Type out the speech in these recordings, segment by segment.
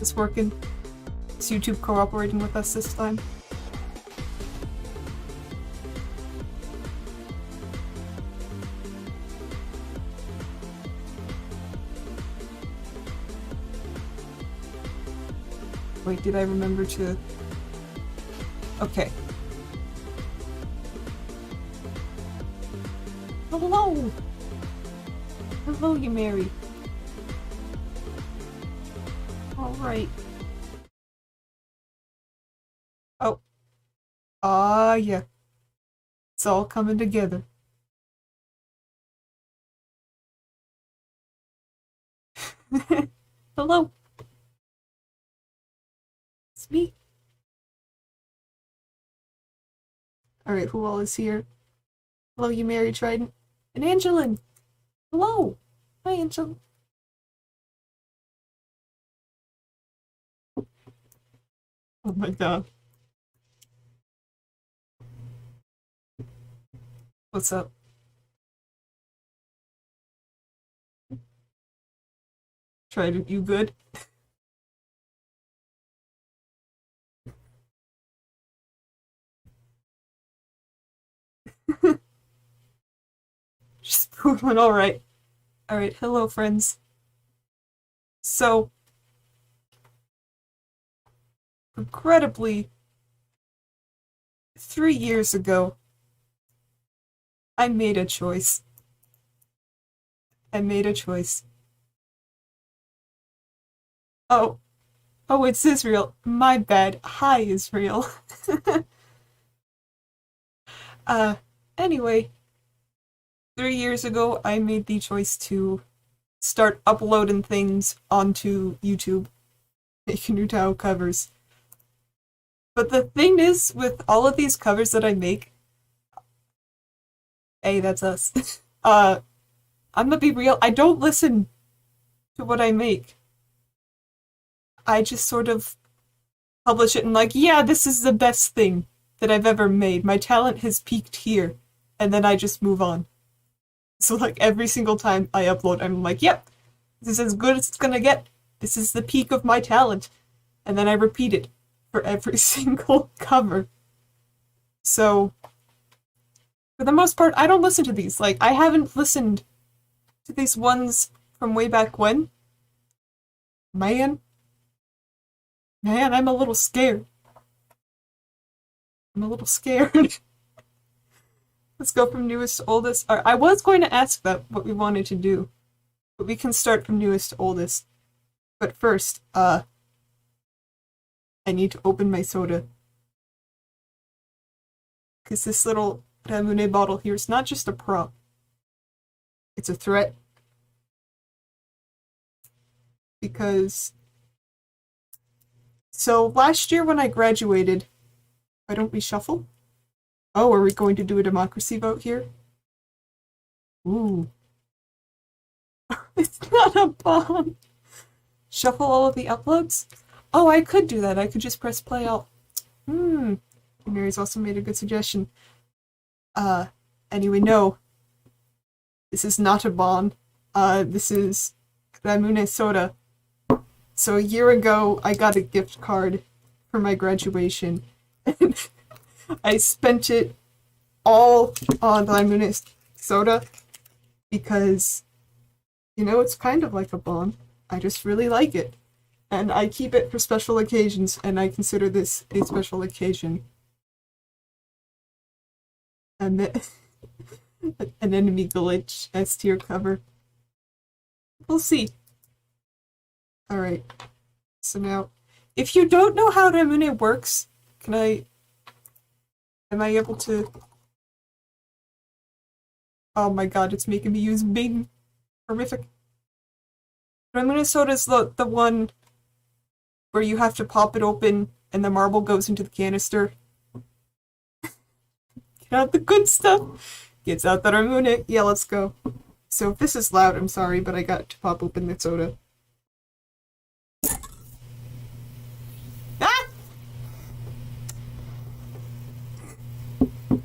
this working? Is YouTube cooperating with us this time? Wait, did I remember to... Okay. Hello! Hello, you Mary. Alright. Oh. Ah, yeah. It's all coming together. Hello. It's me. Alright, who all is here? Hello, you Mary Trident. And Angelin! Hello! Hi, Angel. Oh my god. What's up? Trident, you good? Just pooping, alright. Alright, hello friends. So, regrettably, 3 years ago, I made a choice. Oh. Oh, it's Israel. My bad. Hi, Israel. Anyway, 3 years ago, I made the choice to start uploading things onto YouTube, making UTAU covers. But the thing is, with all of these covers that I make, hey, that's us. I'm gonna be real, I don't listen to what I make. I just sort of publish it and like, yeah, this is the best thing that I've ever made. My talent has peaked here. And then I just move on. So like every single time I upload, I'm like, yep, this is as good as it's gonna get. This is the peak of my talent. And then I repeat it for every single cover. So, for the most part, I don't listen to these. Like, I haven't listened to these ones from way back when. Man, I'm a little scared. Let's go from newest to oldest. I was going to ask that what we wanted to do, but we can start from newest to oldest. But first, I need to open my soda. Because this little Ramune bottle here is not just a prop. It's a threat. Because... So, last year when I graduated... Why don't we shuffle? Oh, are we going to do a democracy vote here? Ooh. It's not a bomb! Shuffle all of the uploads? Oh, I could do that. I could just press play all. Mary's also made a good suggestion. Anyway, no. This is not a bomb. This is Ramune soda. So a year ago, I got a gift card for my graduation. And I spent it all on Ramune soda because, you know, it's kind of like a bomb. I just really like it. And I keep it for special occasions, and I consider this a special occasion. And then an enemy glitch S tier cover. We'll see. Alright. So now, if you don't know how Ramune works, am I able to... Oh my god, it's making me use Bing. Horrific. Ramune soda is the one where you have to pop it open and the marble goes into the canister. Get out the good stuff. Gets out the Ramune. Yeah, let's go. So if this is loud, I'm sorry, but I got to pop open the soda. Ah!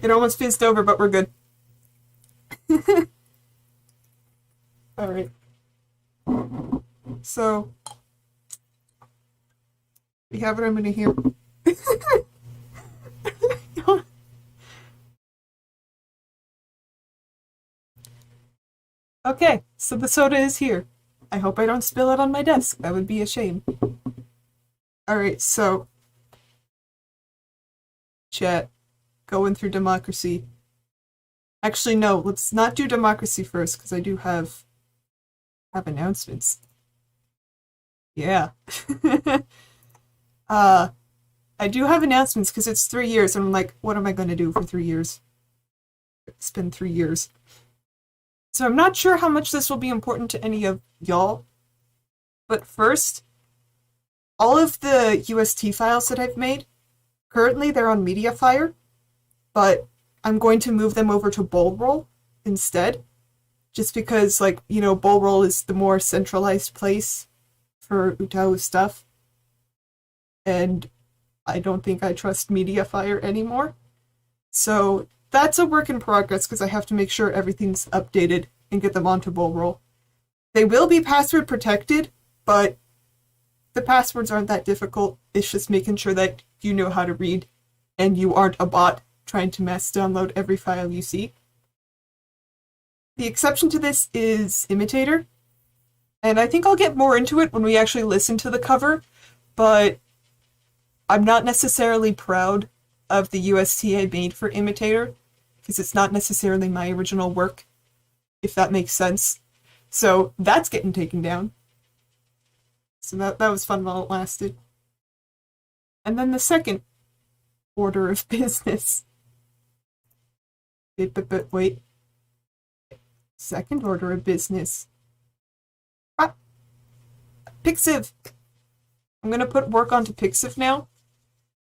It almost fizzed over, but we're good. Alright. So, We have what I'm gonna hear. Okay, so the soda is here. I hope I don't spill it on my desk. That would be a shame. Alright, so chat. Going through democracy. Actually, no, let's not do democracy first, because I do have announcements. Yeah. I do have announcements because it's 3 years, and I'm like, what am I going to do for 3 years? It's been 3 years. So I'm not sure how much this will be important to any of y'all. But first, all of the UST files that I've made, currently they're on MediaFire, but I'm going to move them over to BullRoll instead. Just because, like, you know, BullRoll is the more centralized place for UTAU stuff. And I don't think I trust MediaFire anymore. So that's a work in progress because I have to make sure everything's updated and get them onto BullRoll. They will be password protected, but the passwords aren't that difficult. It's just making sure that you know how to read and you aren't a bot trying to mass download every file you see. The exception to this is Imitator, and I think I'll get more into it when we actually listen to the cover, but I'm not necessarily proud of the UST I made for Imitator, because it's not necessarily my original work, if that makes sense. So that's getting taken down. So that was fun while it lasted. And then the second order of business. Wait. Second order of business. Pixiv. I'm gonna put work onto Pixiv now,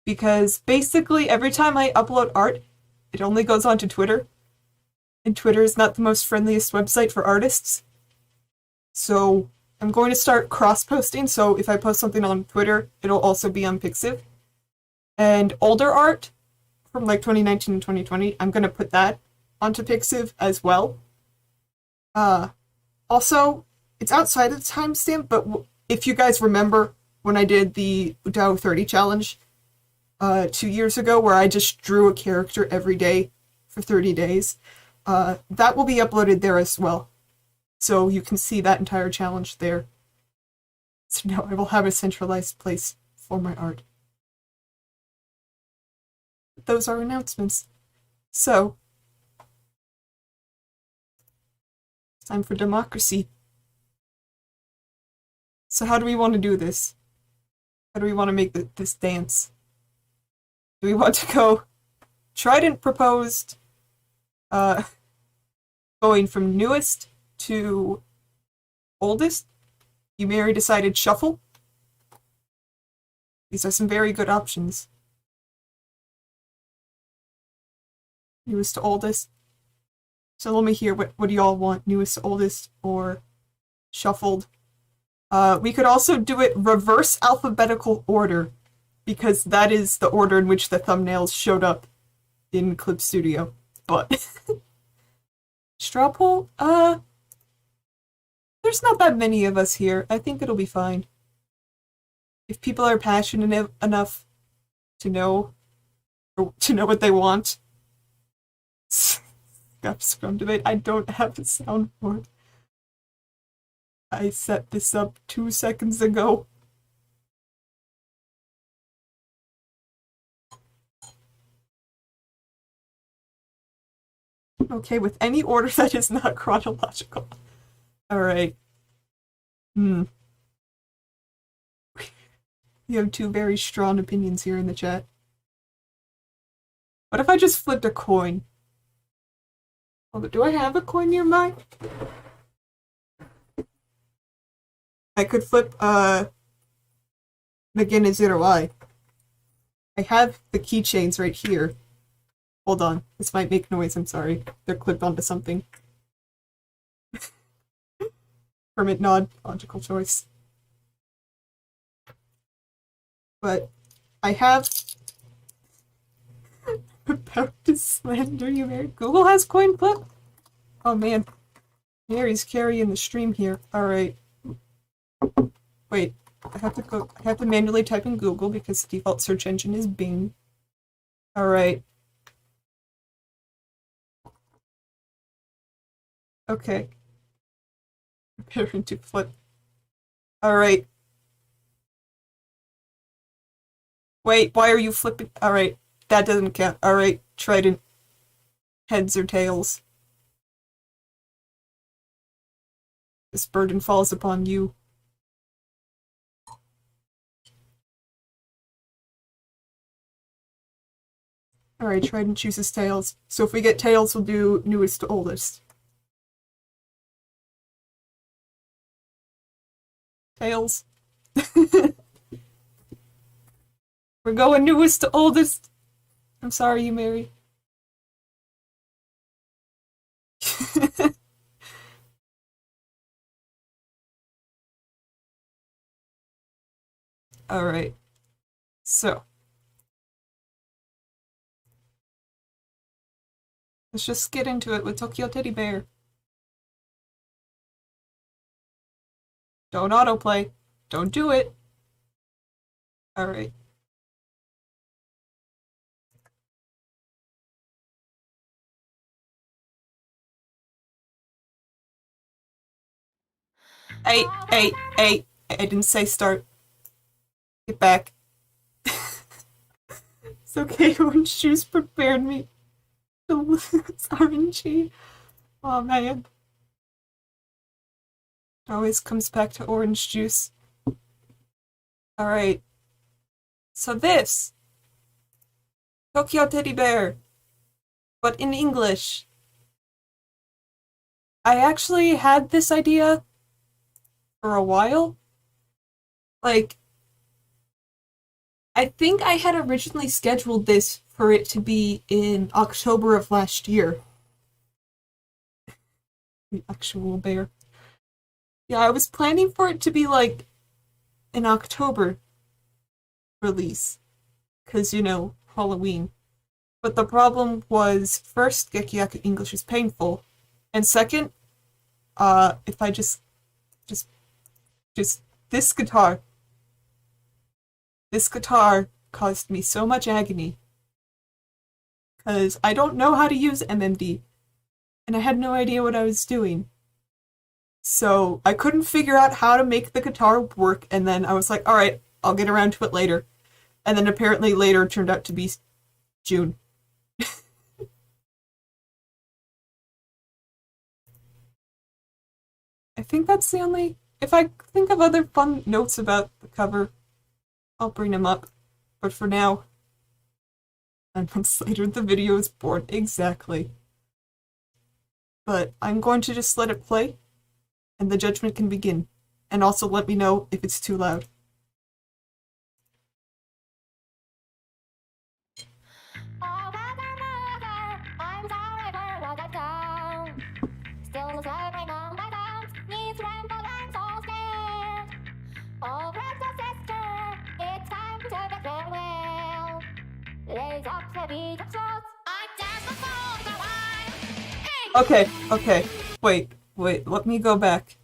because basically every time I upload art, it only goes onto Twitter, and Twitter is not the most friendliest website for artists. So I'm going to start cross-posting, so if I post something on Twitter, it'll also be on Pixiv. And older art from like 2019 and 2020, I'm gonna put that onto Pixiv as well. Also, it's outside of the timestamp, but if you guys remember when I did the UTAU 30 challenge 2 years ago, where I just drew a character every day for 30 days, that will be uploaded there as well. So you can see that entire challenge there. So now I will have a centralized place for my art. Those are announcements. So, time for democracy. So how do we want to do this? How do we want to make this dance? Do we want to go Trident proposed going from newest to oldest? Yumeri decided shuffle. These are some very good options. Newest to oldest. So let me hear what do y'all want? Newest to oldest or shuffled? We could also do it reverse alphabetical order, because that is the order in which the thumbnails showed up in Clip Studio. But straw poll? There's not that many of us here. I think it'll be fine. If people are passionate enough to know what they want. Scrum debate. I don't have a soundboard. I set this up 2 seconds ago. Okay, with any order that is not chronological. Alright. You have 2 very strong opinions here in the chat. What if I just flipped a coin? Do I have a coin nearby? I could flip, again, is it or I? I have the keychains right here. Hold on, this might make noise, I'm sorry. They're clipped onto something. Permit nod, logical choice. But I have about to slander you, Mary. Google has coin flip? Oh man. Mary's carrying the stream here. Alright. Wait. I have to manually type in Google because the default search engine is Bing. Alright. Okay. Preparing to flip. Alright. Wait, why are you flipping? Alright. That doesn't count. Alright, trident. Heads or tails. This burden falls upon you. Alright, trident chooses tails. So if we get tails, we'll do newest to oldest. Tails. We're going newest to oldest. I'm sorry, you Mary. Alright. So. Let's just get into it with Tokyo Teddy Bear. Don't autoplay. Don't do it. Alright. Hey, hey, hey. I didn't say start. Get back. It's okay, Orange Juice prepared me to lose RNG. Oh man. It always comes back to Orange Juice. Alright. So this. Tokyo Teddy Bear. But in English. I actually had this idea for a while. Like, I think I had originally scheduled this for it to be in October of last year. The actual bear. Yeah, I was planning for it to be like an October release. Because, you know, Halloween. But the problem was, first, Gekiyaku English is painful. And second, if I just this guitar. This guitar caused me so much agony. Because I don't know how to use MMD. And I had no idea what I was doing. So I couldn't figure out how to make the guitar work, and then I was like, alright, I'll get around to it later. And then apparently later turned out to be June. I think that's the only... If I think of other fun notes about the cover, I'll bring them up. But for now, 9 months later, the video is born. Exactly. But I'm going to just let it play, and the judgment can begin. And also let me know if it's too loud. Okay. Wait, let me go back.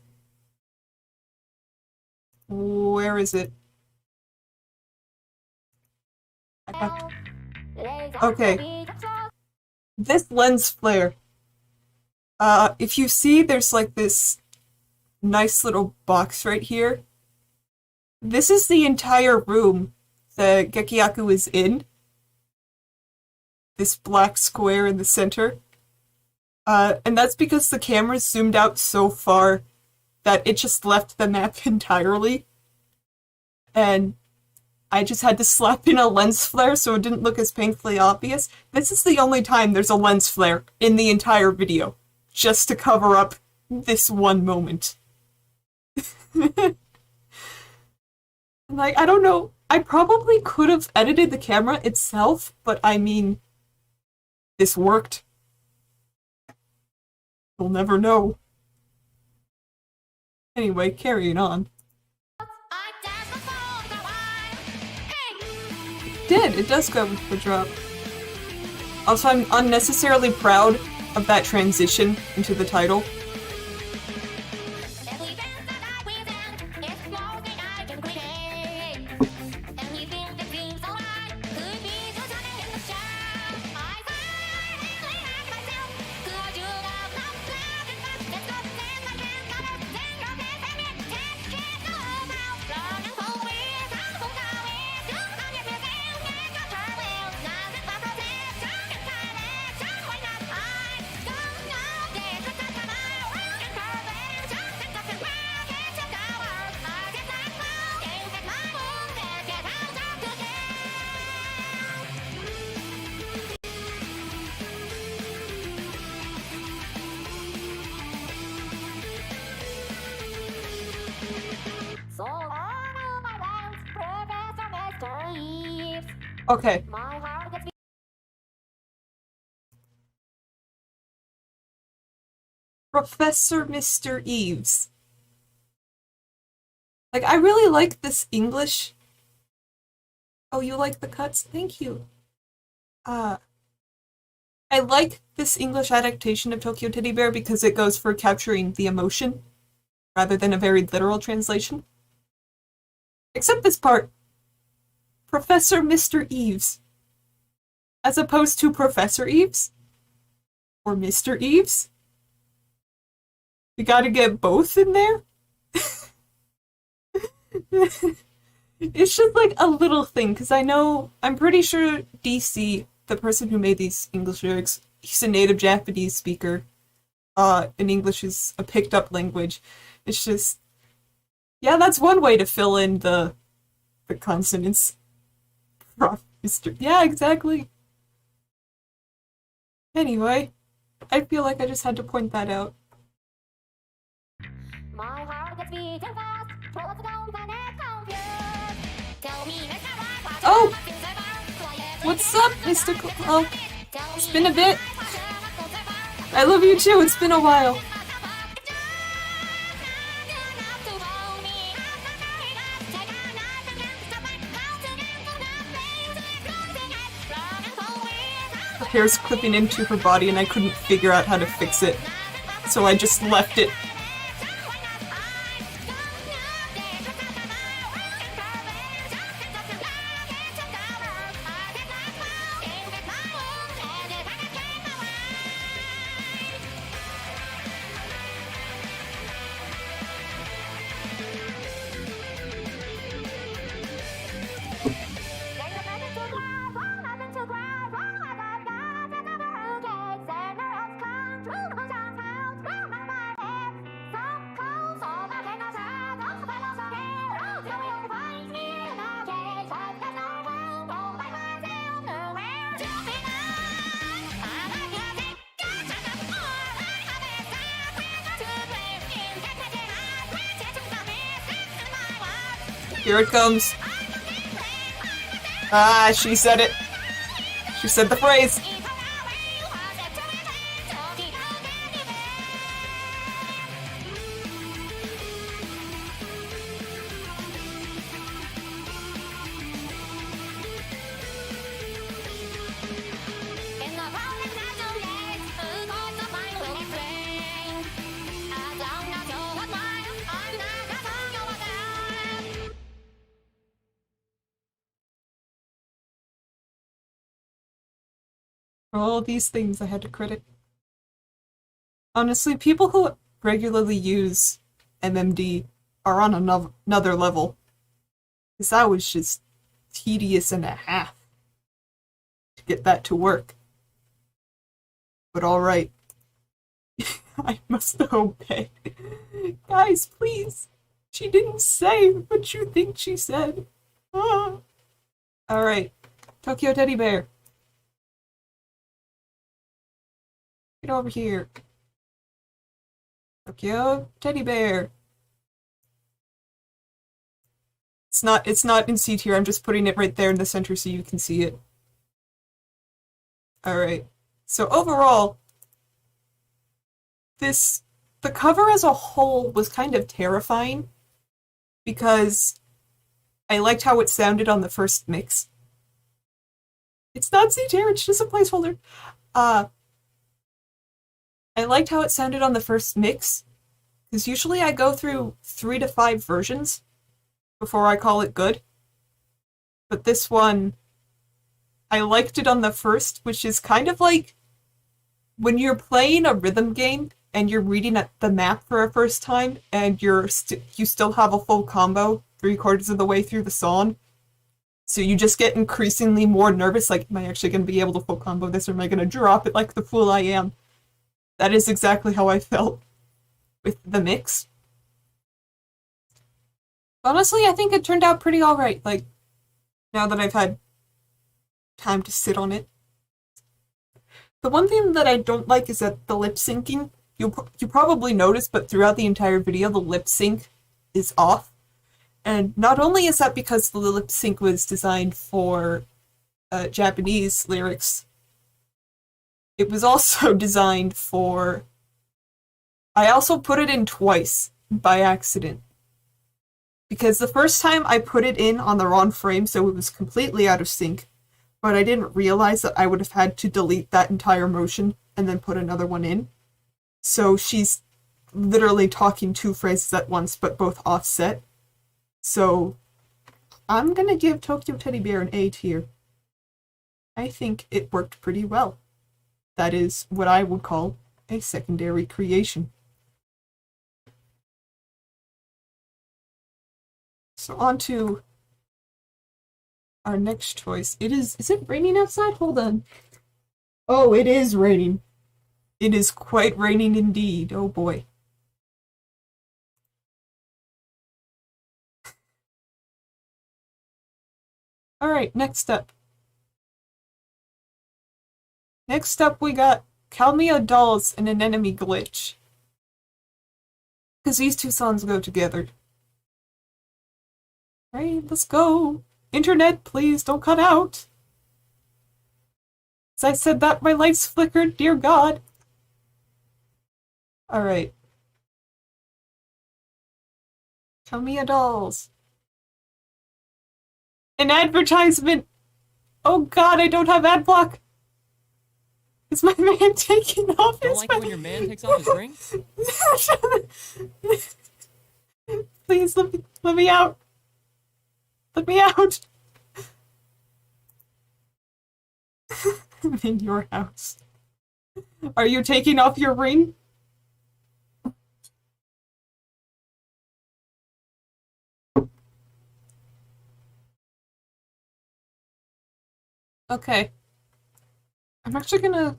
Where is it? Okay. This lens flare. If you see, there's like this nice little box right here. This is the entire room that Gekiyaku is in. This black square in the center. And that's because the camera zoomed out so far that it just left the map entirely. And I just had to slap in a lens flare so it didn't look as painfully obvious. This is the only time there's a lens flare in the entire video, just to cover up this one moment. Like, I don't know, I probably could have edited the camera itself, but I mean, this worked. We'll never know. Anyway, carrying on. It does go with the drop. Also, I'm unnecessarily proud of that transition into the title. Okay. Professor Mr. Eves. Like, I really like this English. Oh, you like the cuts? Thank you. Uh, I like this English adaptation of Tokyo Teddy Bear because it goes for capturing the emotion rather than a very literal translation. Except this part. Professor Mr. Eves. As opposed to Professor Eves. Or Mr. Eves. You gotta get both in there? It's just like a little thing, because I'm pretty sure DC, the person who made these English lyrics, he's a native Japanese speaker. And English is a picked up language. It's just, yeah, that's one way to fill in the consonants. Yeah, exactly. Anyway, I feel like I just had to point that out. Oh! What's up, Mr. Clock? It's been a bit. I love you too, it's been a while. Her hair's clipping into her body and I couldn't figure out how to fix it. So I just left it. Here it comes. Ah, she said it. She said the phrase. For all these things I had to credit. Honestly, people who regularly use MMD are on another level. Because that was just tedious and a half to get that to work. But alright. I must obey. Guys, please. She didn't say what you think she said. Ah. Alright. Tokyo Teddy Bear. Get over here. Tokyo Teddy Bear. It's not in C tier, I'm just putting it right there in the center so you can see it. Alright. So overall, the cover as a whole was kind of terrifying because I liked how it sounded on the first mix. It's not C tier, it's just a placeholder. I liked how it sounded on the first mix, because usually I go through 3 to 5 versions before I call it good. But this one, I liked it on the first, which is kind of like when you're playing a rhythm game and you're reading the map for a first time and you still have a full combo 3/4 of the way through the song. So you just get increasingly more nervous, like, am I actually going to be able to full combo this, or am I going to drop it like the fool I am? That is exactly how I felt with the mix. Honestly, I think it turned out pretty alright, like, now that I've had time to sit on it. The one thing that I don't like is that the lip syncing, you probably noticed, but throughout the entire video, the lip sync is off. And not only is that because the lip sync was designed for Japanese lyrics, it was also designed for... I also put it in twice by accident. Because the first time I put it in on the wrong frame, so it was completely out of sync, but I didn't realize that I would have had to delete that entire motion and then put another one in. So she's literally talking two phrases at once, but both offset. So I'm gonna give Tokyo Teddy Bear an A tier. I think it worked pretty well. That is what I would call a secondary creation. So on to our next choice. Is it raining outside? Hold on. Oh, it is raining. It is quite raining indeed. Oh boy. Alright, next up. Next up we got Kalmia Dolls and an Enemy Glitch. Because these two songs go together. Alright, let's go. Internet, please don't cut out. As I said that, my lights flickered, dear God. Alright. Kalmia Dolls. An advertisement! Oh God, I don't have ad block! Is my man taking off his... Don't like it when your man takes off his ring? Please, let me out! Let me out! I'm in your house. Are you taking off your ring? Okay. I'm actually gonna...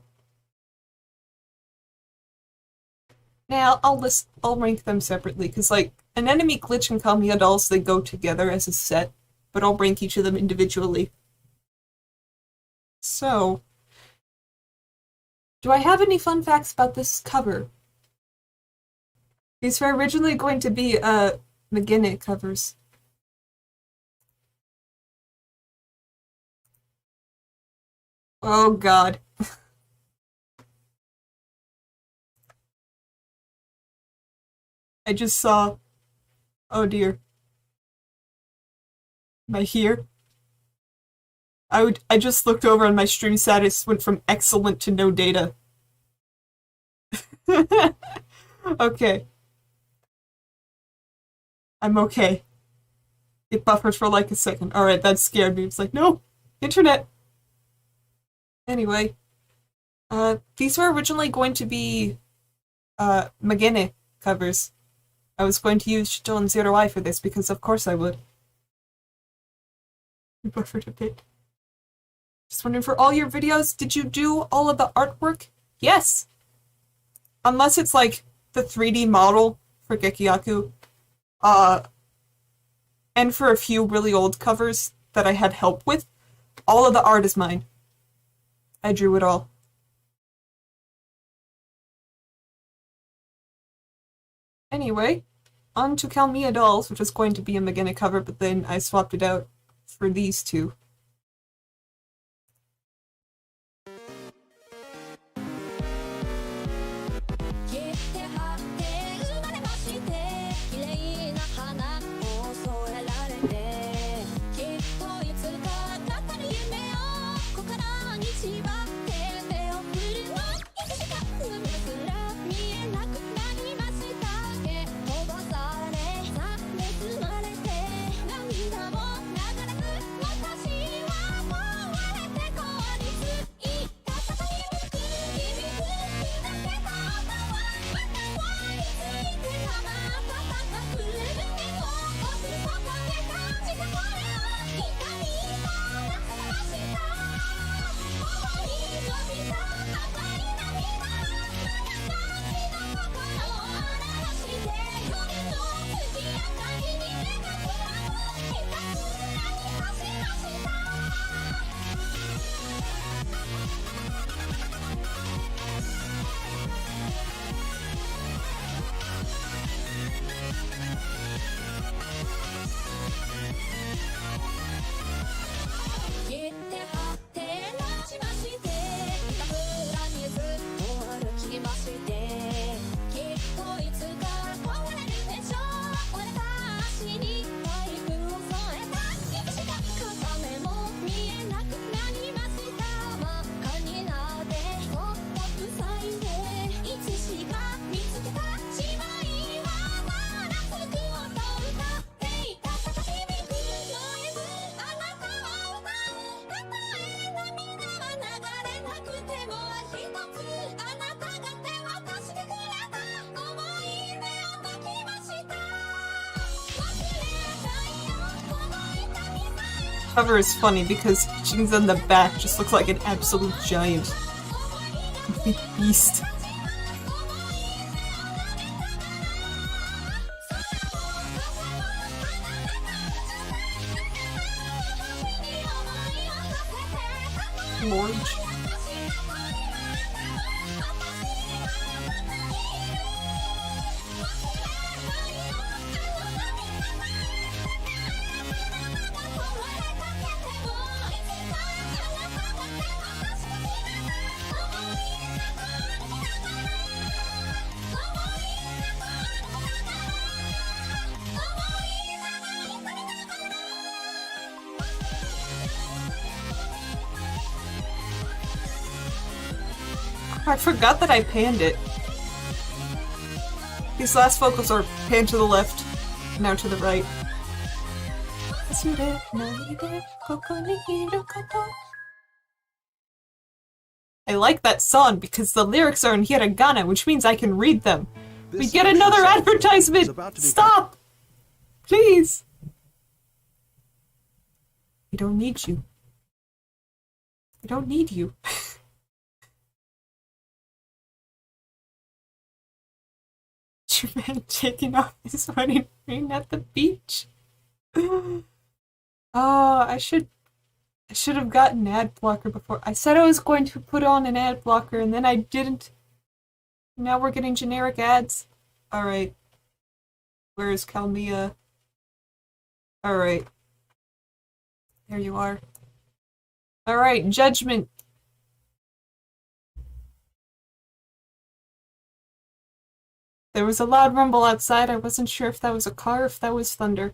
Now, I'll rank them separately, because, like, an Enemy Glitch and Kalmia Dolls, they go together as a set, but I'll rank each of them individually. So... do I have any fun facts about this cover? These were originally going to be, McGinnis covers. Oh God. I just saw... oh dear. Am I here? I just looked over and my stream status went from excellent to no data. Okay. I'm okay. It buffered for like a second. Alright, that scared me. It's like, no! Internet! Anyway. These were originally going to be, McGinnis covers. I was going to use Shidon Zero I for this because of course I would. It buffered a bit. Just wondering, for all your videos, did you do all of the artwork? Yes! Unless it's like the 3D model for Gekiyaku. And for a few really old covers that I had help with, all of the art is mine. I drew it all. Anyway, on to Kalmia Dolls, which was going to be a McGinnis cover, but then I swapped it out for these two. Cover is funny because Jin's on the back just looks like an absolute giant. Complete beast. Large. I forgot that I panned it. These last vocals are panned to the left, now to the right. I like that song because the lyrics are in hiragana, which means I can read them. We get another advertisement! Stop! Please! I don't need you. I don't need you. Man taking off his wedding ring at the beach. Oh, I should have gotten an ad blocker before. I said I was going to put on an ad blocker and then I didn't. Now we're getting generic ads. Alright. Where is Kalmia? Alright. There you are. Alright, Judgment. There was a loud rumble outside. I wasn't sure if that was a car or if that was thunder.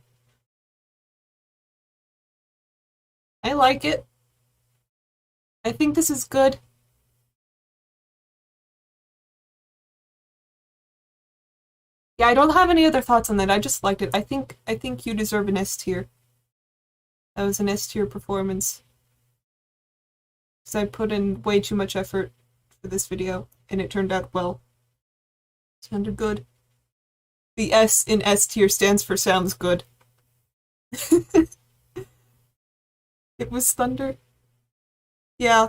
I like it. I think this is good. Yeah, I don't have any other thoughts on that. I just liked it. I think you deserve an S tier. That was an S tier performance. Because I put in way too much effort for this video, and it turned out well. Sounded good. The S in S tier stands for sounds good. It was thunder. Yeah.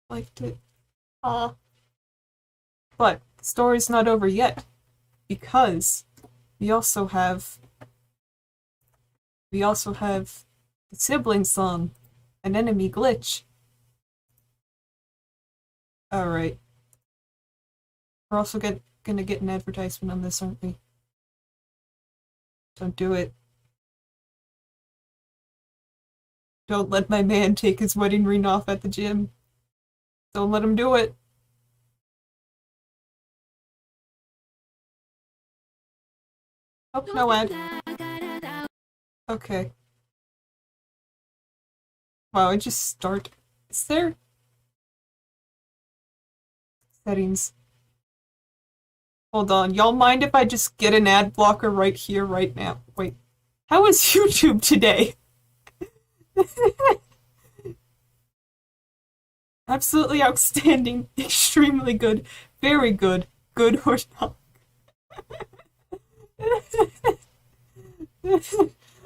Liked it. But the story's not over yet. Because we also have the sibling song, An Enemy Glitch. Alright. We're also gonna get an advertisement on this, aren't we? Don't do it. Don't let my man take his wedding ring off at the gym. Don't let him do it. Oh, no ad. Okay. Wow, I just start. Is there? Settings. Hold on, y'all mind if I just get an ad blocker right here, right now? Wait, how is YouTube today? Absolutely outstanding, extremely good, very good, good or not.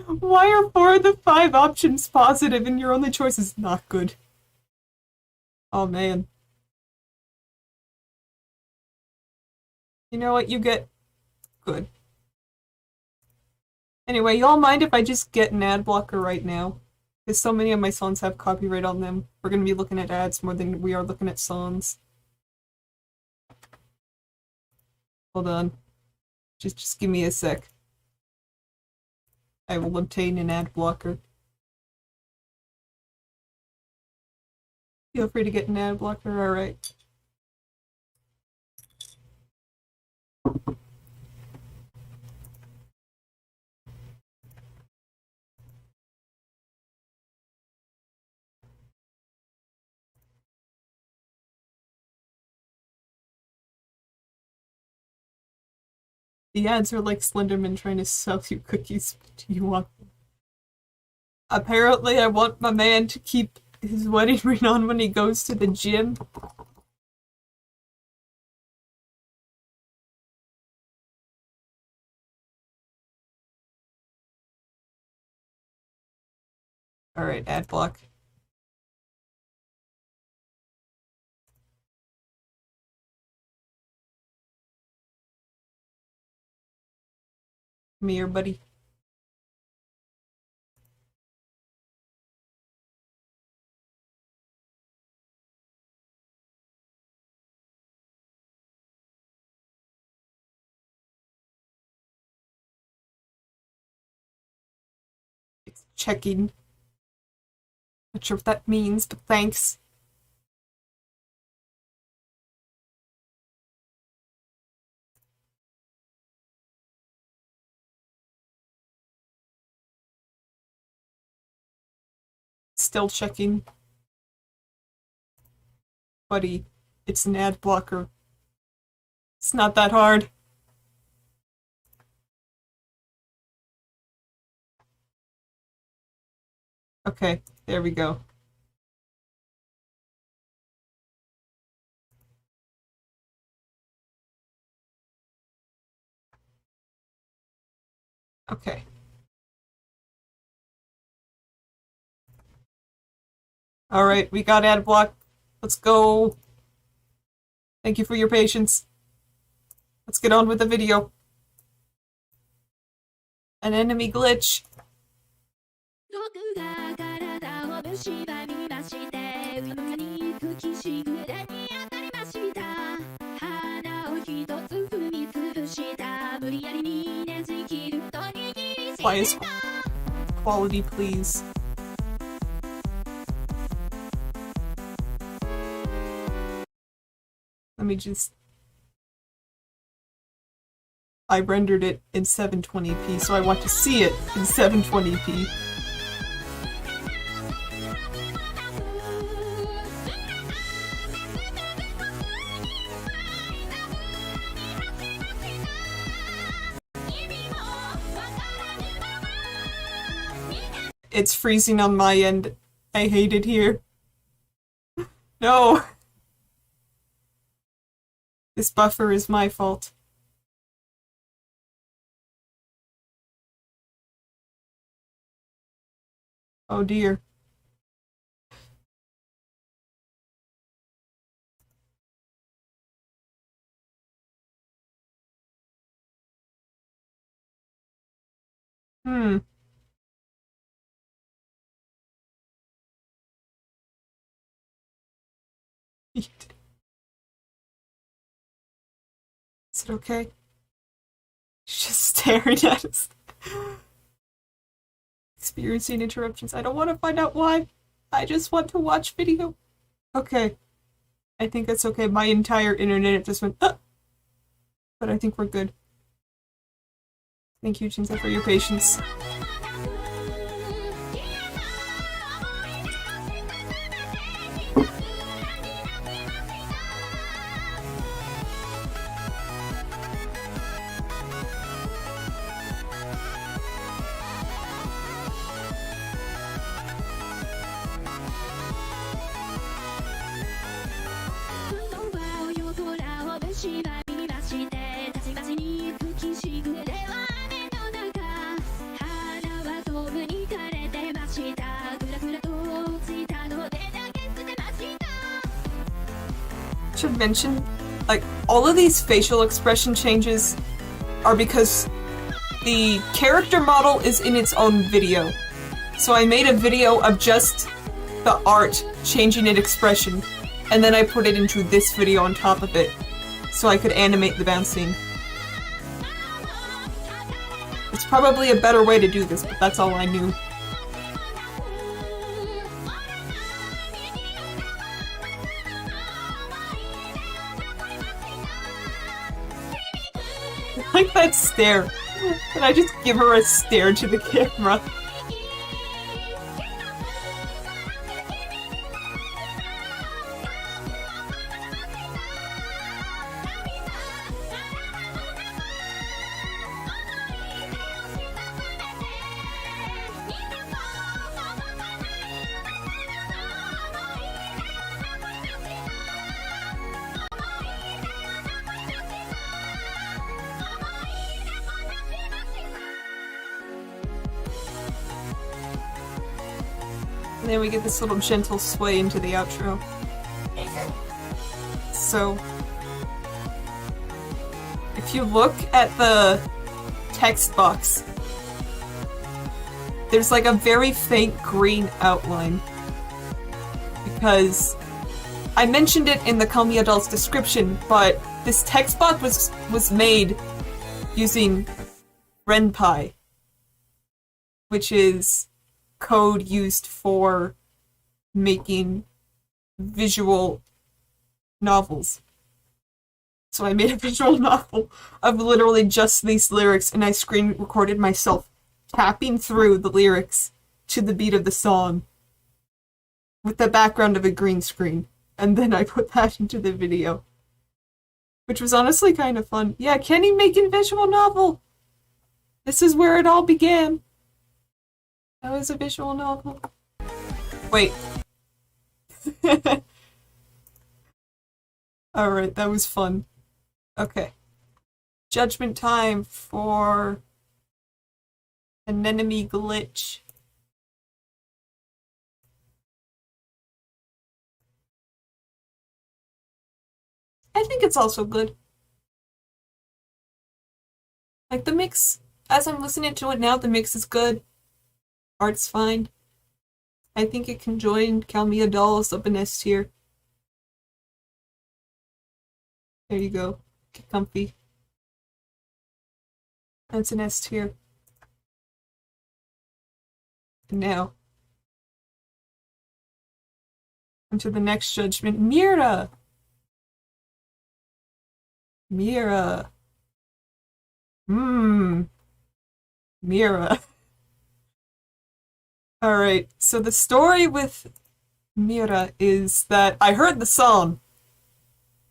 Why are 4 of the 5 options positive and your only choice is not good? Oh man. You know what, you get good. Anyway, y'all mind if I just get an ad blocker right now? Because so many of my songs have copyright on them. We're gonna be looking at ads more than we are looking at songs. Hold on. Just give me a sec. I will obtain an ad blocker. Feel free to get an ad blocker, alright. The ads are like Slenderman trying to sell you cookies. Do you want them? Apparently, I want my man to keep his wedding ring on when he goes to the gym. Alright, ad block. Come here, buddy. It's checking. Not sure what that means, but thanks. Still checking. Buddy, it's an ad blocker. It's not that hard. Okay, there we go. Okay. Alright, we got ad block. Let's go. Thank you for your patience. Let's get on with the video. An enemy glitch. Highest quality, please. Let me just... I rendered it in 720p, so I want to see it in 720p. It's freezing on my end. I hate it here. No! This buffer is my fault. Oh dear. Hmm. Is it okay? She's just staring at us. Experiencing interruptions. I don't want to find out why. I just want to watch video. Okay. I think that's okay. My entire internet just went, but I think we're good. Thank you, Jinza, for your patience. Should mention, like, all of these facial expression changes are because the character model is in its own video. So I made a video of just the art changing its expression, and then I put it into this video on top of it, so I could animate the bouncing. It's probably a better way to do this, but that's all I knew. Like that stare. Can I just give her a stare to the camera? And then we get this little gentle sway into the outro. So, if you look at the text box, there's like a very faint green outline. Because I mentioned it in the Call Me Adults description, but this text box was made using RenPy, which is code used for making visual novels. So I made a visual novel of literally just these lyrics, and I screen recorded myself tapping through the lyrics to the beat of the song with the background of a green screen. And then I put that into the video, which was honestly kind of fun. Yeah, Kenny making visual novel! This is where it all began. That was a visual novel. Wait. Alright, that was fun. Okay. Judgment time for an enemy glitch. I think it's also good. Like, the mix, as I'm listening to it now, the mix is good. Art's fine. I think it can join Calmia Dolls up in S tier. There you go. Get comfy. That's an S tier. And now, onto the next judgment. Mira! Mira. Mira. Alright, so the story with Mira is that I heard the song,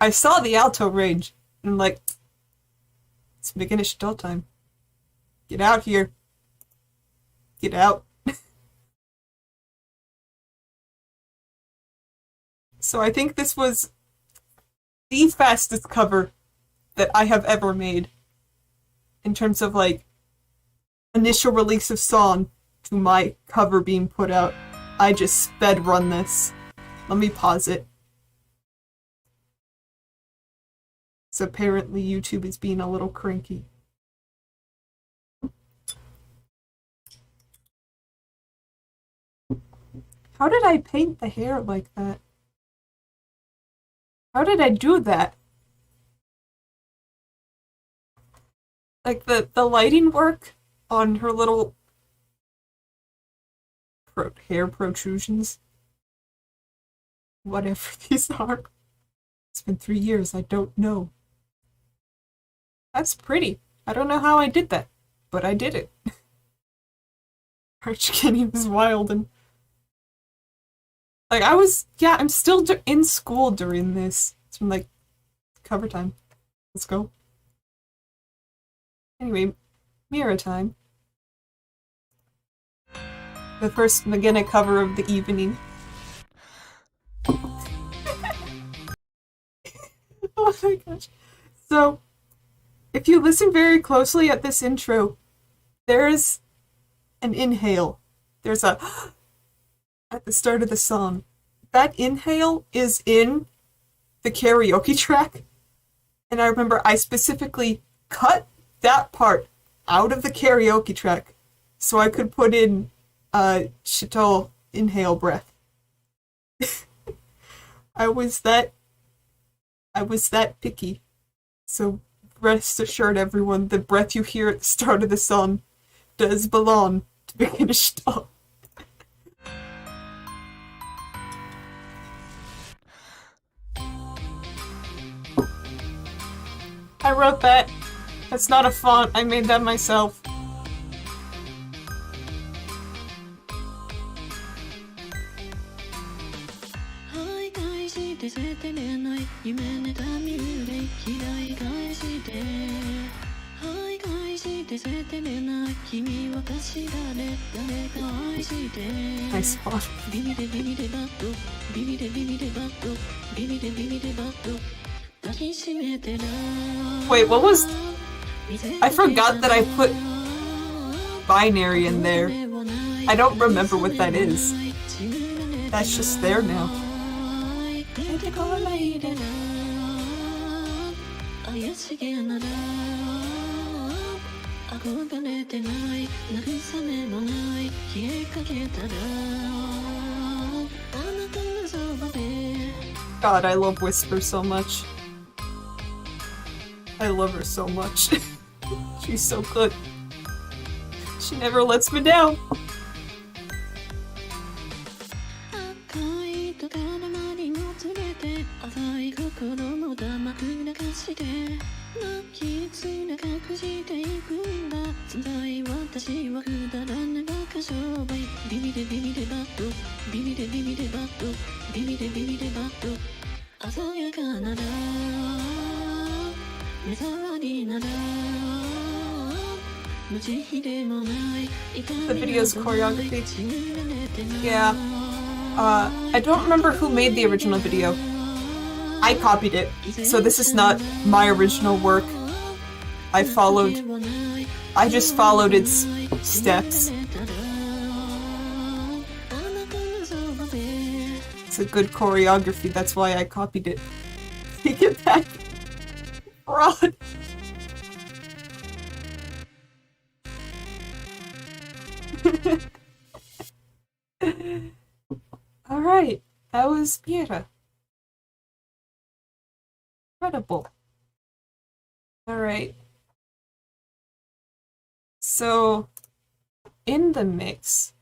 I saw the alto range, and I'm like, it's beginnish adult time. Get out here. Get out. So I think this was the fastest cover that I have ever made in terms of like initial release of song to my cover being put out. I just sped run this. Let me pause it. So apparently YouTube is being a little cranky. How did I paint the hair like that? How did I do that? Like the lighting work on her little hair protrusions. Whatever these are. It's been 3 years, I don't know. That's pretty. I don't know how I did that, but I did it. Arch Kenny was wild and... Like, I'm still in school during this. It's been like, cover time. Let's go. Anyway, Mira time. The first McGinnis cover of the evening. Oh my gosh. So, if you listen very closely at this intro, there's an inhale. There's a at the start of the song. That inhale is in the karaoke track. And I remember I specifically cut that part out of the karaoke track so I could put in Chateau inhale breath. I was that picky. So rest assured everyone, the breath you hear at the start of the song does belong to Begin Stop. I wrote that. That's not a font. I made that myself. Nice spot. Wait, what was... I forgot that I put binary in there. I don't remember what that is. That's just there now. God, I love Whisper so much. I love her so much. She's so good. She never lets me down. The video's choreography. Yeah. I don't remember who made the original video. I copied it, so this is not my original work. I just followed its steps. It's a good choreography, that's why I copied it. Take it back. Fraud. Alright, that was Mira. Incredible. Alright. So, in the mix,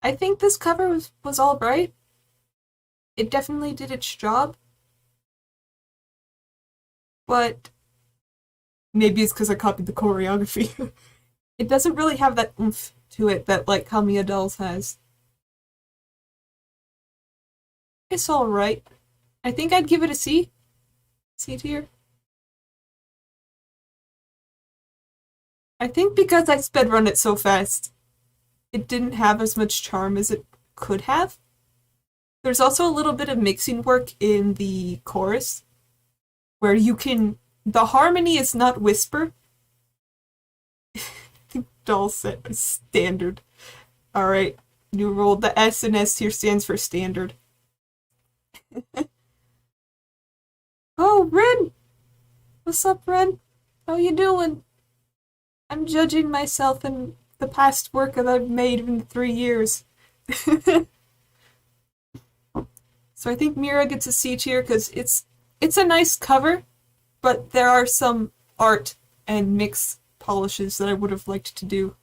I think this cover was alright. It definitely did its job. But maybe it's because I copied the choreography. It doesn't really have that oomph to it that, like, Kamiya Dolls has. It's alright. I think I'd give it a C. C tier. I think because I sped run it so fast, it didn't have as much charm as it could have. There's also a little bit of mixing work in the chorus, where you can... The harmony is not whisper. The doll set is standard. Alright, new rule. The S in S tier stands for standard. Oh, Ren! What's up, Ren? How you doing? I'm judging myself and the past work that I've made in 3 years. So I think Mira gets a C tier because it's a nice cover, but there are some art and mix polishes that I would have liked to do.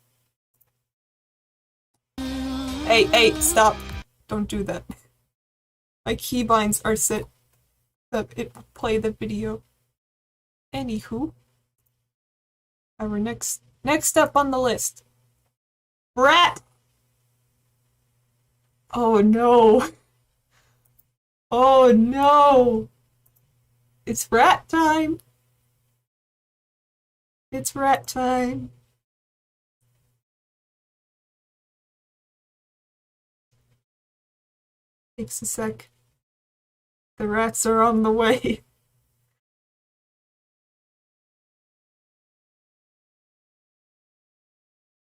Hey, stop. Don't do that. My keybinds are set that it will play the video. Anywho. Our next up on the list. Brat! Oh no. Oh no. It's rat time. It's rat time. Takes a sec. The rats are on the way.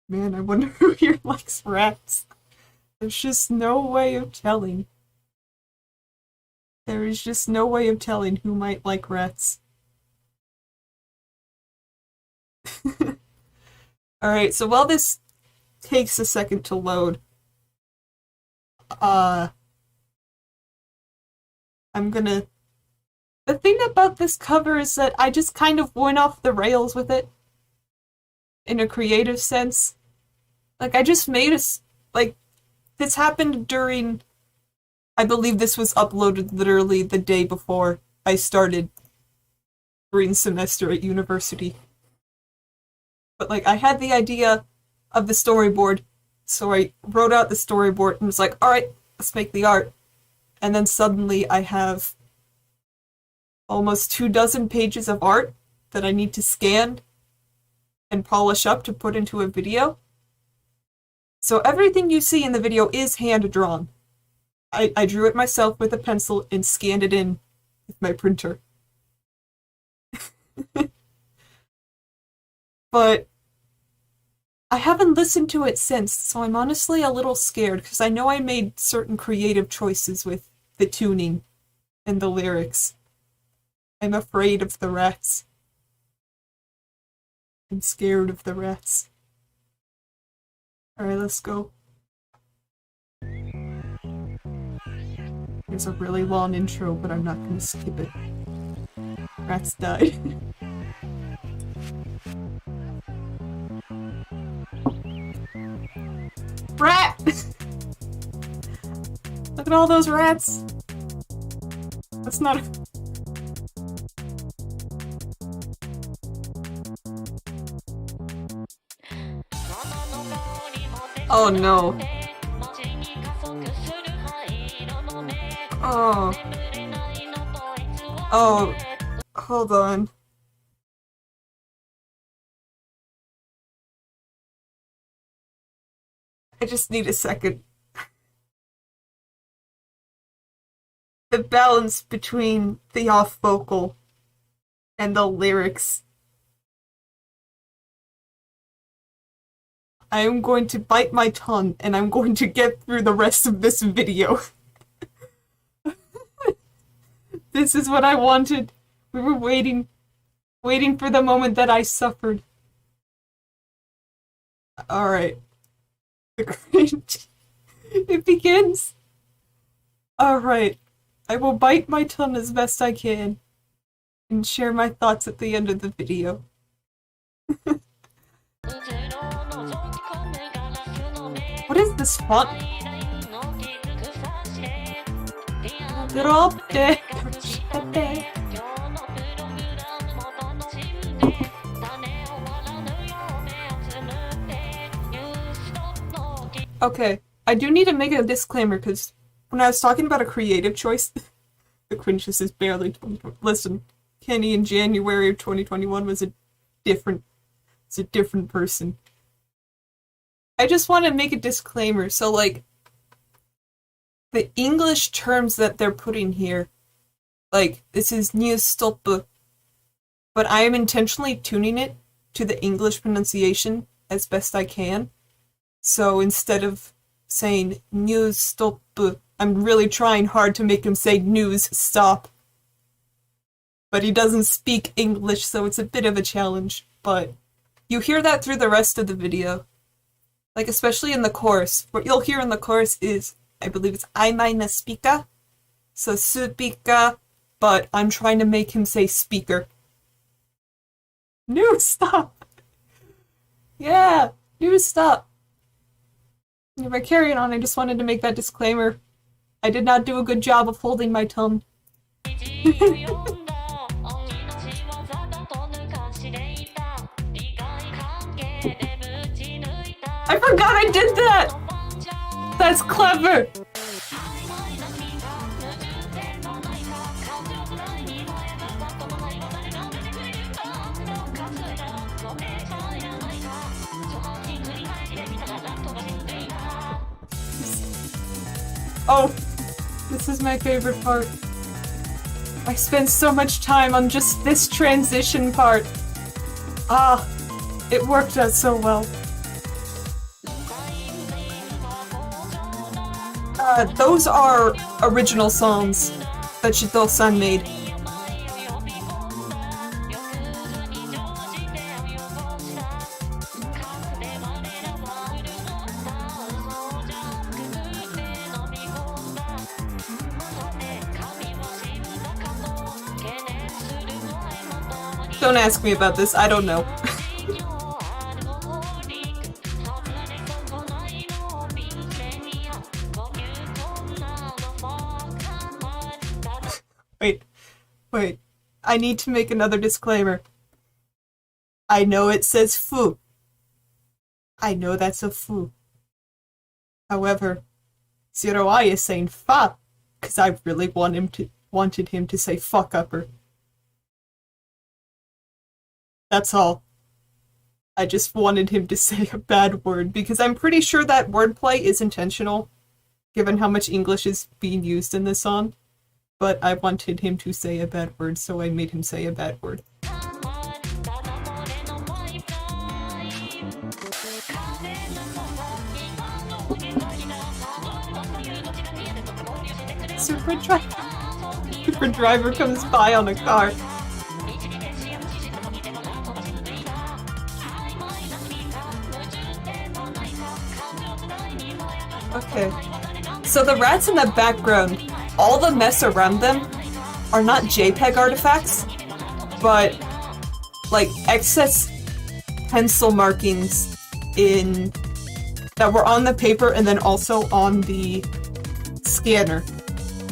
Man, I wonder who here likes rats. There's just no way of telling. There is just no way of telling who might like rats. Alright, so while this takes a second to load, I'm gonna... The thing about this cover is that I just kind of went off the rails with it. In a creative sense. Like, I just made like, this happened during... I believe this was uploaded literally the day before I started green semester at university. But, like, I had the idea of the storyboard, so I wrote out the storyboard and was like, alright, let's make the art. And then suddenly I have almost 24 pages of art that I need to scan and polish up to put into a video. So everything you see in the video is hand-drawn. I drew it myself with a pencil and scanned it in with my printer. But I haven't listened to it since, so I'm honestly a little scared because I know I made certain creative choices with the tuning and the lyrics. I'm afraid of the rats. I'm scared of the rats. Alright, let's go. There's a really long intro, but I'm not gonna skip it. Rats died. Rat! Look at all those rats! That's not a... Oh no. Oh. Oh. Hold on. I just need a second. The balance between the off vocal and the lyrics. I am going to bite my tongue and I'm going to get through the rest of this video. This is what I wanted. We were waiting for the moment that I suffered. Alright. The cringe. It begins. Alright. I will bite my tongue as best I can and share my thoughts at the end of the video. What is this font? Okay, I do need to make a disclaimer because when I was talking about a creative choice, the cringeness is barely... Listen, Kenny in January of 2021 was a different person. I just want to make a disclaimer, so like, the English terms that they're putting here, like, this is njusstoppe, but I am intentionally tuning it to the English pronunciation as best I can. So instead of saying njusstoppe, I'm really trying hard to make him say news stop. But he doesn't speak English, so it's a bit of a challenge. But you hear that through the rest of the video. Like, especially in the chorus. What you'll hear in the chorus is, I believe it's I meine speaker. So speaker, but I'm trying to make him say speaker. News stop! Yeah! News stop! By carrying on, I just wanted to make that disclaimer. I did not do a good job of holding my tongue. I forgot I did that! That's clever! Oh, this is my favorite part. I spent so much time on just this transition part. Ah, it worked out so well. Those are original songs that Shito-san made. Don't ask me about this, I don't know. Wait. I need to make another disclaimer. I know it says fu. I know that's a fu. However, Zero Eye is saying fa, because I really wanted him to say fuck upper. That's all. I just wanted him to say a bad word, because I'm pretty sure that wordplay is intentional, given how much English is being used in this song. But I wanted him to say a bad word, so I made him say a bad word. Different driver comes by on a car. Okay. So the rats in the background, all the mess around them are not JPEG artifacts, but like excess pencil markings in that were on the paper and then also on the scanner.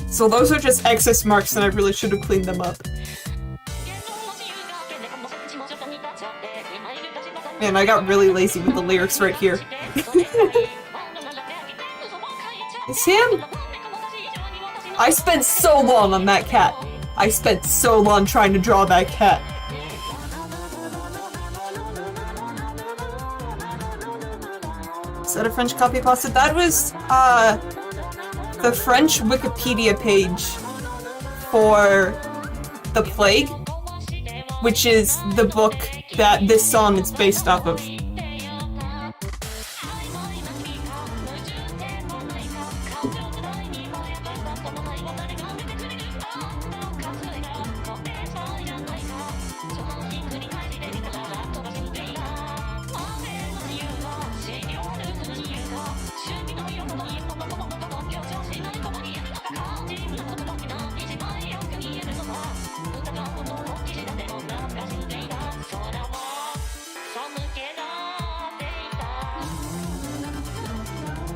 So those are just excess marks and I really should have cleaned them up. Man, I got really lazy with the lyrics right here. It's him! I spent so long on that cat. I spent so long trying to draw that cat. Is that a French copy pasta? That was, the French Wikipedia page for The Plague, which is the book that this song is based off of.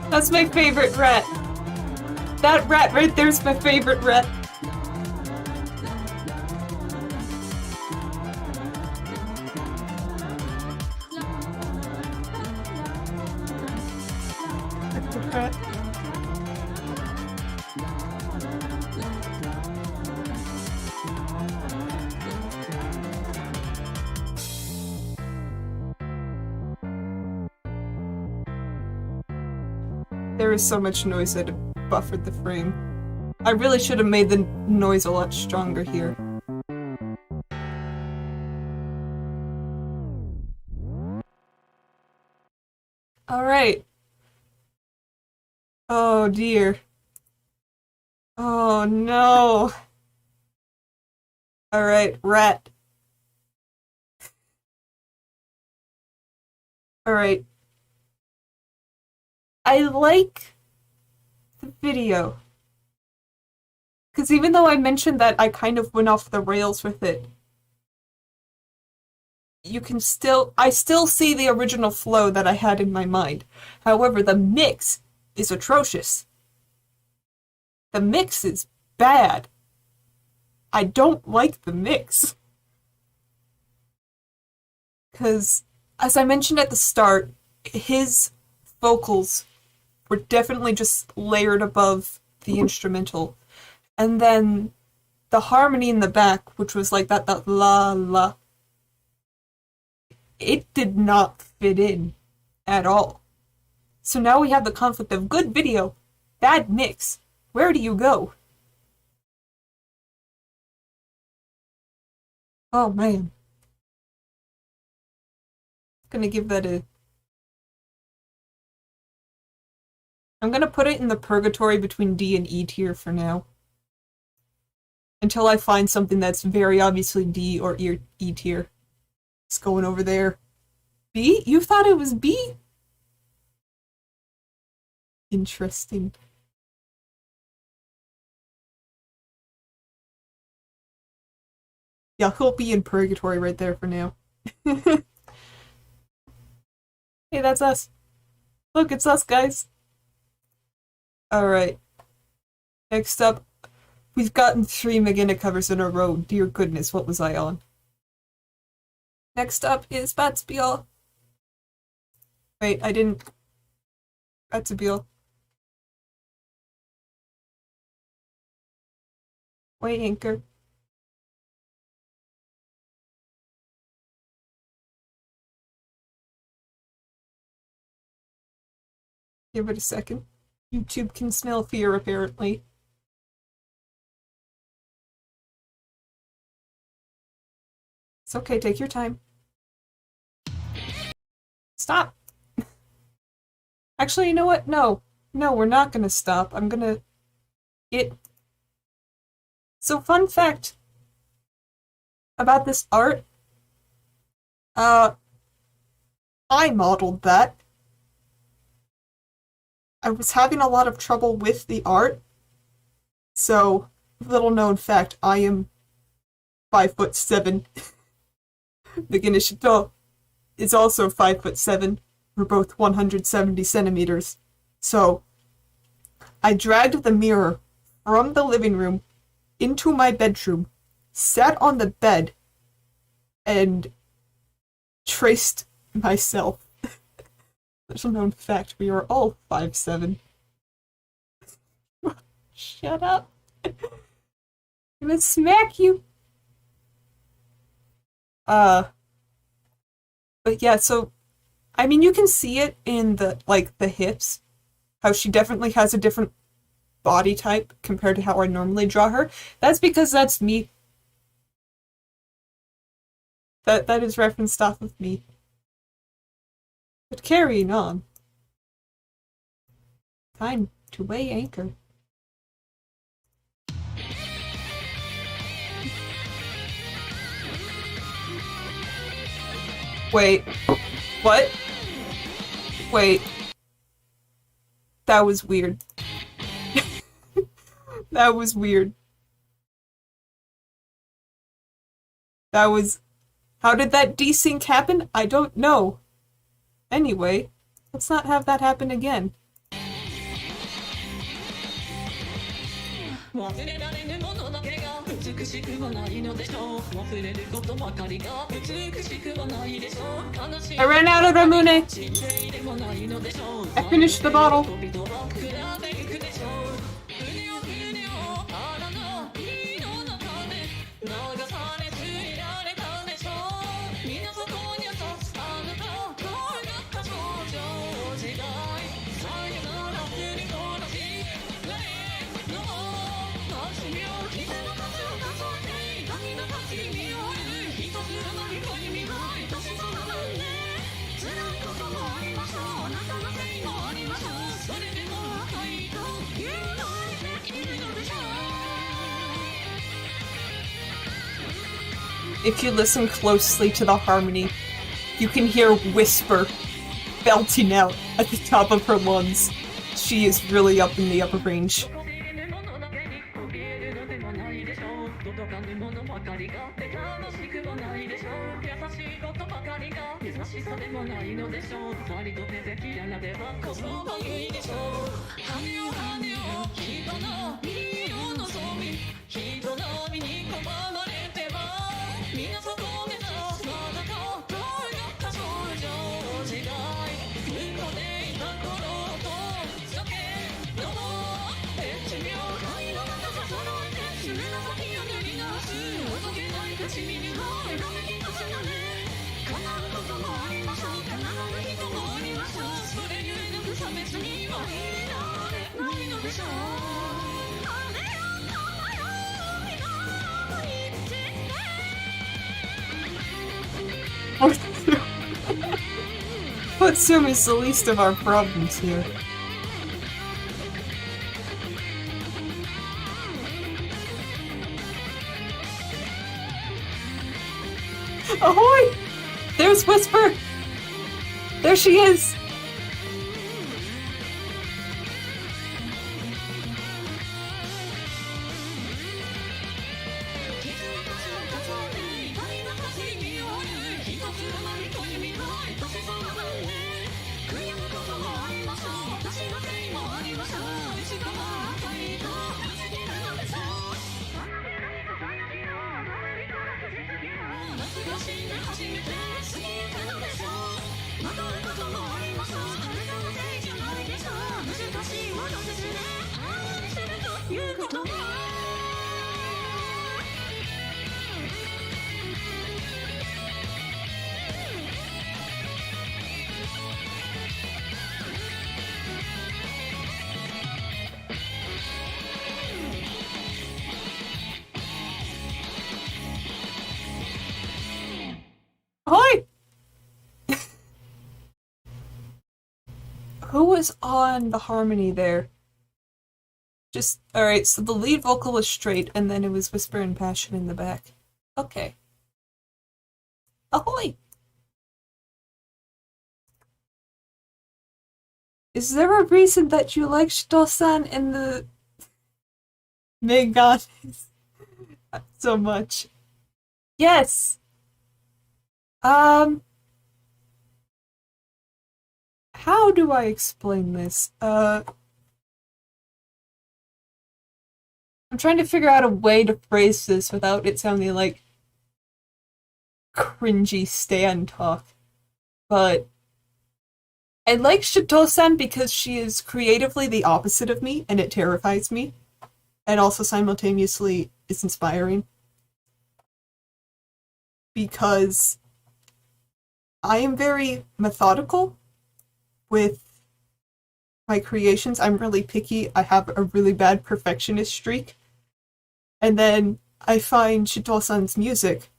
That's my favorite rat. That rat right there's my favorite rat. Rat. There is so much noise that it buffered the frame. I really should have made the noise a lot stronger here. Alright. Oh dear. Oh no. Alright, rat. Alright. I like the video. Because even though I mentioned that I kind of went off the rails with it, I still see the original flow that I had in my mind. However, the mix is atrocious. The mix is bad. I don't like the mix. Because, as I mentioned at the start, his vocals were definitely just layered above the instrumental. And then the harmony in the back, which was like that la la, it did not fit in at all. So now we have the conflict of good video, bad mix. Where do you go? Oh man. Gonna give that a... I'm gonna put it in the purgatory between D and E tier for now. Until I find something that's very obviously D or E tier. It's going over there. B? You thought it was B? Interesting. Yeah, he'll be in purgatory right there for now. Hey, that's us. Look, it's us, guys. Alright. Next up, we've gotten 3 McGinnis covers in a row. Dear goodness, what was I on? Next up is Batspiel. Wait, I didn't... Batspiel. Wait, Anchor. Give it a second. YouTube can smell fear, apparently. It's okay, take your time. Stop! Actually, you know what? No. No, we're not gonna stop. I'm gonna... So fun fact about this art, uh, I modeled that. I was having a lot of trouble with the art, so little known fact, I am 5'7". The Ganeshito is also 5'7". We're both 170 centimeters. So I dragged the mirror from the living room into my bedroom, sat on the bed, and traced myself. Little known fact, we are all 5'7". Shut up. I'm gonna smack you. But yeah, so I mean you can see it in the hips, how she definitely has a different body type compared to how I normally draw her. That's because that's me. That is referenced off of me. But carrying on. Time to weigh anchor. Wait. What? Wait. That was weird. That was weird. That was... How did that desync happen? I don't know. Anyway, let's not have that happen again. I ran out of Ramune. I finished the bottle. If you listen closely to the harmony, you can hear Whisper belting out at the top of her lungs. She is really up in the upper range. Putsum is the least of our problems here. Ahoy! There's Whisper! There she is! Ahoy! Who was on the harmony there? Just, alright, so the lead vocal was straight, and then it was whisper and passion in the back. Okay. Ahoy! Is there a reason that you like Shito-san and the Meganes so much? Yes! Um, how do I explain this? I'm trying to figure out a way to phrase this without it sounding like cringy stan talk. But I like Shito-san because she is creatively the opposite of me, and it terrifies me. And also simultaneously is inspiring. Because I am very methodical with my creations. I'm really picky. I have a really bad perfectionist streak. And then I find Shito-san's music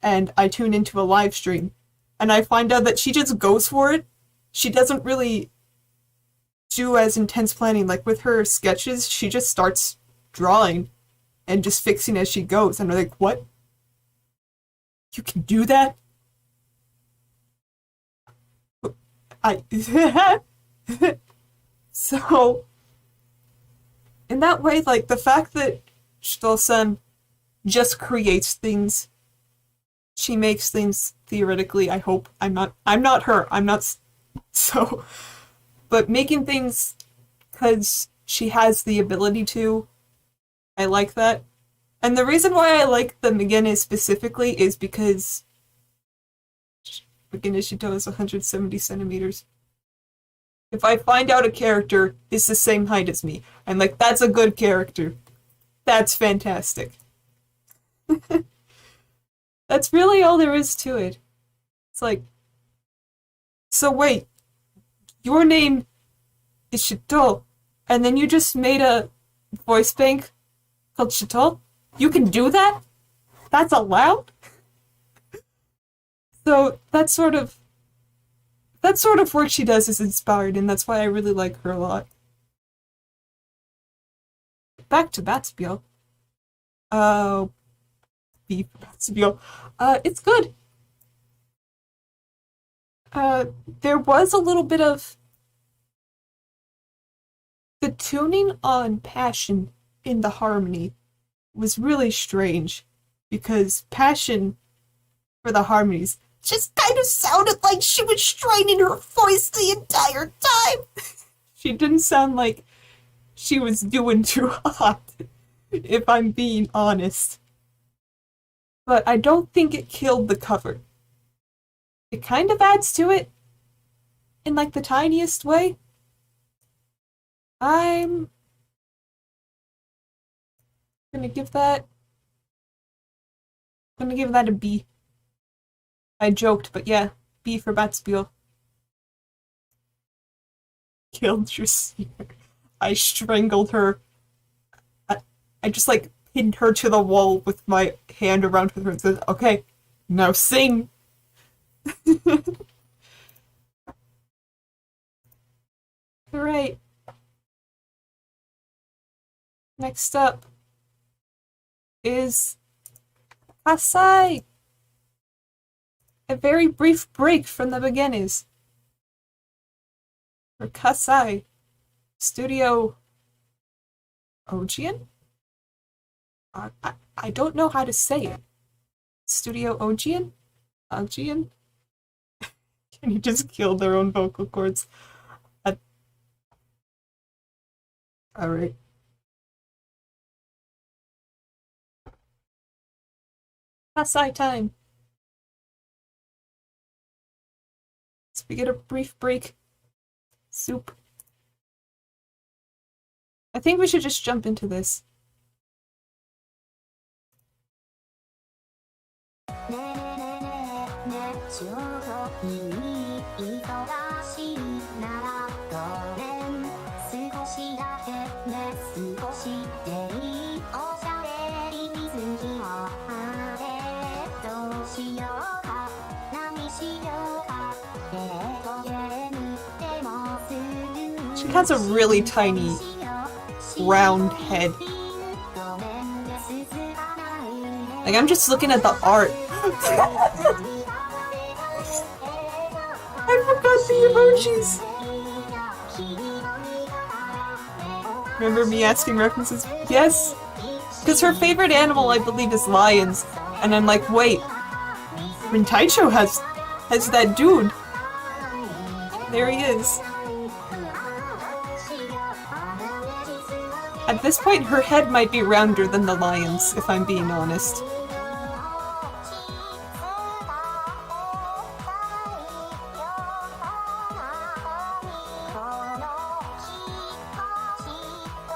and I tune into a live stream and I find out that she just goes for it. She doesn't really do as intense planning. Like with her sketches, she just starts drawing and just fixing as she goes. And I'm like, what? You can do that? I So in that way, like the fact that Shito-san just creates things, she makes things theoretically, I hope. I'm not her. I'm not so but making things because she has the ability to, I like that. And the reason why I like them again is specifically is because again, Ishito is 170 centimeters. If I find out a character is the same height as me, I'm like, that's a good character. That's fantastic. That's really all there is to it. It's like, so wait, your name is Shito, and then you just made a voice bank called Shito? You can do that? That's allowed? So that sort of work she does is inspired, and that's why I really like her a lot. Back to Batspiel. Beef Batspiel. It's good. There was a little bit of the tuning on Passion in the harmony was really strange because Passion for the harmonies just kind of sounded like she was straining her voice the entire time. She didn't sound like she was doing too hot, if I'm being honest. But I don't think it killed the cover. It kind of adds to it in like the tiniest way. I'm gonna give that a B. I joked, but yeah, B for Batspiel. Killed your singer. I strangled her. I just like pinned her to the wall with my hand around her and said, okay, now sing. Alright. Next up is Kasai. A very brief break from the beginnings. For Kasai, Studio Ogian? I don't know how to say it. Studio Ogian? Ogian? Can you just kill their own vocal cords? Alright. Kasai time. So we get a brief break. Soup. I think we should just jump into this. She has a really tiny round head. Like, I'm just looking at the art. I forgot the emojis. Remember me asking references? Yes. Because her favorite animal, I believe, is lions. And I'm like, wait. Rintaicho has that dude. There he is. At this point, her head might be rounder than the lion's, if I'm being honest.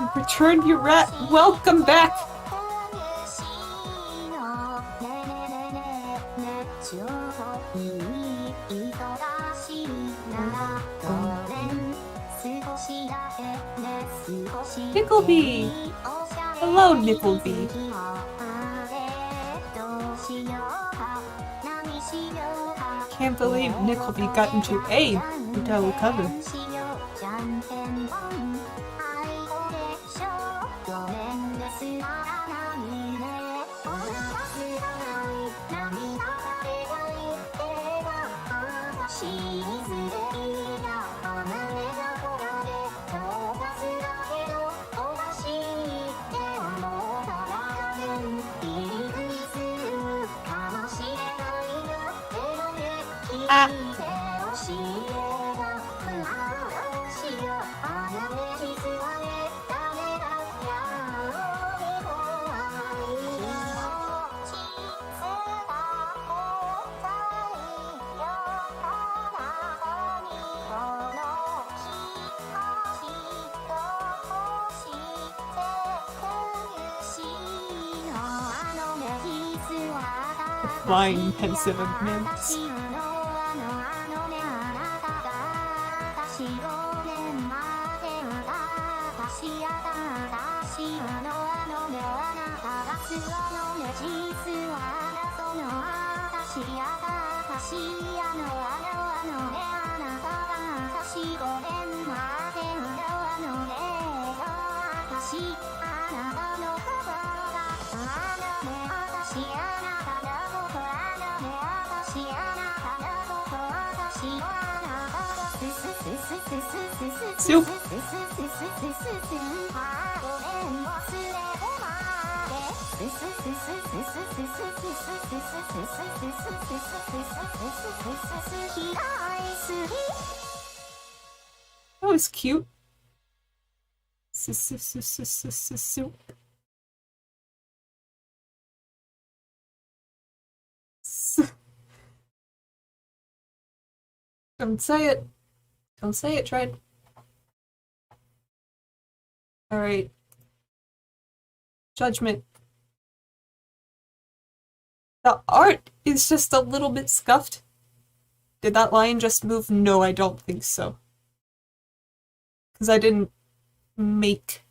You've returned, your rat. Welcome back. Nickleby! Hello, Nickleby. Can't believe Nickleby got into a UTAU cover. Flying pensive movements. Soup. That was cute. Soup. Don't say it. Don't say it, Tread. Alright. Judgment. The art is just a little bit scuffed. Did that lion just move? No, I don't think so. Because I didn't make...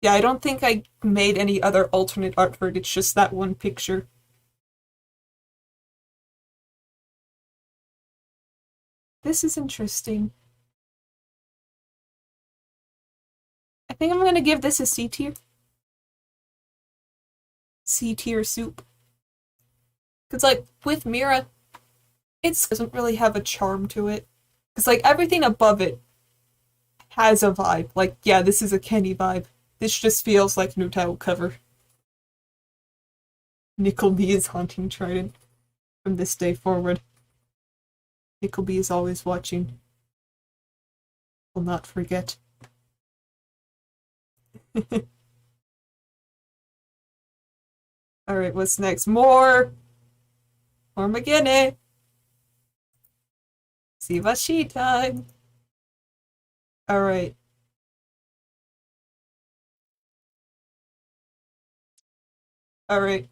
Yeah, I don't think I made any other alternate art for it. It's just that one picture. This is interesting. I think I'm gonna give this a C tier. C tier soup. Because, like, with Mira, it doesn't really have a charm to it. Because, like, everything above it has a vibe. Like, yeah, this is a Kenny vibe. This just feels like an UTAU cover. Nickleby is haunting Trident from this day forward. Nickleby is always watching. Will not forget. Alright, what's next? More McGinney! Sivashi time! Alright. Alright.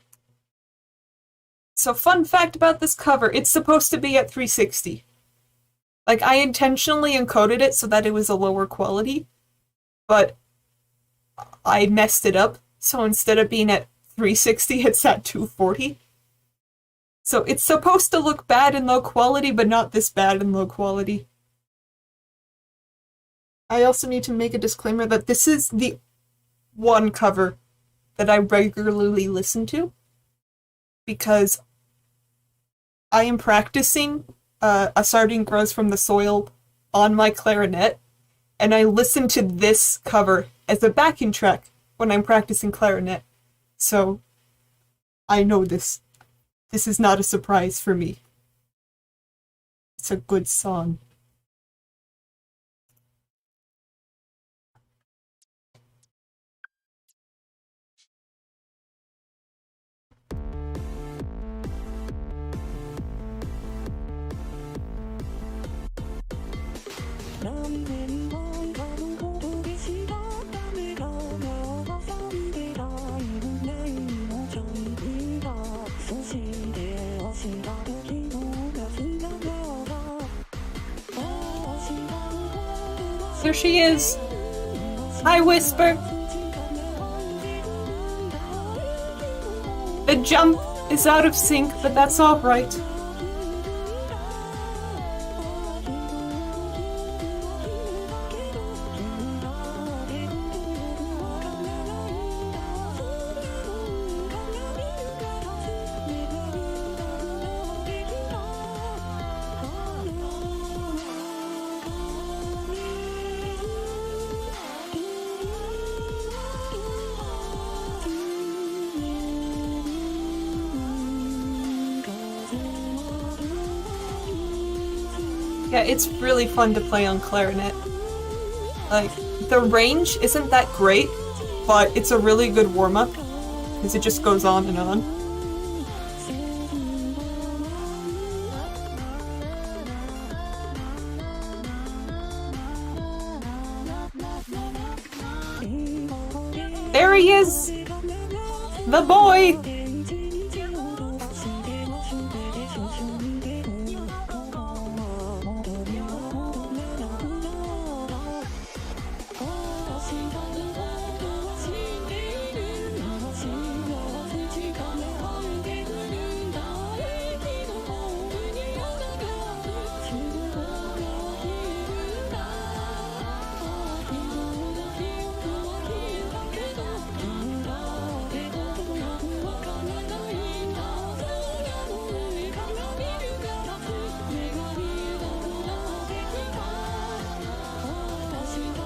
So, fun fact about this cover, it's supposed to be at 360. Like, I intentionally encoded it so that it was a lower quality, but I messed it up, so instead of being at 360, it's at 240. So it's supposed to look bad in low quality, but not this bad in low quality. I also need to make a disclaimer that this is the one cover that I regularly listen to because I am practicing A Sardine Grows from the Soil on my clarinet, and I listen to this cover as a backing track when I'm practicing clarinet. So I know this. This is not a surprise for me. It's a good song. There she is. Hi, Whisper. The jump is out of sync, but that's alright. Yeah, it's really fun to play on clarinet. Like, the range isn't that great, but it's a really good warm-up, because it just goes on and on. There he is! The boy!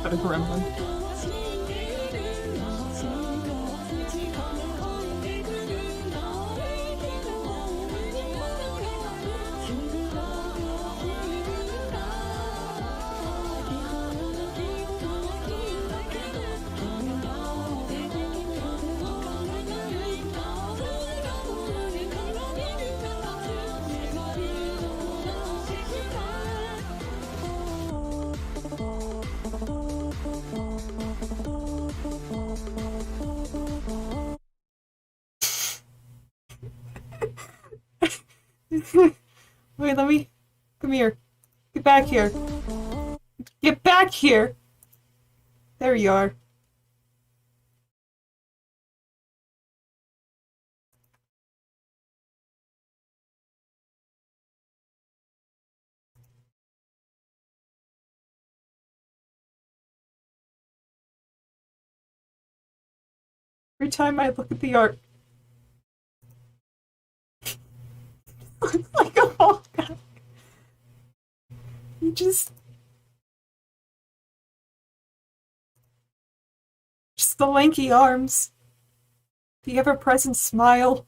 A gremlin. Wait, let me... Come here. Get back here. Get back here! There you are. Every time I look at the art, looks like a whole guy. You just the lanky arms, the ever-present smile.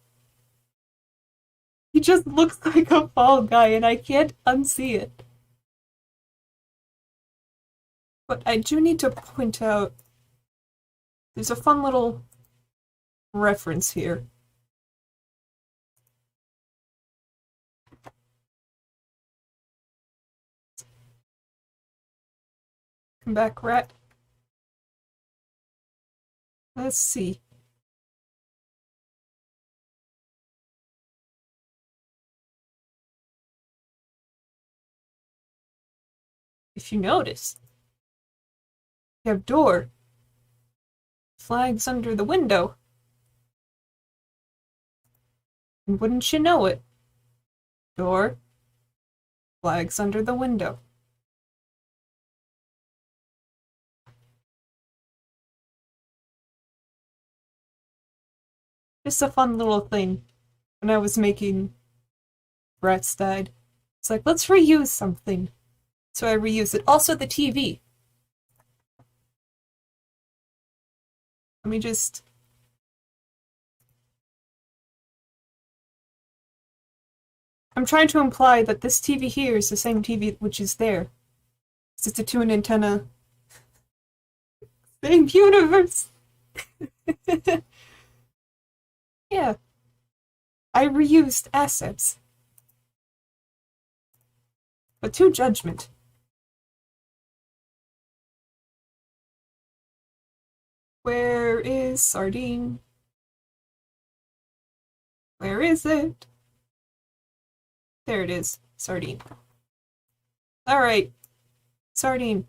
He just looks like a fall guy, and I can't unsee it. But I do need to point out, there's a fun little reference here. Come back, rat. Let's see. If you notice, you have door, flags under the window. And wouldn't you know it? Door, flags under the window. Just a fun little thing. When I was making Rats Died, it's like, let's reuse something. So I reuse it. Also, the TV. Let me just... I'm trying to imply that this TV here is the same TV which is there. It's a two antenna. Same universe! Yeah. I reused assets. But to Judgment. Where is Sardine? Where is it? There it is. Sardine. Alright. Sardine.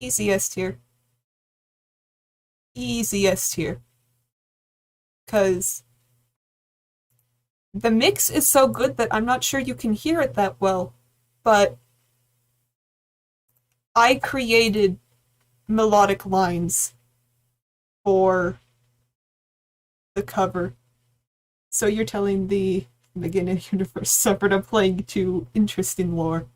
Easiest here. Easiest here. Because the mix is so good that I'm not sure you can hear it that well, but I created melodic lines for the cover. So you're telling the beginning universe suffered a plague to interesting lore.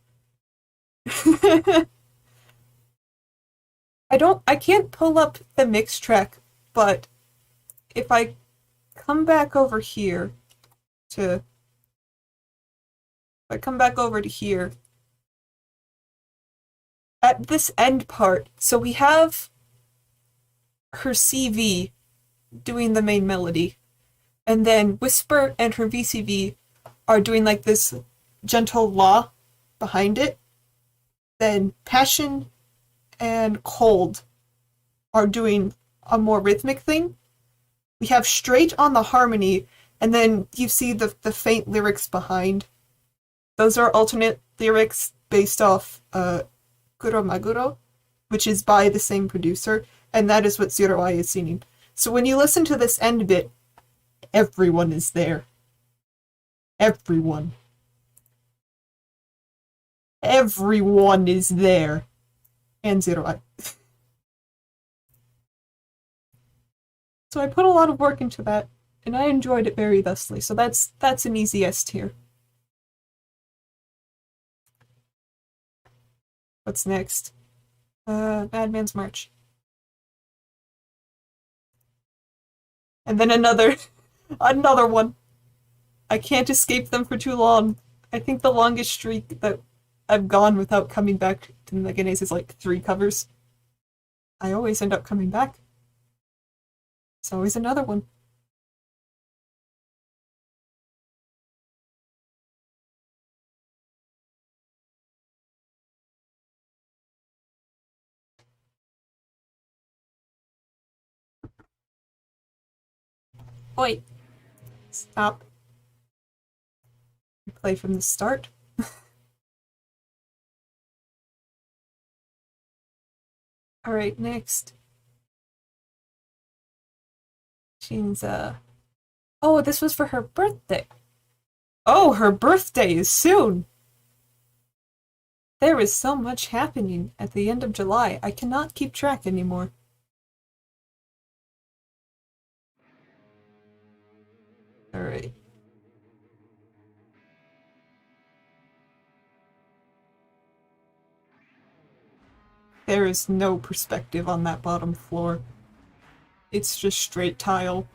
I can't pull up the mix track, but if I come back over here to, if I come back over to here, at this end part, so we have her CV doing the main melody, and then Whisper and her VCV are doing like this gentle law behind it. Then Passion and Cold are doing a more rhythmic thing. We have Straight on the harmony, and then you see the faint lyrics behind. Those are alternate lyrics based off Kuro Maguro, which is by the same producer, and that is what Zero Eye is singing. So when you listen to this end bit, everyone is there. Everyone. Everyone is there. And Zero Eye. So I put a lot of work into that, and I enjoyed it very thusly, so that's an easy S tier. What's next? Madman's March. And then another one. I can't escape them for too long. I think the longest streak that I've gone without coming back to Meganes is like 3 covers. I always end up coming back. It's always another one. Wait. Stop. Play from the start. Alright, next. She's, oh, this was for her birthday. Oh, her birthday is soon! There is so much happening at the end of July, I cannot keep track anymore. Alright. There is no perspective on that bottom floor. It's just straight tile.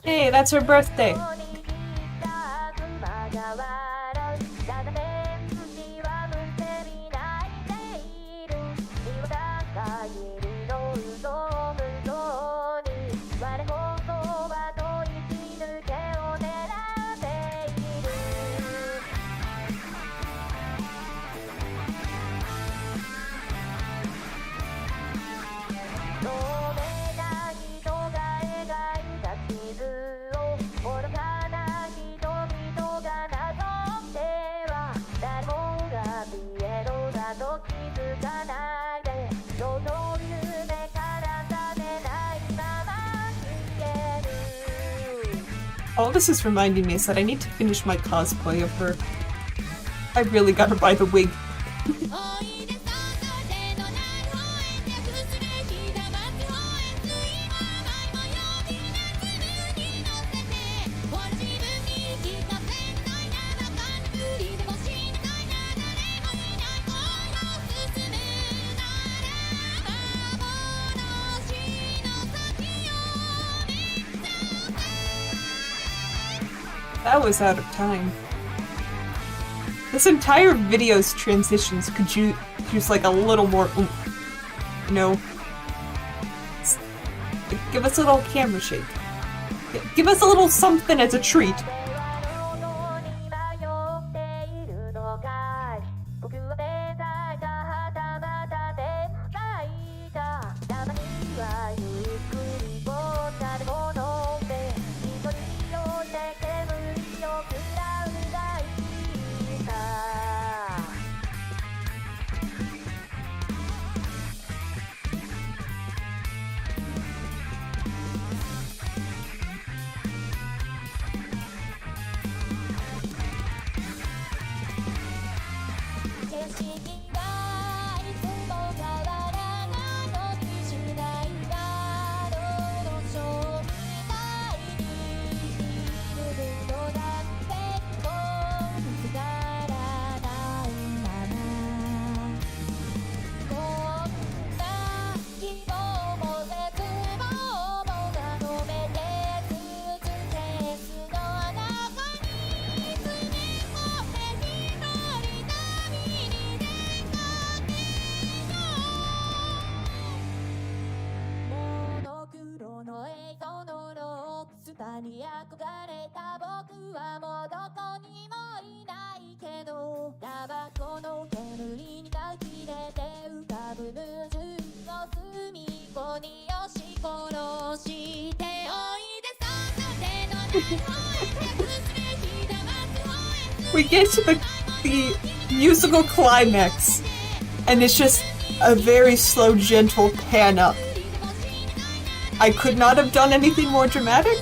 Hey, that's her birthday. All this is reminding me is that I need to finish my cosplay of her. I really gotta buy the wig. That was out of time. This entire video's transitions could use like a little more oomph. You know? Give us a little camera shake. Give us a little something as a treat. We get to the musical climax, and it's just a very slow, gentle pan up. I could not have done anything more dramatic.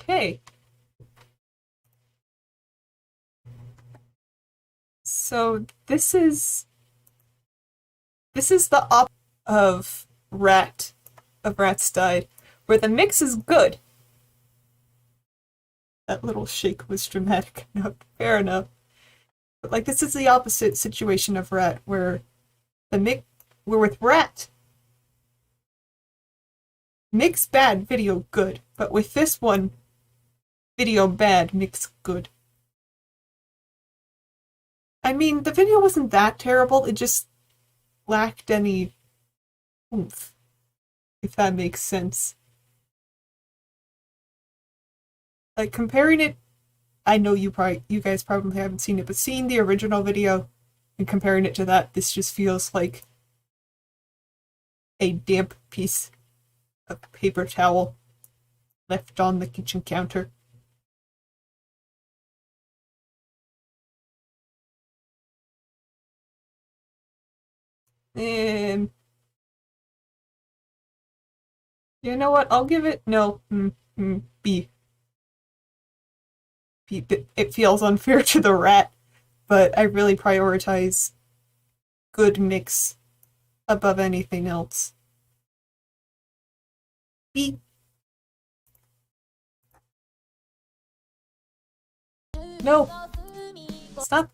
Okay. So this is the op of Rats Died, where the mix is good. That little shake was dramatic enough, fair enough. But like this is the opposite situation of Rat, where we're with Rat. Mix bad, video good. But with this one, video bad, mix good. I mean, the video wasn't that terrible, it just lacked any oomph, if that makes sense. Like, comparing it, I know you guys probably haven't seen it, but seeing the original video and comparing it to that, this just feels like a damp piece of paper towel left on the kitchen counter. And you know what? I'll give it no B. B. It feels unfair to the Rat, but I really prioritize good mix above anything else. B. No. Stop.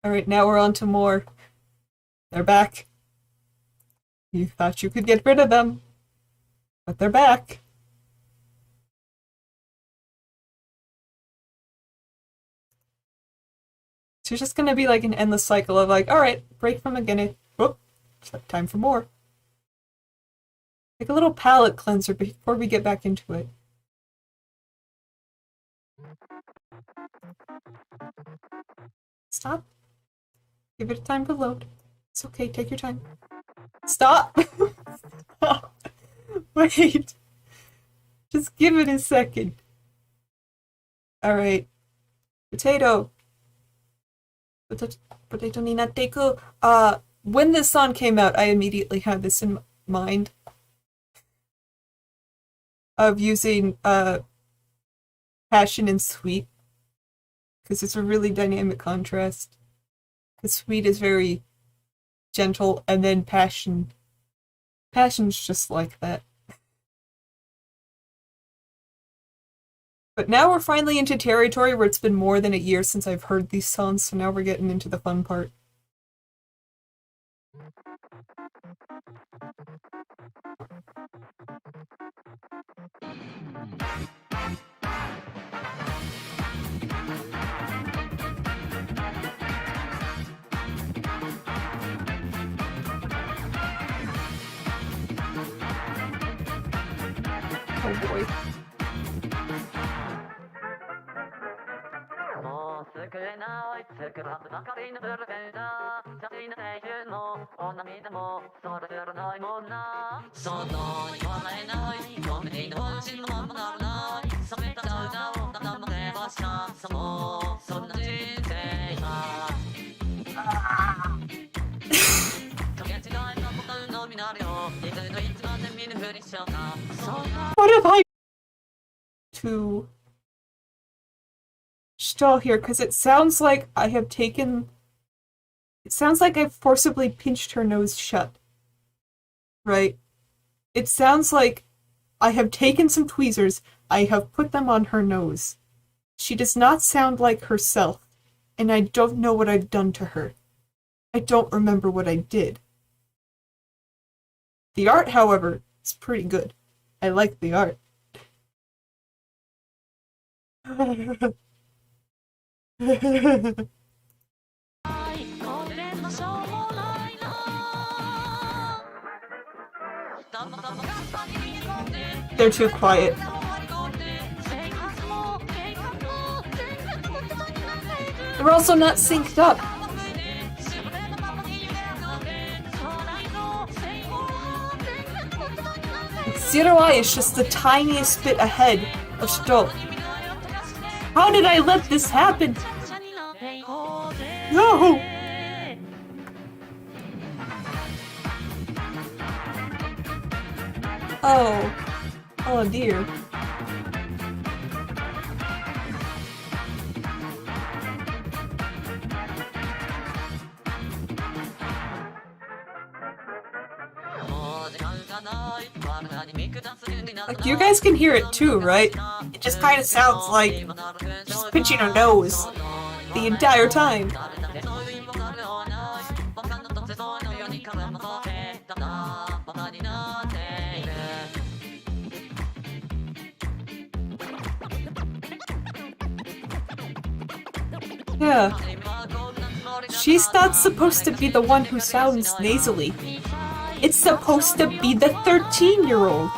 Alright, now we're on to more. They're back. You thought you could get rid of them, but they're back. So it's just gonna be like an endless cycle of like, alright, break from beginning. Whoop, time for more. Like a little palate cleanser before we get back into it. Stop. Give it time to load. It's okay, take your time. Stop! Wait. Just give it a second. Alright. Potato. Potato ni natte iku. When this song came out, I immediately had this in mind. Of using, passion and sweet. Because it's a really dynamic contrast. Because sweet is very gentle, and then passion's just like that. But now we're finally into territory where it's been more than a year since I've heard these songs, so now we're getting into the fun part. Oh boy. What have I to stall here? Because it sounds like I have taken. It sounds like I've forcibly pinched her nose shut. Right? It sounds like I have taken some tweezers, I have put them on her nose. She does not sound like herself, and I don't know what I've done to her. I don't remember what I did. The art, however, is pretty good. I like the art. They're too quiet. They're also not synced up. Zero Eye is just the tiniest bit ahead of Stoll. How did I let this happen? No! Oh. Oh dear. Like, you guys can hear it too, right? It just kind of sounds like just pinching her nose the entire time. Yeah. She's not supposed to be the one who sounds nasally. It's supposed to be the 13-year-old.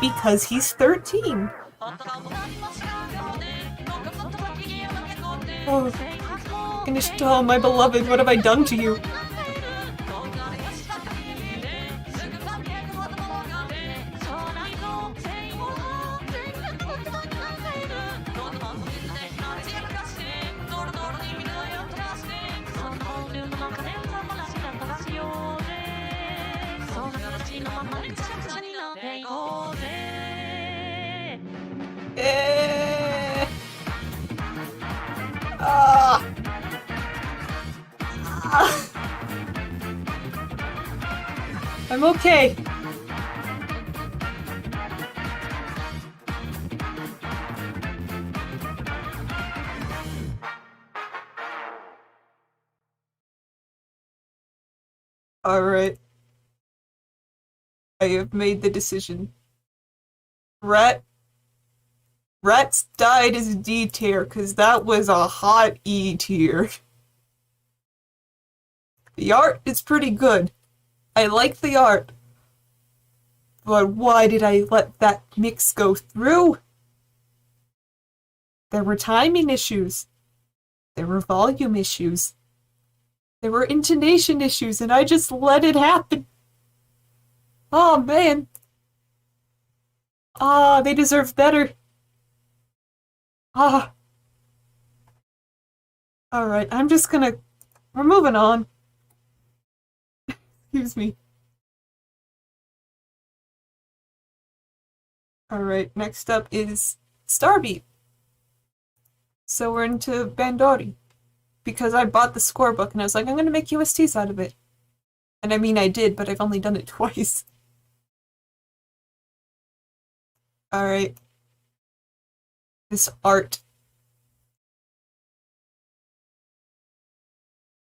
Because he's 13. Oh, goodness, oh, my beloved, what have I done to you? I'm okay. Alright. I have made the decision. Rats died as D tier, because that was a hot E tier. The art is pretty good. I like the art. But why did I let that mix go through? There were timing issues. There were volume issues. There were intonation issues, and I just let it happen. Oh, man. Ah, they deserve better. Ah. Alright, we're moving on. Excuse me. Alright, next up is Starbeat. So we're into Bandori. Because I bought the scorebook and I was like, I'm gonna make USTs out of it. And I mean, I did, but I've only done it twice. Alright. This art.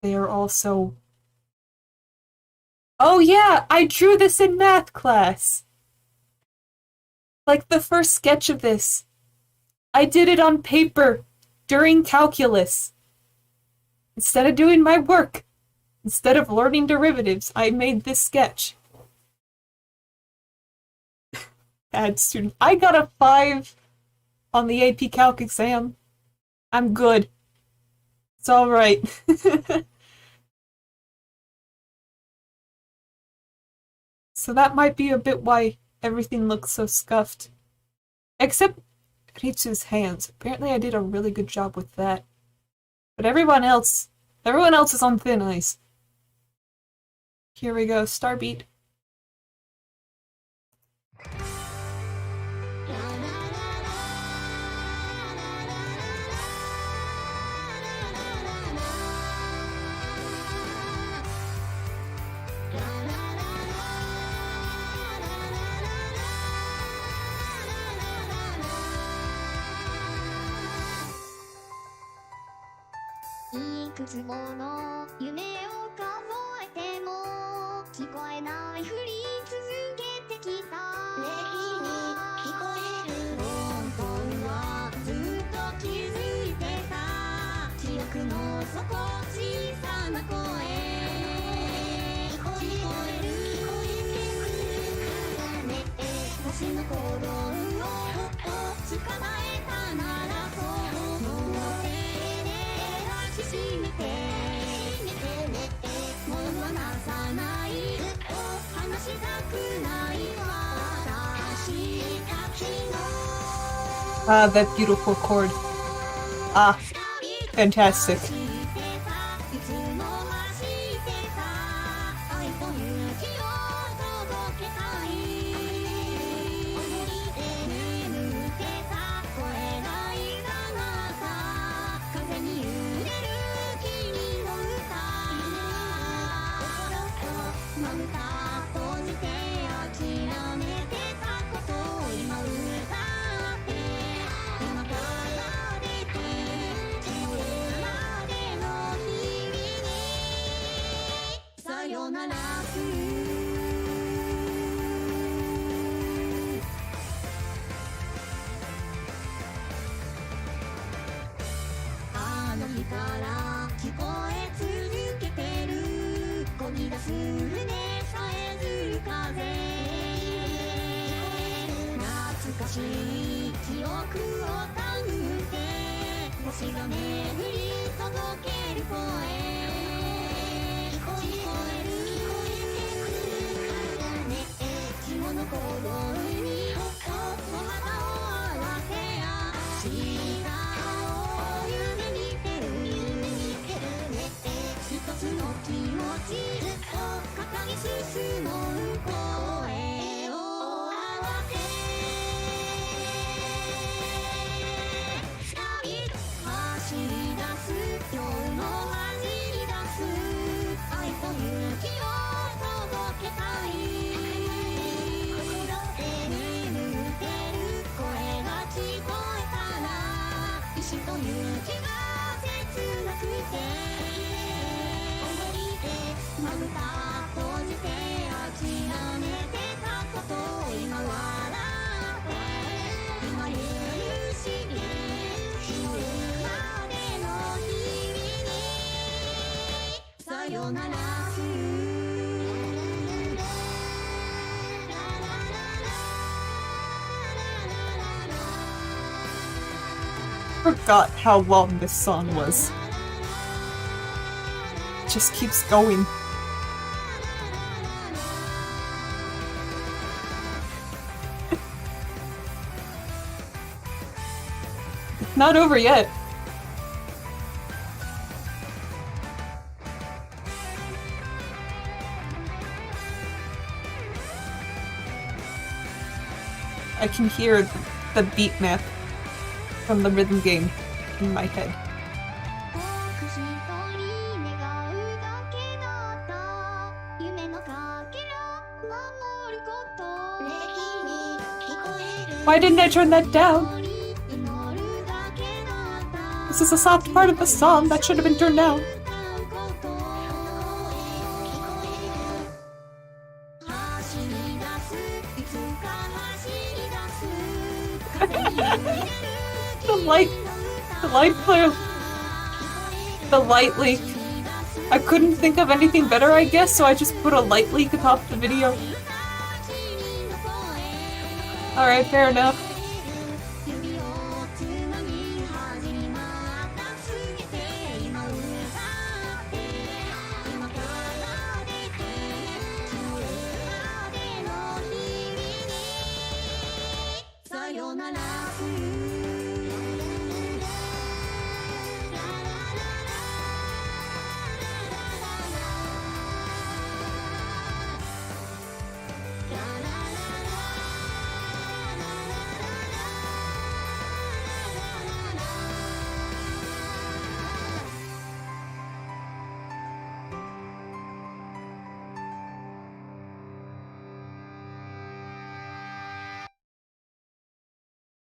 They are also... Oh yeah, I drew this in math class! Like the first sketch of this. I did it on paper during calculus. Instead of doing my work, instead of learning derivatives, I made this sketch. Bad student. I got a 5 on the AP Calc exam. I'm good. It's alright. So that might be a bit why everything looks so scuffed. Except Ritsu's hands. Apparently I did a really good job with that. But everyone else is on thin ice. Here we go, Starbeat. Ah, that beautiful chord. Ah, fantastic. Sayonara forgot how long this song was. It just keeps going. It's not over yet. I can hear the beat map from the rhythm game in my head. Why didn't I turn that down? This is a soft part of the song that should have been turned down. The light leak. I couldn't think of anything better, I guess, so I just put a light leak atop the video. Alright, fair enough.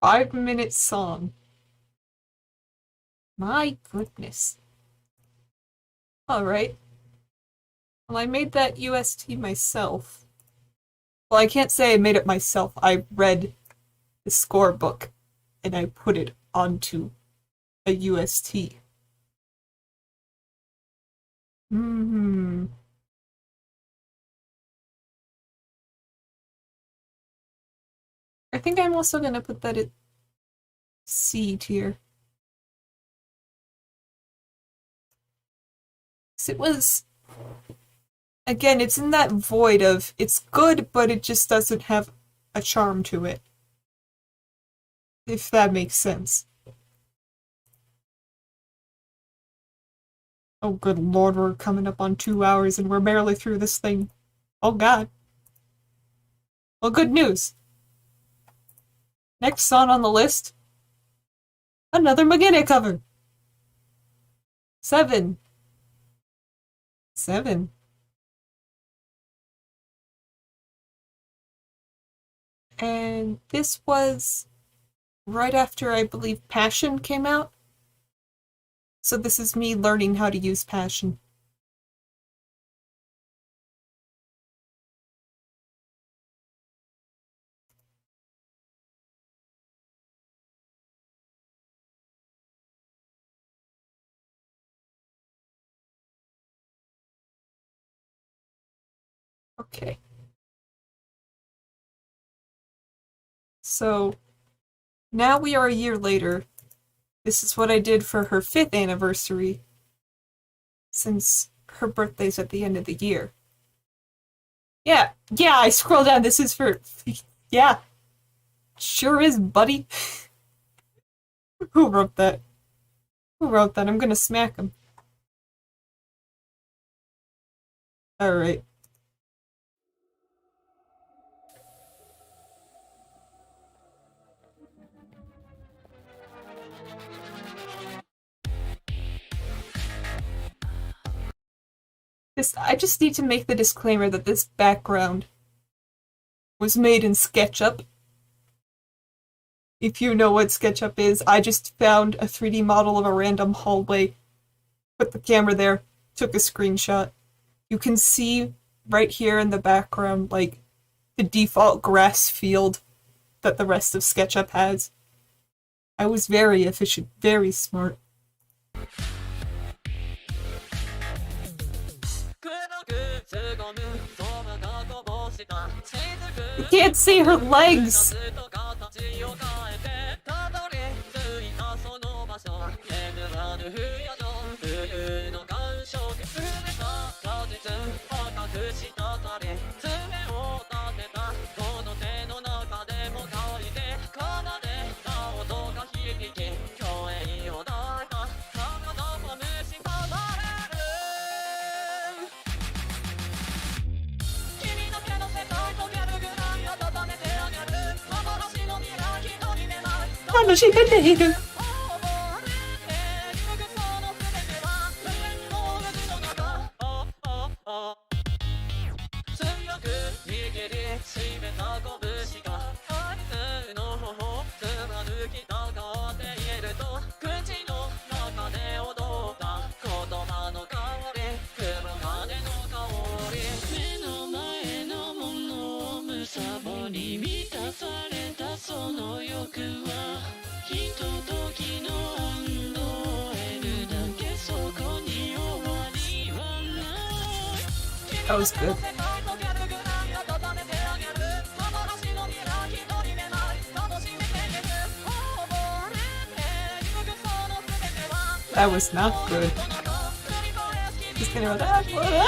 Five-minute song. My goodness. Alright. Well, I made that UST myself. Well, I can't say I made it myself. I read the score book and I put it onto a UST. I think I'm also gonna put that at C tier. It was, again, it's in that void of, it's good, but it just doesn't have a charm to it. If that makes sense. Oh, good lord, we're coming up on 2 hours and we're barely through this thing. Oh god. Well, good news. Next song on the list, another McGinnis cover. 7. And this was right after, I believe, Passion came out. So this is me learning how to use Passion. Okay. So now we are a year later. This is what I did for her 5th anniversary, since her birthday's at the end of the year. Yeah, I scroll down. This is for... Yeah. Sure is, buddy. Who wrote that? I'm gonna smack him. Alright. I just need to make the disclaimer that this background was made in SketchUp. If you know what SketchUp is, I just found a 3D model of a random hallway, put the camera there, took a screenshot. You can see right here in the background, like, the default grass field that the rest of SketchUp has. I was very efficient, very smart. You can't see her legs! 楽しんでいる。That was good. That was not good. He's gonna go that way.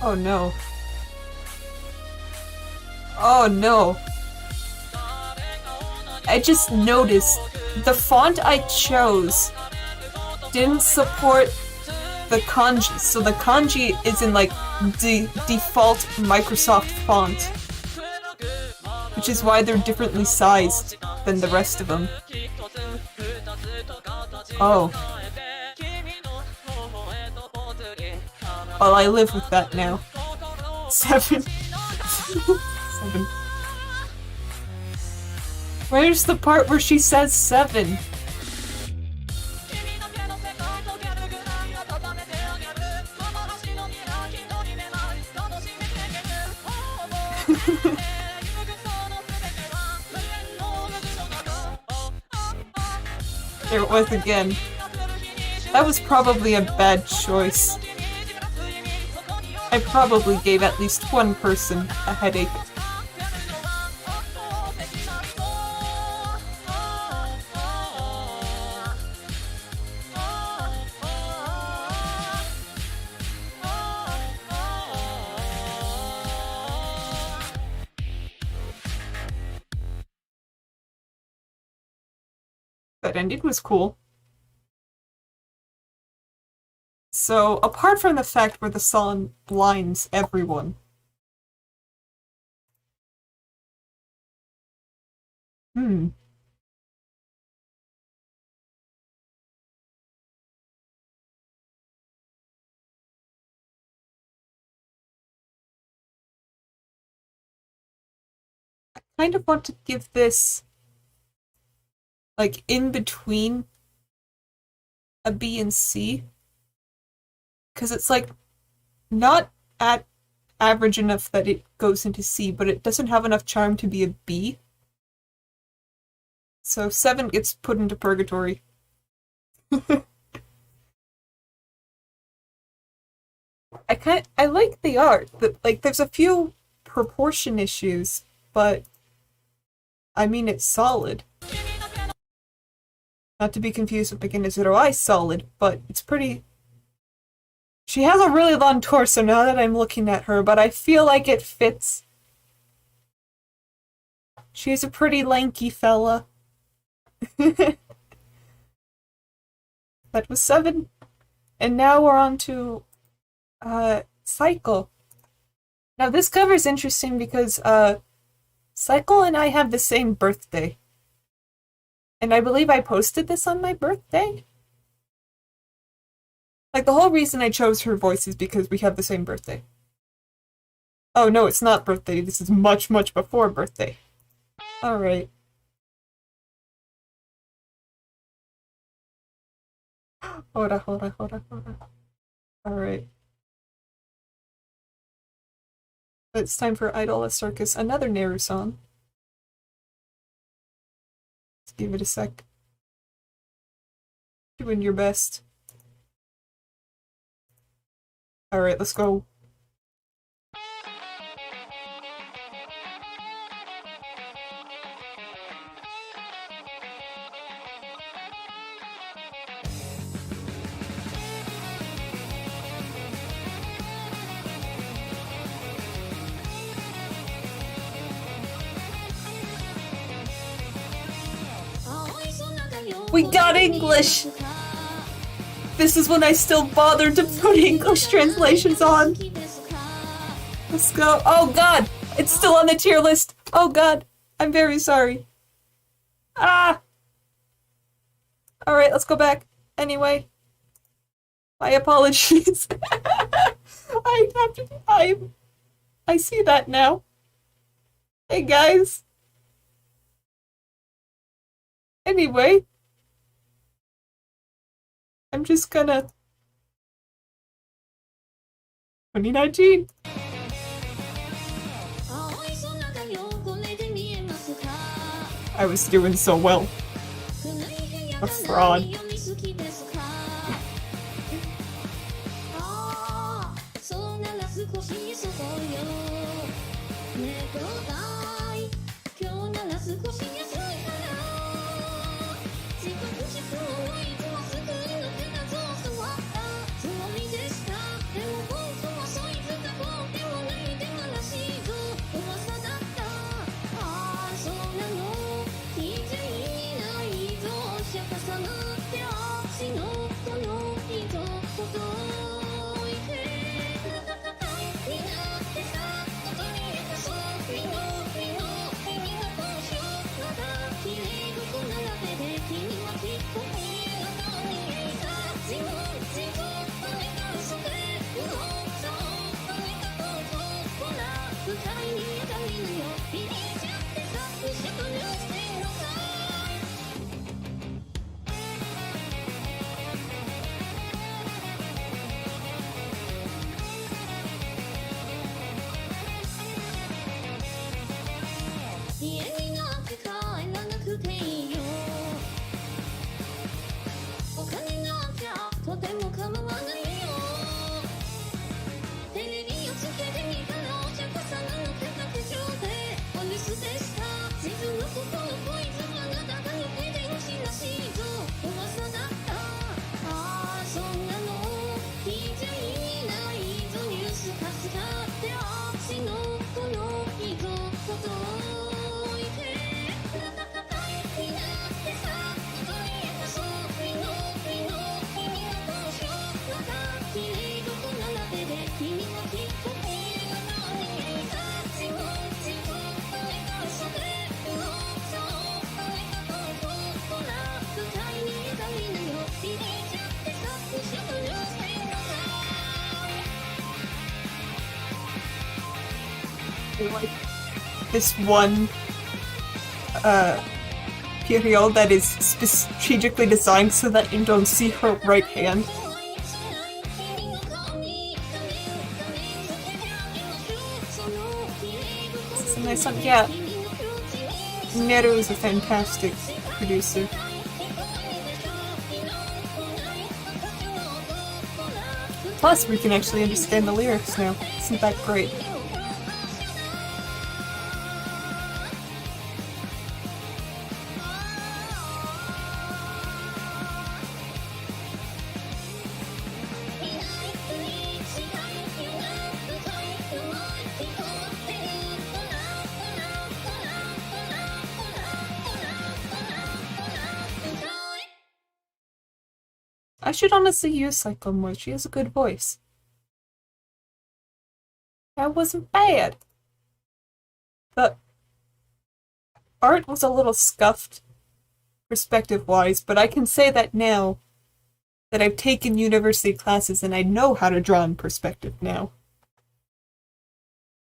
Oh no. Oh no. I just noticed the font I chose didn't support the kanji. So the kanji is in like the default Microsoft font, which is why they're differently sized than the rest of them. Oh. Well, I live with that now. 7. 7. Where's the part where she says 7? There it was again. That was probably a bad choice. I probably gave at least one person a headache. That ending was cool. So, apart from the fact where the song blinds everyone. I kind of want to give this like in between a B and C. Because it's like not at average enough that it goes into C, but it doesn't have enough charm to be a B. So 7 gets put into purgatory. I like the art. Like there's a few proportion issues, but I mean it's solid. Not to be confused with Begin 0 I solid, but it's pretty. She has a really long torso now that I'm looking at her, but I feel like it fits. She's a pretty lanky fella. That was 7. And now we're on to Cycle. Now this cover is interesting because Cycle and I have the same birthday. And I believe I posted this on my birthday. Like, the whole reason I chose her voice is because we have the same birthday. Oh, no, it's not birthday. This is much, much before birthday. Alright. Hold on. Alright. It's time for Idol a Circus, another Neru song. Let's give it a sec. Doing your best. Alright, let's go. We got English! This is when I still bothered to put English translations on. Let's go. Oh god! It's still on the tier list! Oh god! I'm very sorry. Ah! Alright, let's go back. Anyway. My apologies. I see that now. Hey guys. Anyway. I'm just gonna... 2019. I was doing so well. A fraud. Like this one period that is strategically designed so that you don't see her right hand. This is a nice one. Yeah. Neru is a fantastic producer. Plus, we can actually understand the lyrics now. Isn't that great? I should honestly use Cyclo more. She has a good voice. That wasn't bad. The art was a little scuffed, perspective-wise, but I can say that now that I've taken university classes and I know how to draw in perspective now.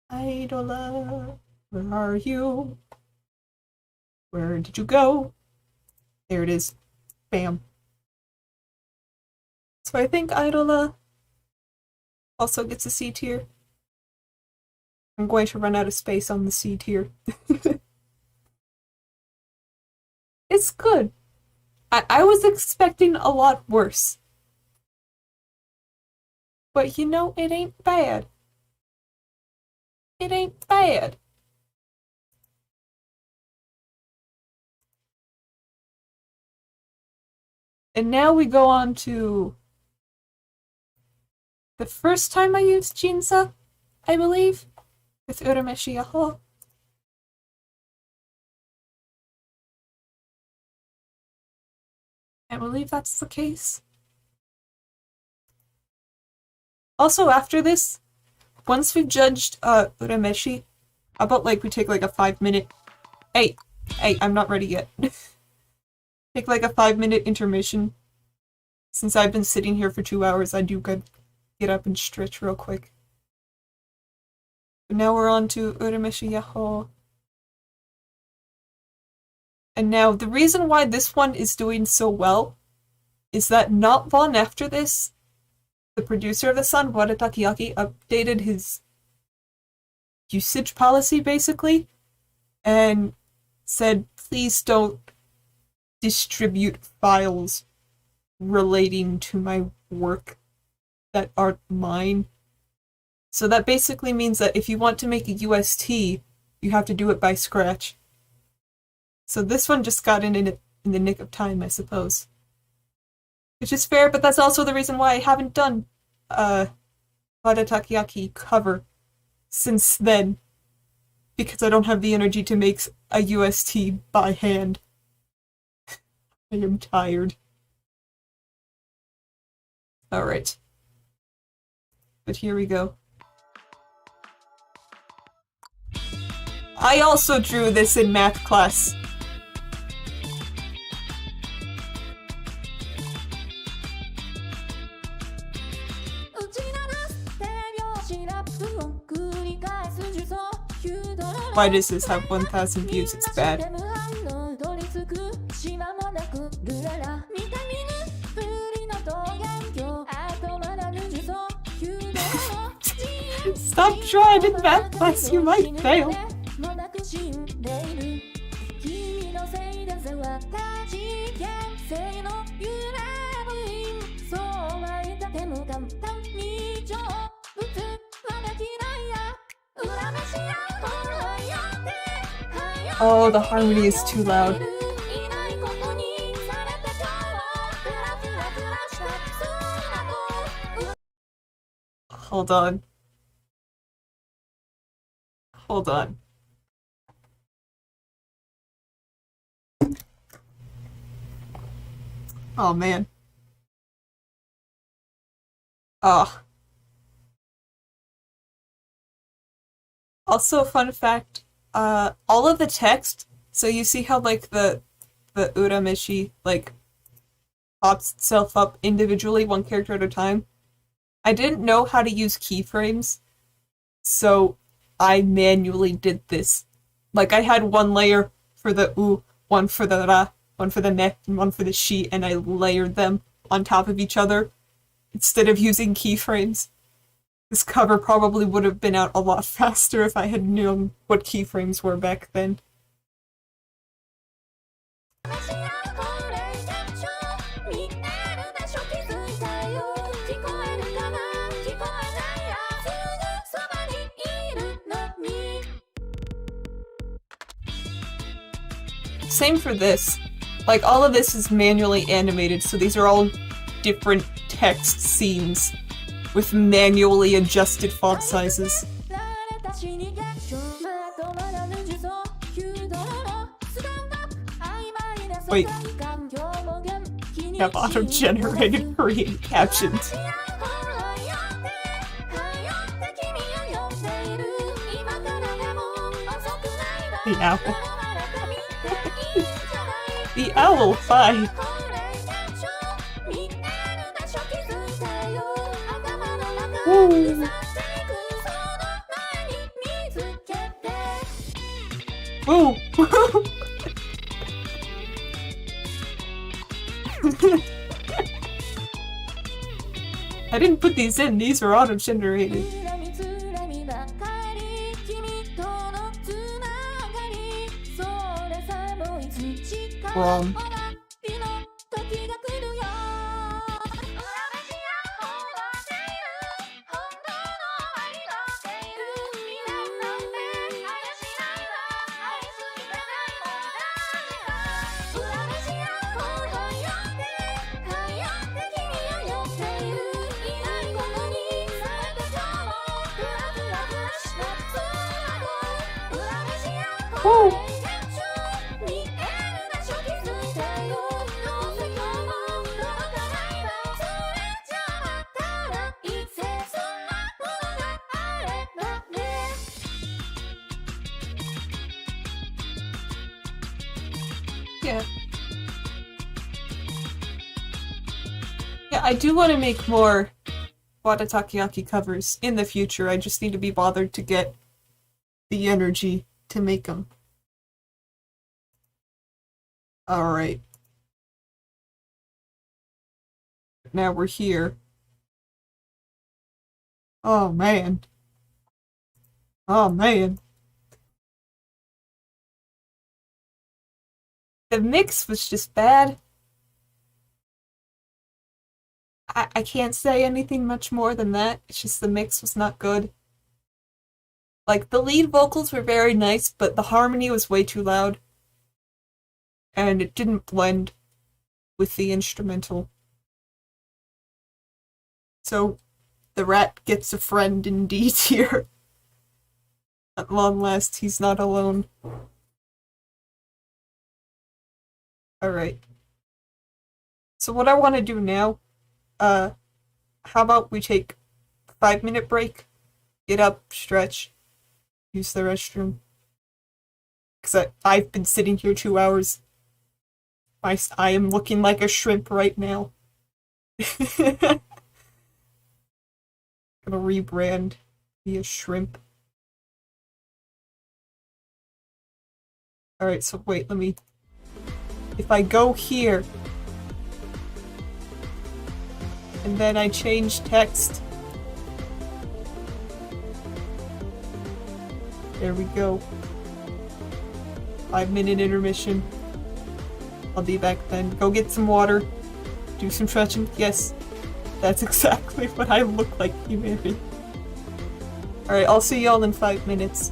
Idola, where are you? Where did you go? There it is. Bam. So I think Idola also gets a C tier. I'm going to run out of space on the C tier. It's good. I was expecting a lot worse. But you know, it ain't bad. It ain't bad. And now we go on to the first time I used Jinza, I believe, with Urameshi Yaho. I believe that's the case. Also, after this, once we've judged Urameshi, how about like we take like a 5-minute... Hey, I'm not ready yet. Take like a 5-minute intermission. Since I've been sitting here for 2 hours, I do get up and stretch real quick. But now we're on to Urameshi Yaho. And now, the reason why this one is doing so well is that not long after this, the producer of the Sun, Wada Takiaki, updated his usage policy, basically, and said, please don't distribute files relating to my work that aren't mine. So that basically means that if you want to make a UST, you have to do it by scratch. So this one just got in the nick of time, I suppose. Which is fair, but that's also the reason why I haven't done Wada Takiaki cover since then. Because I don't have the energy to make a UST by hand. I am tired. Alright. But here we go. I also drew this in math class. Why does this have 1,000 views? It's bad. Stop trying in math class, you might fail. Oh, the harmony is too loud. Hold on. Hold on. Oh, man. Oh. Also, fun fact, all of the text, so you see how, like, the Urameshi, like, pops itself up individually, one character at a time? I didn't know how to use keyframes, so I manually did this. Like, I had one layer for the U, one for the Ra, one for the Ne, and one for the Shi, and I layered them on top of each other instead of using keyframes. This cover probably would have been out a lot faster if I had known what keyframes were back then. Same for this. Like, all of this is manually animated, so these are all different text scenes with manually adjusted font sizes. Wait. Have auto-generated Korean captions. The owl. The owl, bye. Woo. Woo. I didn't put these in, these were auto-generated. Wrong. Woo! Yeah. Yeah, I do want to make more Wada Takoyaki covers in the future. I just need to be bothered to get the energy to make them. Alright. Now we're here. Oh man. Oh man. The mix was just bad. I can't say anything much more than that. It's just the mix was not good. Like, the lead vocals were very nice, but the harmony was way too loud. And it didn't blend with the instrumental. So, the rat gets a friend indeed here. At long last, he's not alone. Alright. So what I want to do now, how about we take a 5-minute break, get up, stretch, use the restroom. Because I've been sitting here 2 hours. I am looking like a shrimp right now. Gonna rebrand, be a shrimp. Alright, so wait, let me... If I go here, and then I change text, there we go. 5-minute intermission. I'll be back then. Go get some water. Do some stretching. Yes, that's exactly what I look like, you maybe. Alright, I'll see y'all in 5 minutes.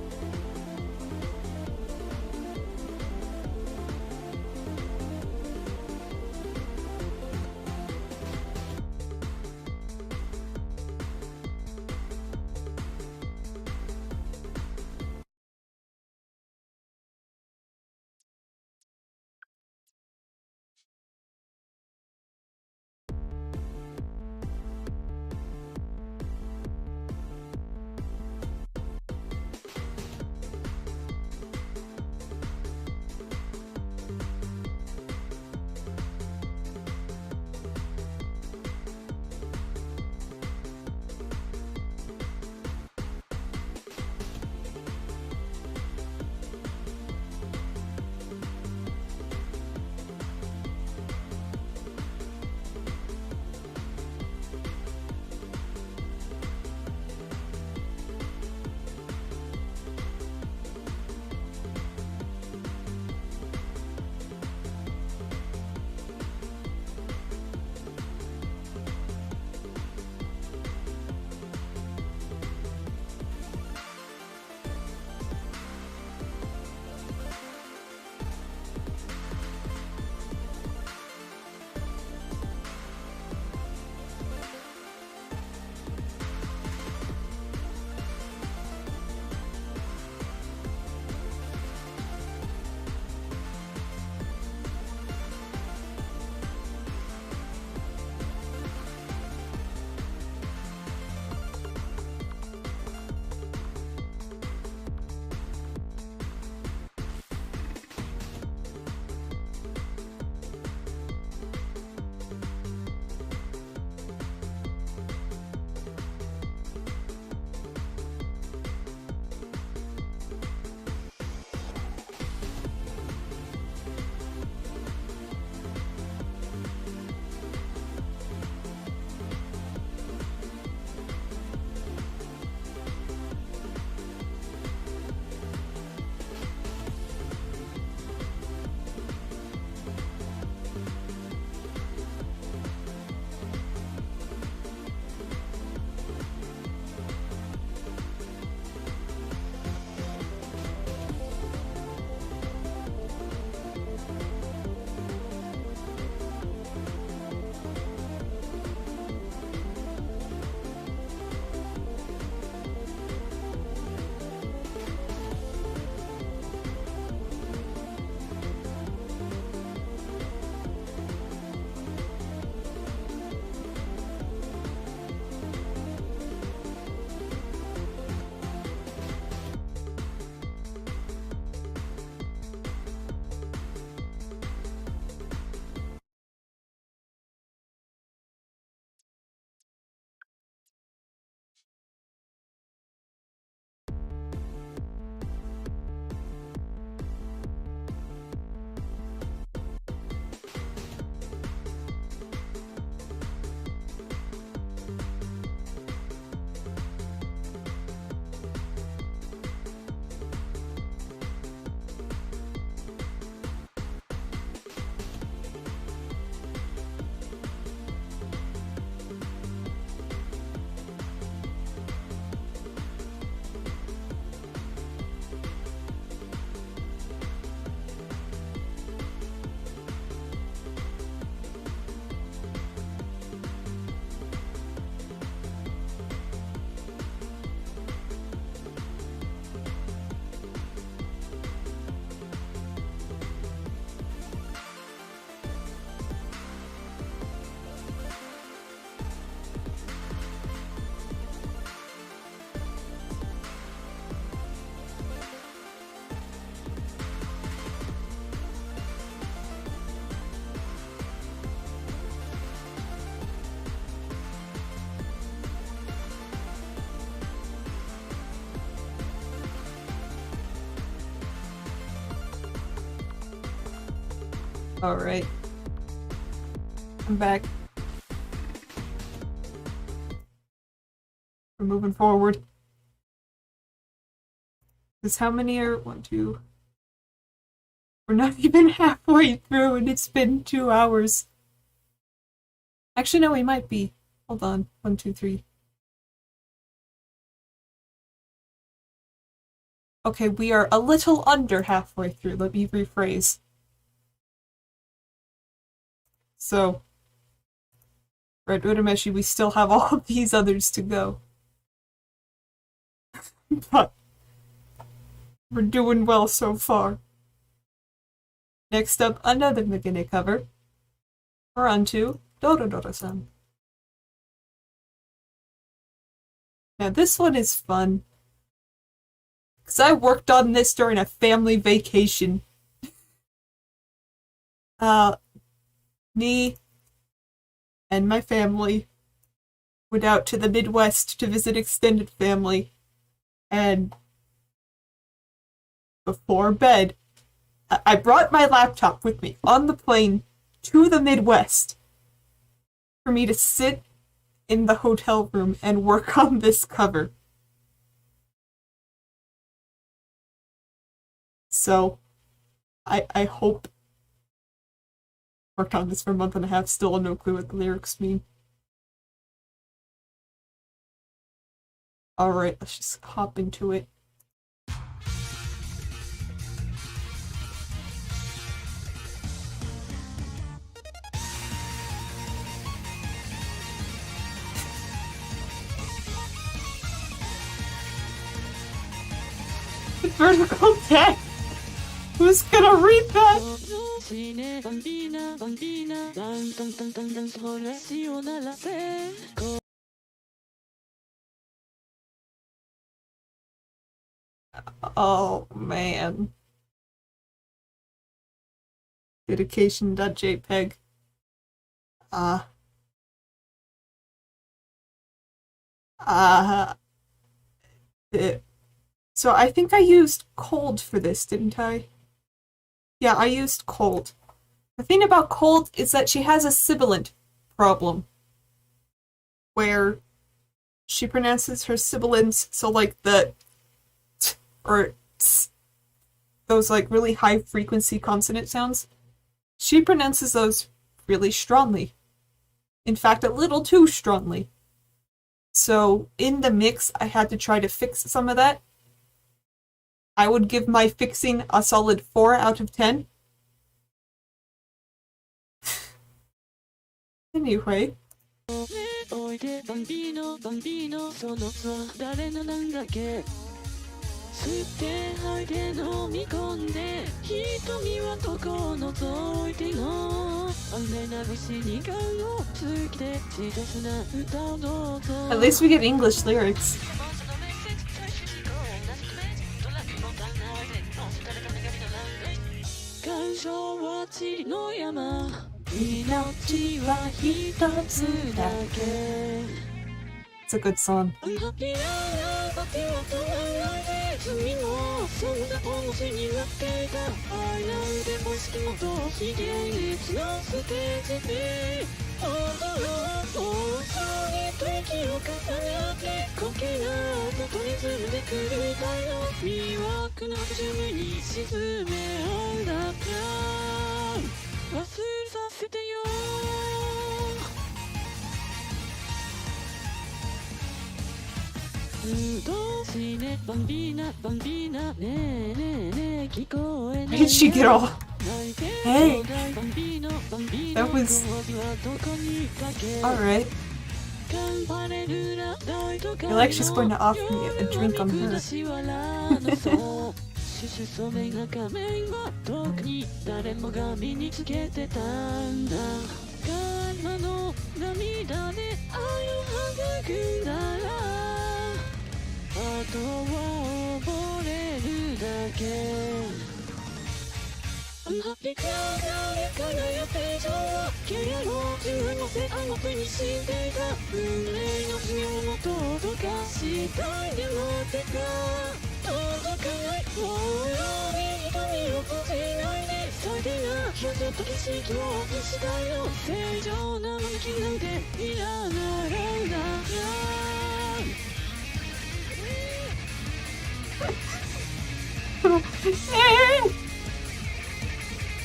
Alright. I'm back. We're moving forward. Because how many are... 1, 2... We're not even halfway through and it's been 2 hours. Actually, no, we might be. Hold on. 1, 2, 3. Okay, we are a little under halfway through. Let me rephrase. So, Red Urameshi, we still have all of these others to go. But we're doing well so far. Next up, another Megane cover. We're on to Dorodoro-san. Now this one is fun. Because I worked on this during a family vacation. Me and my family went out to the Midwest to visit extended family. And before bed, I brought my laptop with me on the plane to the Midwest for me to sit in the hotel room and work on this cover. So, I hope. Worked on this for a month and a half, still no clue what the lyrics mean. Alright, let's just hop into it. Vertical deck! Who's gonna read that? Oh man. Dedication.jpg. So I think I used cold for this, didn't I? Yeah, I used cold. The thing about cold is that she has a sibilant problem. Where she pronounces her sibilants, so like the t or ts, those like really high frequency consonant sounds, she pronounces those really strongly. In fact, a little too strongly. So in the mix, I had to try to fix some of that. I would give my fixing a solid 4 out of 10. Anyway. At least we get English lyrics. It's a good song. Where did she get all? Hey! That was... Alright. You're like she's going to offer me a drink on her.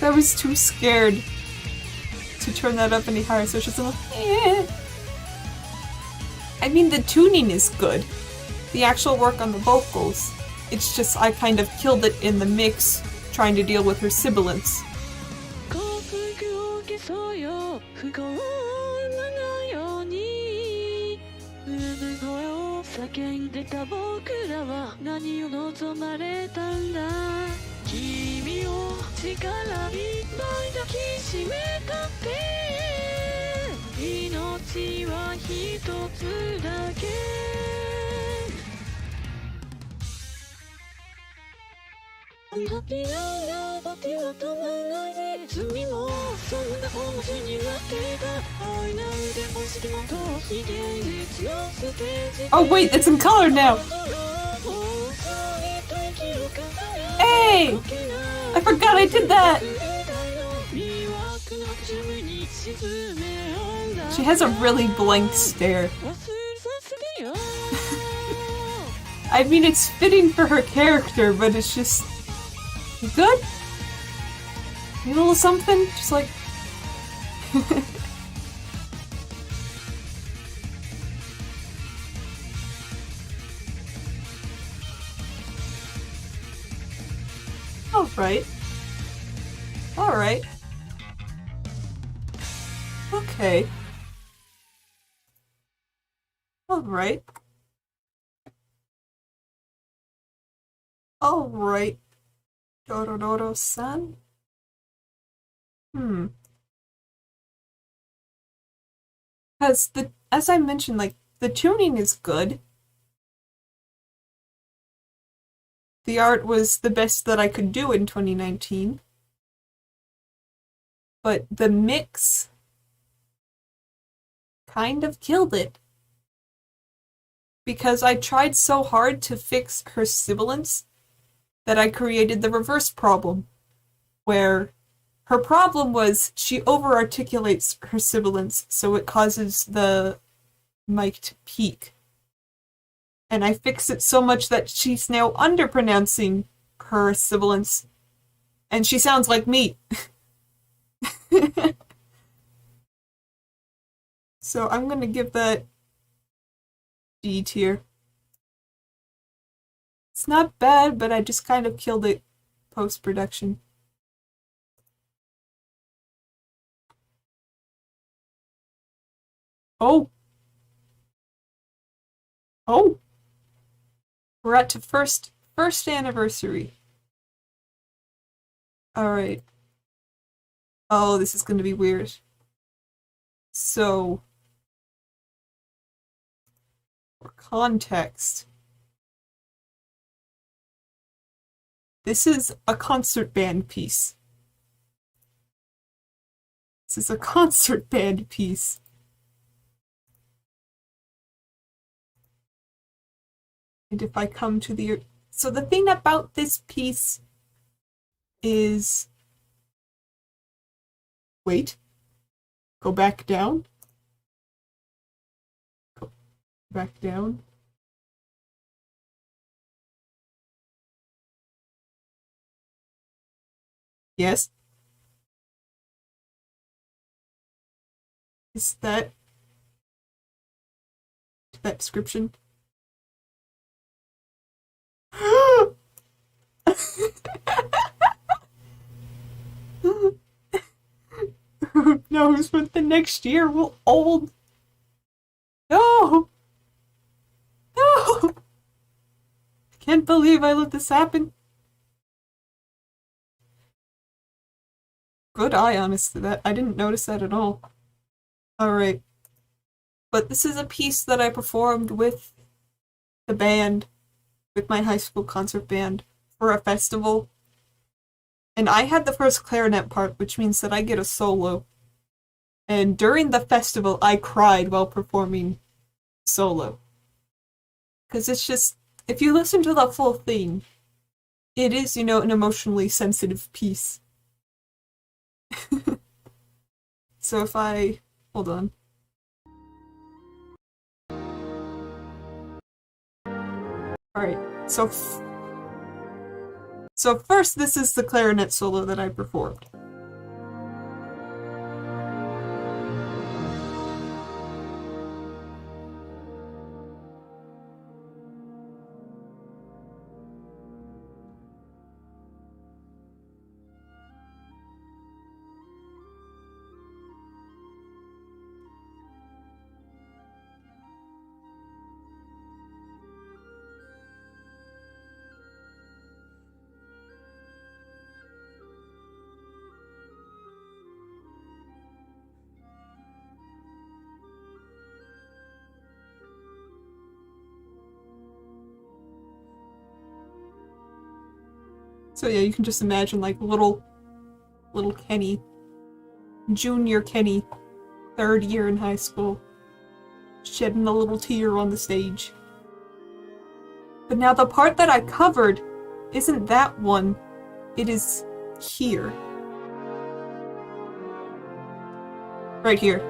I was too scared to turn that up any higher, so it's just a little. I mean, the tuning is good. The actual work on the vocals, it's just I kind of killed it in the mix, trying to deal with her sibilance. Oh wait, it's in color now! Hey! I forgot I did that! She has a really blank stare. I mean, it's fitting for her character, but it's just... You good? Need a little something? Just like... Alright. Alright. Okay. Alright. Alright. Dororo-san? As I mentioned, like, the tuning is good. The art was the best that I could do in 2019. But the mix kind of killed it. Because I tried so hard to fix her sibilance that I created the reverse problem, where her problem was she over-articulates her sibilance, so it causes the mic to peak. And I fixed it so much that she's now underpronouncing her sibilance, and she sounds like me. So I'm gonna give that D tier. It's not bad, but I just kind of killed it post-production. Oh! Oh! We're at to first anniversary. Alright. Oh, this is gonna be weird. So, for context, this is a concert band piece. This is a concert band piece. And if I come to the... So the thing about this piece is... Wait. Go back down. Go back down. Yes. Is that description? Who knows what the next year will hold? No! No! I can't believe I let this happen. Good eye, honestly. That I didn't notice that at all. Alright. But this is a piece that I performed with the band, with my high school concert band, for a festival. And I had the first clarinet part, which means that I get a solo. And during the festival, I cried while performing solo. Because it's just, if you listen to the full thing, it is, an emotionally sensitive piece. So if I... hold on. Alright, so first this is the clarinet solo that I performed. So yeah, you can just imagine like little Kenny, junior Kenny, third year in high school, shedding a little tear on the stage. But now the part that I covered isn't that one, it is here. Right here.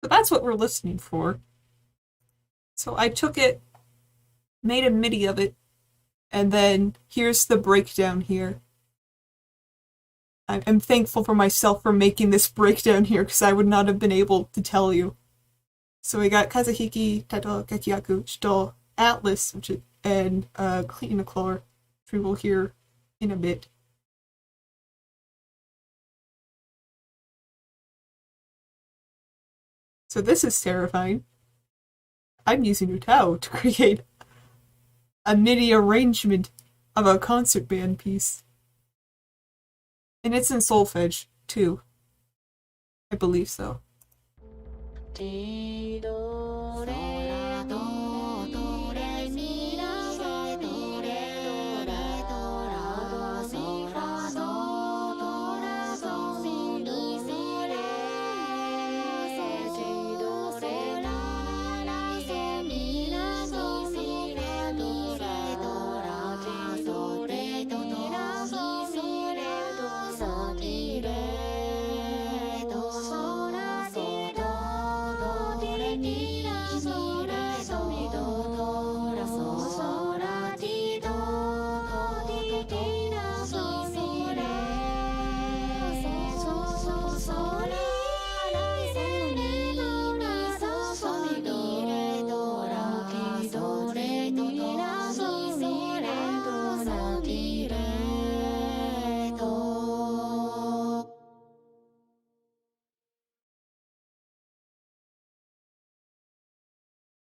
So that's what we're listening for. So I took it, made a MIDI of it, and then here's the breakdown here. I'm thankful for myself for making this breakdown here, because I would not have been able to tell you. So we got Kazuhiki, Tato, Gekiyaku, Shito, Atlas, and Cleanaclor, which we will hear in a bit. So this is terrifying. I'm using UTAU to create a MIDI arrangement of a concert band piece. And it's in solfege, too. I believe so.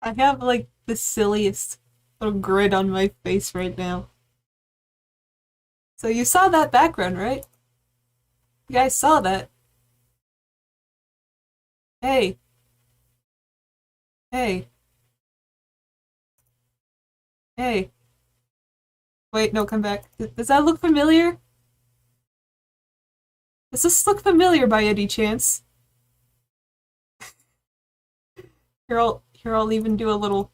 I have like the silliest little grin on my face right now. So you saw that background, right? You guys saw that. Hey. Hey. Hey. Wait, no, come back. Does that look familiar? Does this look familiar by any chance? Here I'll even do a little...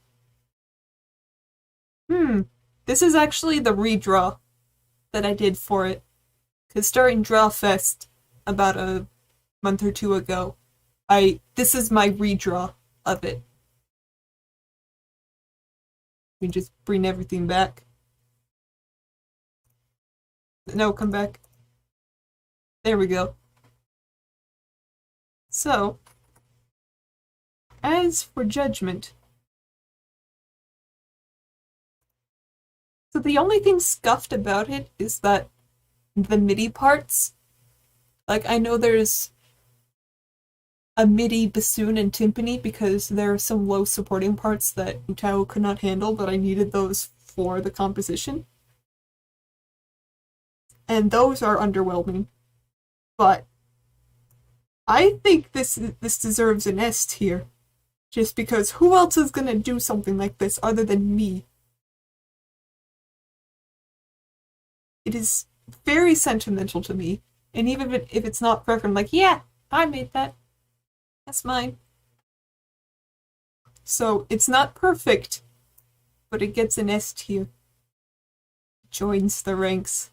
This is actually the redraw that I did for it. Because during Draw Fest, about a month or two ago, this is my redraw of it. We just bring everything back. No, come back. There we go. So, as for judgement, so the only thing scuffed about it is that the MIDI parts, like I know there's a MIDI bassoon and timpani because there are some low supporting parts that UTAU could not handle, but I needed those for the composition. And those are underwhelming. But I think this deserves an S tier. Just because who else is gonna do something like this other than me? It is very sentimental to me. And even if it's not perfect, I'm like, yeah, I made that. That's mine. So it's not perfect, but it gets an S tier. Joins the ranks.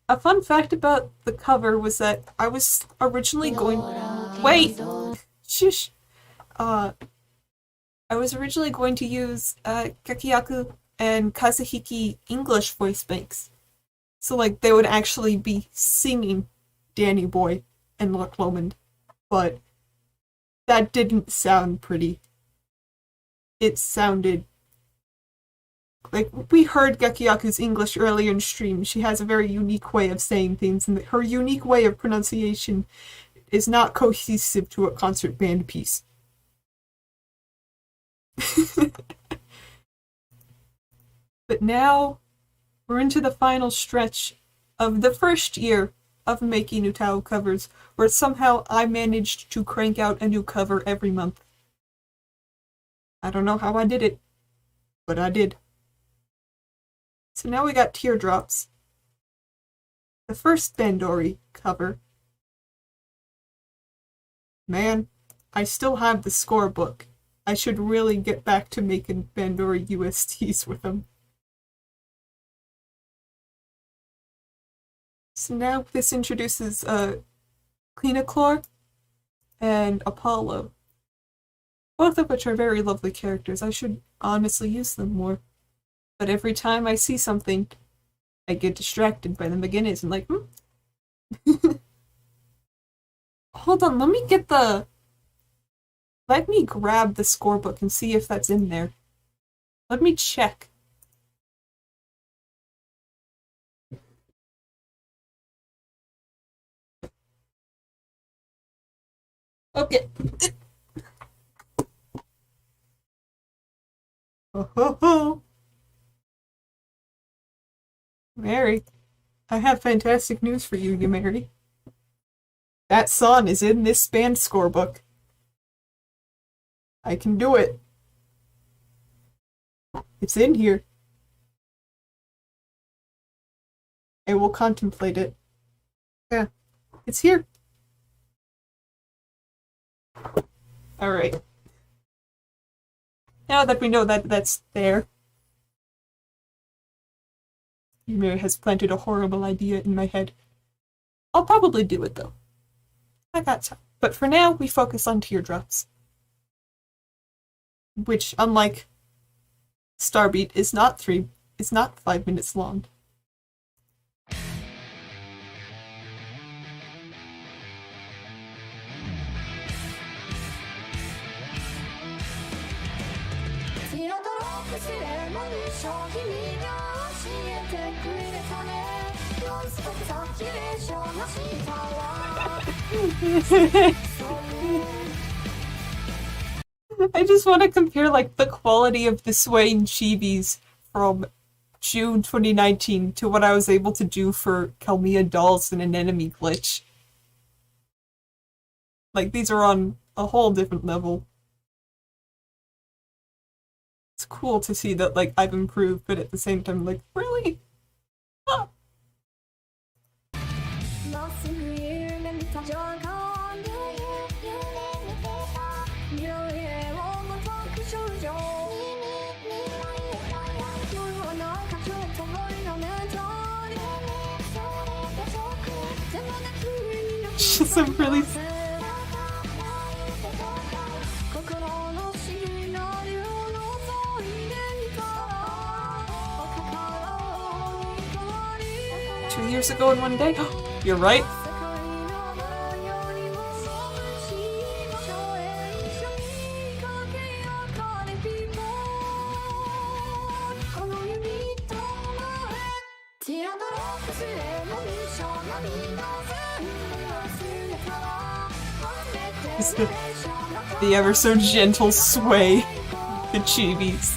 A fun fact about the cover was that I was originally going... Wait! Shush! I was originally going to use Kakiyaku and Kazuhiki English voice banks. So, like, they would actually be singing Danny Boy and Loch Lomond. But that didn't sound pretty. It sounded... Like, we heard Gekiyaku's English earlier in stream. She has a very unique way of saying things, and her unique way of pronunciation is not cohesive to a concert band piece. But now, we're into the final stretch of the first year of making UTAU covers, where somehow I managed to crank out a new cover every month. I don't know how I did it, but I did. So now we got Teardrops. The first Bandori cover. Man, I still have the scorebook. I should really get back to making Bandori USTs with them. So now this introduces Cleanaclor and Apollo. Both of which are very lovely characters. I should honestly use them more. But every time I see something, I get distracted by the beginnings and like, Hold on, let me grab the scorebook and see if that's in there. Let me check. Okay. Oh ho ho! Mary, I have fantastic news for you, Mary. That song is in this band scorebook. I can do it. It's in here. I will contemplate it. Yeah, it's here. Alright. Now that we know that that's there, Mary has planted a horrible idea in my head. I'll probably do it though. I got time. But for now, we focus on Teardrops. Which, unlike Starbeat, is not 5 minutes long. I just want to compare like the quality of the Swain Chibis from June 2019 to what I was able to do for Kelmia Dolls in an enemy glitch. Like these are on a whole different level. It's cool to see that like I've improved, but at the same time like, really? Ah. Some really... 2 years ago in one day? You're right. The ever so gentle sway. The chibis.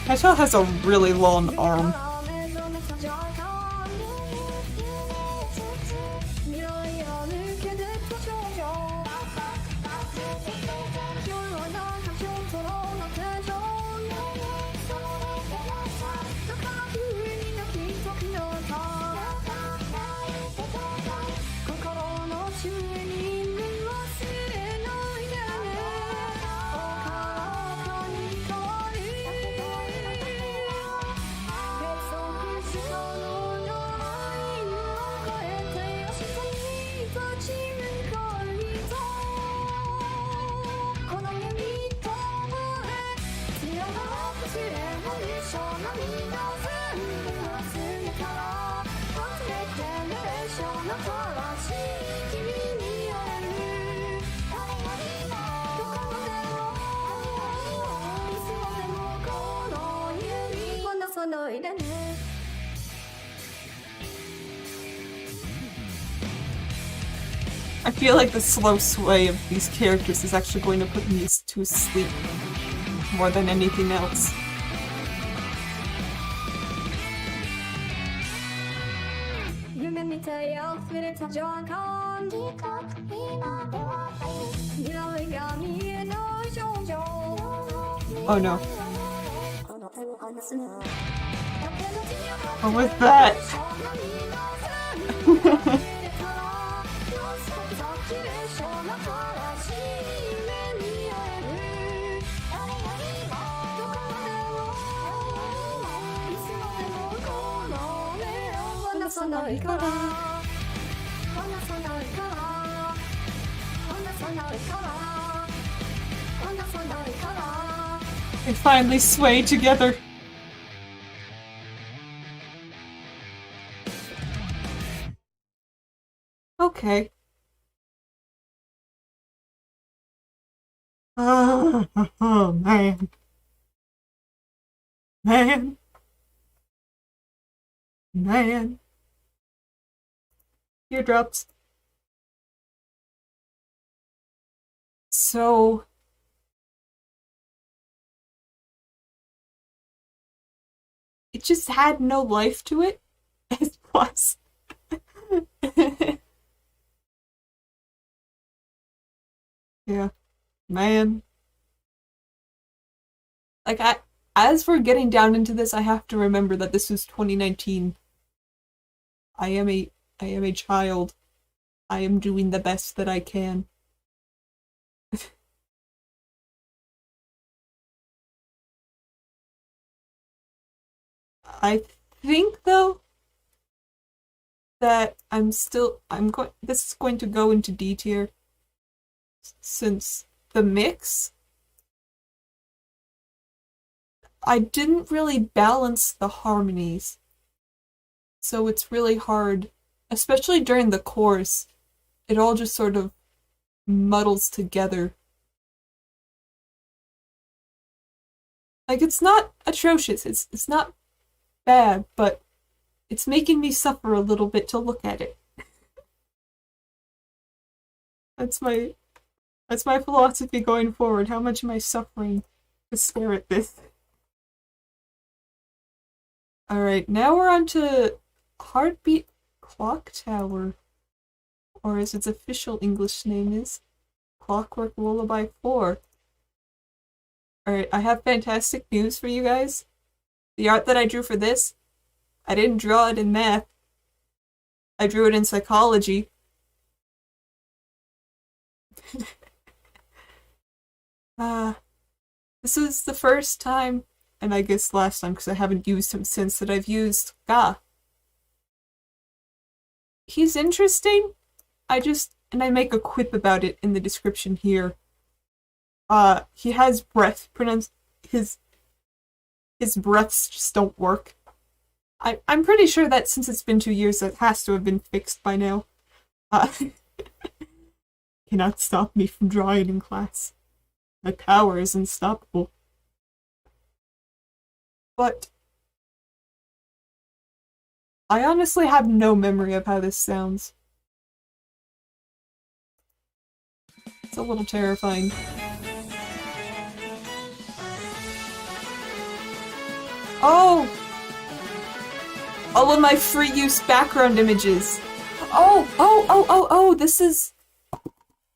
Petal has a really long arm. I feel like the slow sway of these characters is actually going to put me to sleep more than anything else. Oh no. What was that? They finally sway together. Okay. Oh, man. Man. Man. Teardrops. So... it just had no life to it. It was. Yeah. Man. Like, as we're getting down into this, I have to remember that this was 2019. I am a child. I am doing the best that I can. I think, though, that this is going to go into D tier, since the mix, I didn't really balance the harmonies, so it's really hard, especially during the chorus. It all just sort of muddles together. Like, it's not atrocious, it's not bad, but it's making me suffer a little bit to look at it. That's my philosophy going forward. How much am I suffering to stare at this? Alright, now we're on to Heartbeat Clock Tower. Or as its official English name is, Clockwork Lullaby 4. Alright, I have fantastic news for you guys. The art that I drew for this, I didn't draw it in math. I drew it in psychology. This is the first time, and I guess last time because I haven't used him since, that I've used Ga. He's interesting. I just and I make a quip about it in the description here. He has his breaths just don't work. I'm pretty sure that since it's been 2 years, that has to have been fixed by now. Cannot stop me from drawing in class. My power is unstoppable. But I honestly have no memory of how this sounds. It's a little terrifying. Oh! All of my free use background images. Oh, this is...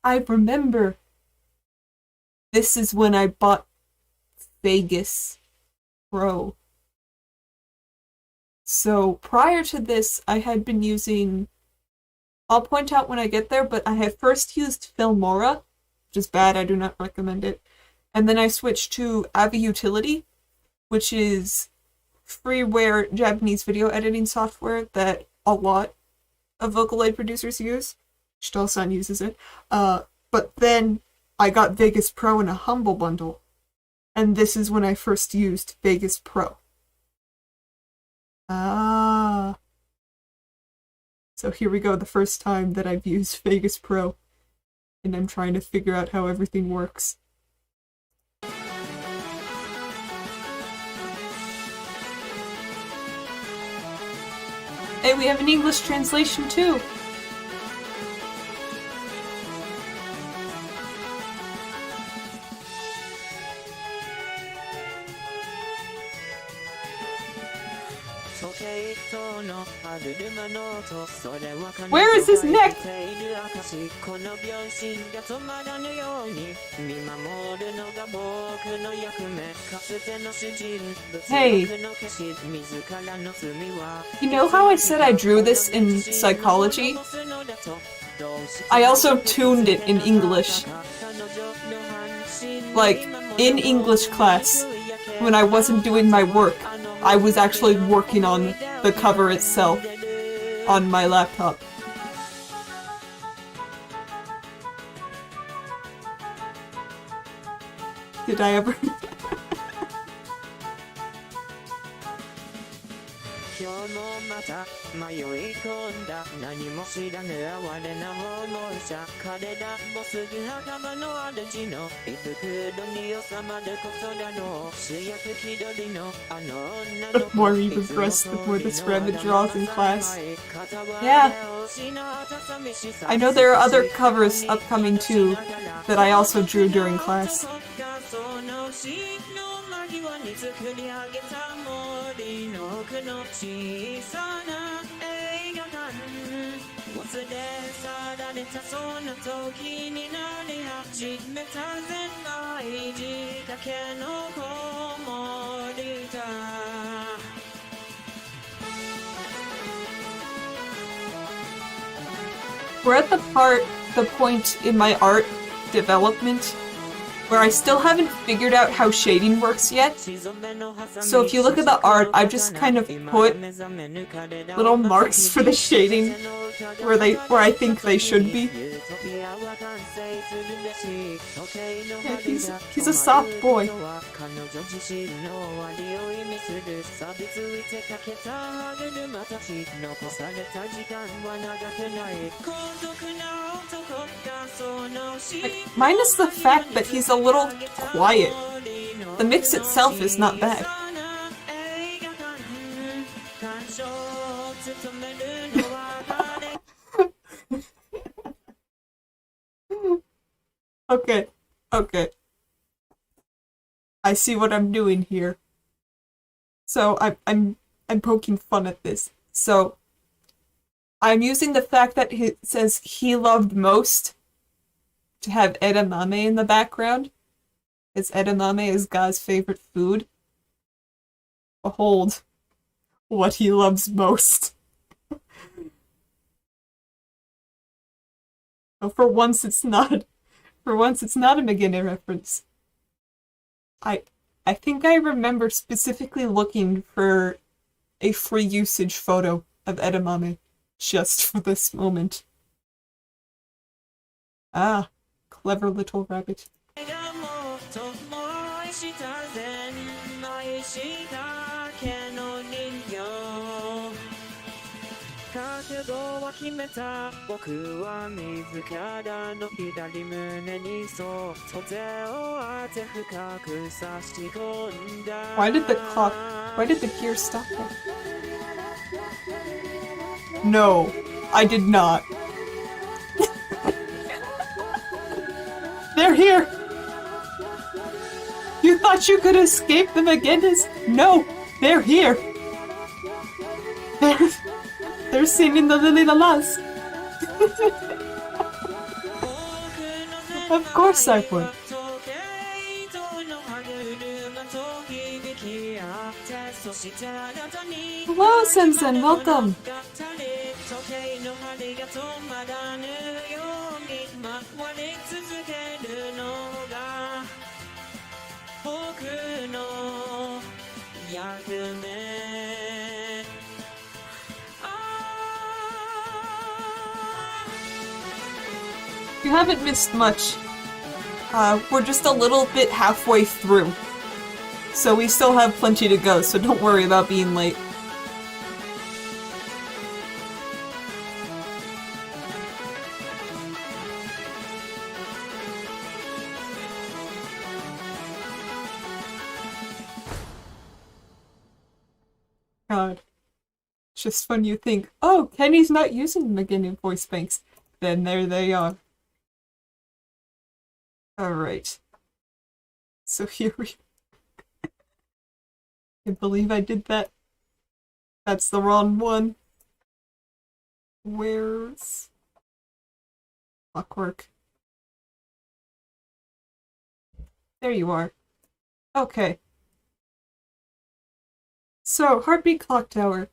I remember. This is when I bought Vegas Pro. So prior to this, I had been using... I'll point out when I get there, but I had first used Filmora, which is bad, I do not recommend it. And then I switched to Avi Utility, which is freeware Japanese video editing software that a lot of Vocaloid producers use. Shito-san uses it. But then I got Vegas Pro in a Humble bundle, and this is when I first used Vegas Pro. Ah. So here we go, the first time that I've used Vegas Pro, and I'm trying to figure out how everything works. Hey, we have an English translation too! Where is his neck? Hey. You know how I said I drew this in psychology? I also tuned it in English. Like, in English class, when I wasn't doing my work, I was actually working on the cover itself on my laptop. Did I ever? More even breasts before this rabbit draws in class. Yeah. I know there are other covers upcoming too that I also drew during class. We're at the point in my art development where I still haven't figured out how shading works yet. So if you look at the art, I've just kind of put little marks for the shading where I think they should be. Yeah, he's a soft boy. Like, minus the fact that he's a little quiet. The mix itself is not bad. Okay. I see what I'm doing here. So I'm poking fun at this. So I'm using the fact that it says he loved most to have edamame in the background, as edamame is God's favorite food. Behold what he loves most. So for once it's not a McGinnis reference. I think I remember specifically looking for a free usage photo of edamame just for this moment. Ah, clever little rabbit. Why did the gear stop there? No, I did not. They're here! You thought you could escape them again? No, they're here! They're singing the Lily Lalas. Of course I would. Hello, Simpson. Welcome. You haven't missed much. We're just a little bit halfway through. So we still have plenty to go, so don't worry about being late. God. It's just when you think, oh, Kenny's not using them again in voice banks. Then there they are. Alright. So here we... I believe I did that. That's the wrong one. Where's... Clockwork? There you are. Okay. So, Heartbeat Clock Tower.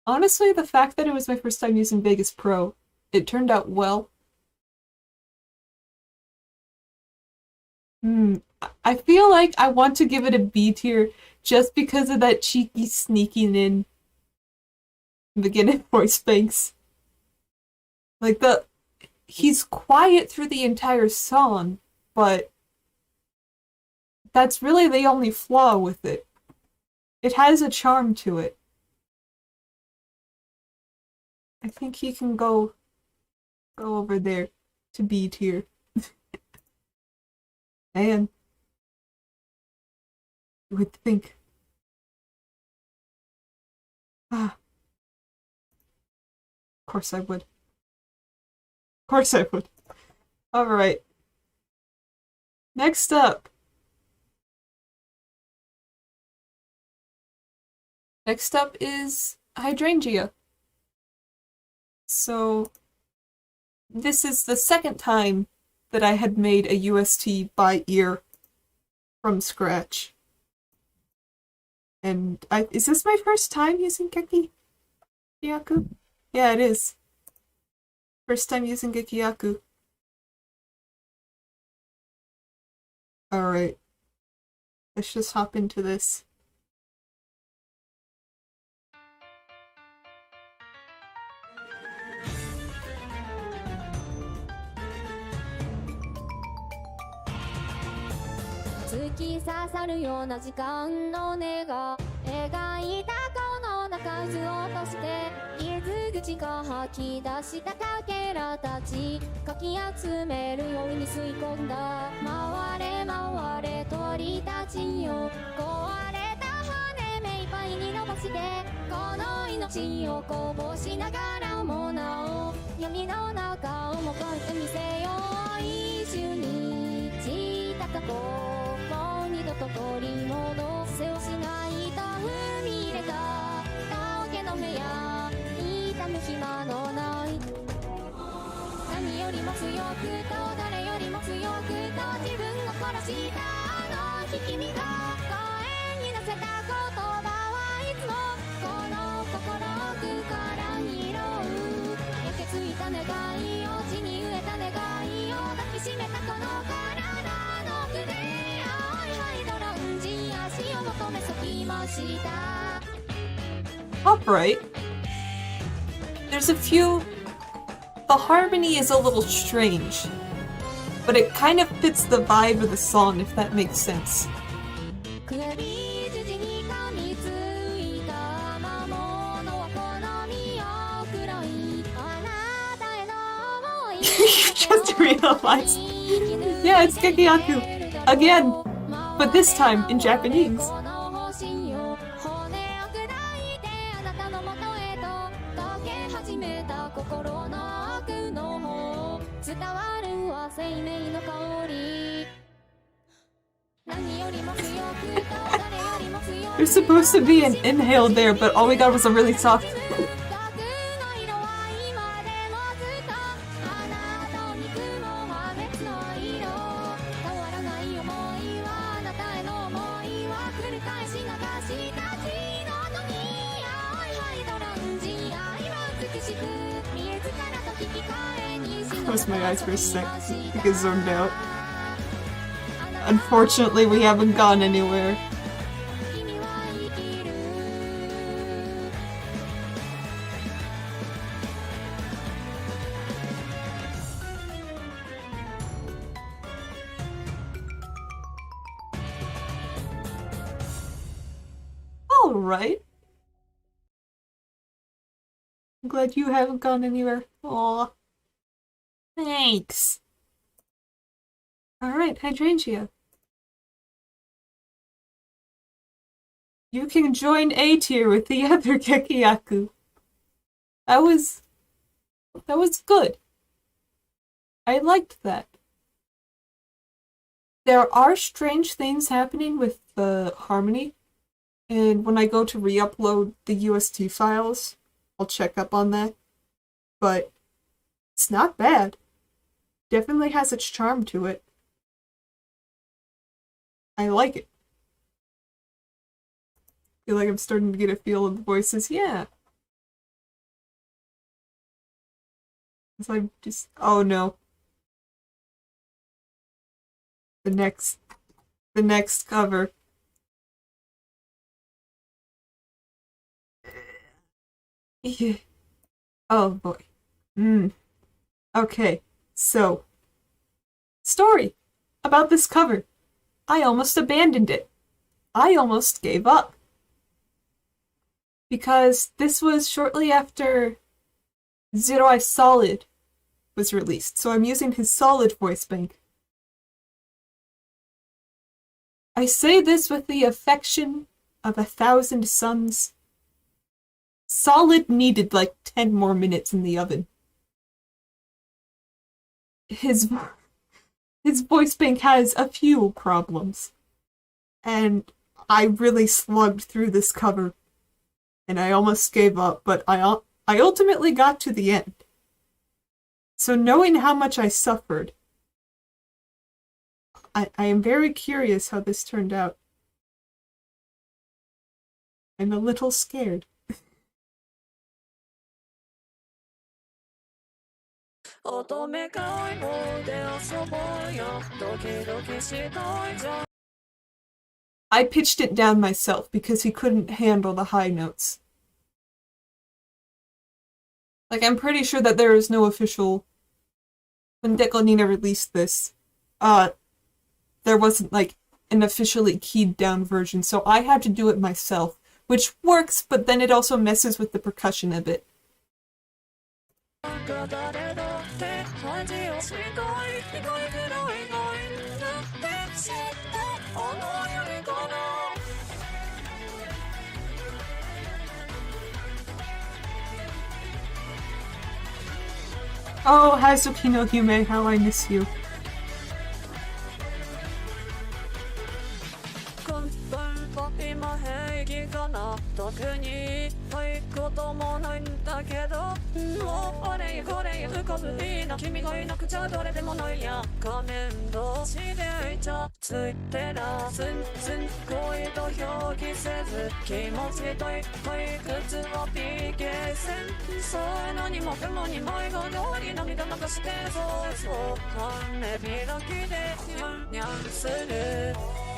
Honestly, the fact that it was my first time using Vegas Pro, it turned out well. I feel like I want to give it a B tier just because of that cheeky sneaking in beginning voice banks. Like he's quiet through the entire song, but that's really the only flaw with it. It has a charm to it. I think he can go over there to B tier. Man. You would think. Ah. Of course I would. Of course I would. Alright. Next up. Next up is Hydrangea. So, this is the second time that I had made a UST by ear from scratch. And is this my first time using Gekiyaku? Yeah, it is. First time using Gekiyaku. Alright. Let's just hop into this. Alright. There's a few the harmony is a little strange, but it kind of fits the vibe of the song, if that makes sense. You just realized. Yeah, it's Gekiyaku. Again, but this time in Japanese. There's supposed to be an inhale there, but all we got was a really soft. Closed my eyes for a sec to get zoned out. Unfortunately, we haven't gone anywhere. Alright. I'm glad you haven't gone anywhere. Aw. Thanks. Alright, Hydrangea. You can join A tier with the other Gekiyaku. That was good. I liked that. There are strange things happening with the harmony, and when I go to re-upload the UST files, I'll check up on that. But it's not bad. Definitely has its charm to it. I like it. Feel like I'm starting to get a feel of the voices. Yeah. It's like just, oh no. The next cover. Yeah. Oh boy. Okay, so story about this cover. I almost abandoned it. I almost gave up. Because this was shortly after Zero Eye Solid was released, so I'm using his Solid voice bank. I say this with the affection of 1,000 suns. Solid needed like 10 more minutes in the oven. His voice bank has a few problems. And I really slugged through this cover. And I almost gave up, but I ultimately got to the end. So knowing how much I suffered, I am very curious how this turned out. I'm a little scared. I pitched it down myself because he couldn't handle the high notes. Like, I'm pretty sure that there is no official... When Declanina released this, there wasn't, like, an officially keyed down version, so I had to do it myself, which works, but then it also messes with the percussion a bit. Oh, Hazuki no Yume, how I miss you.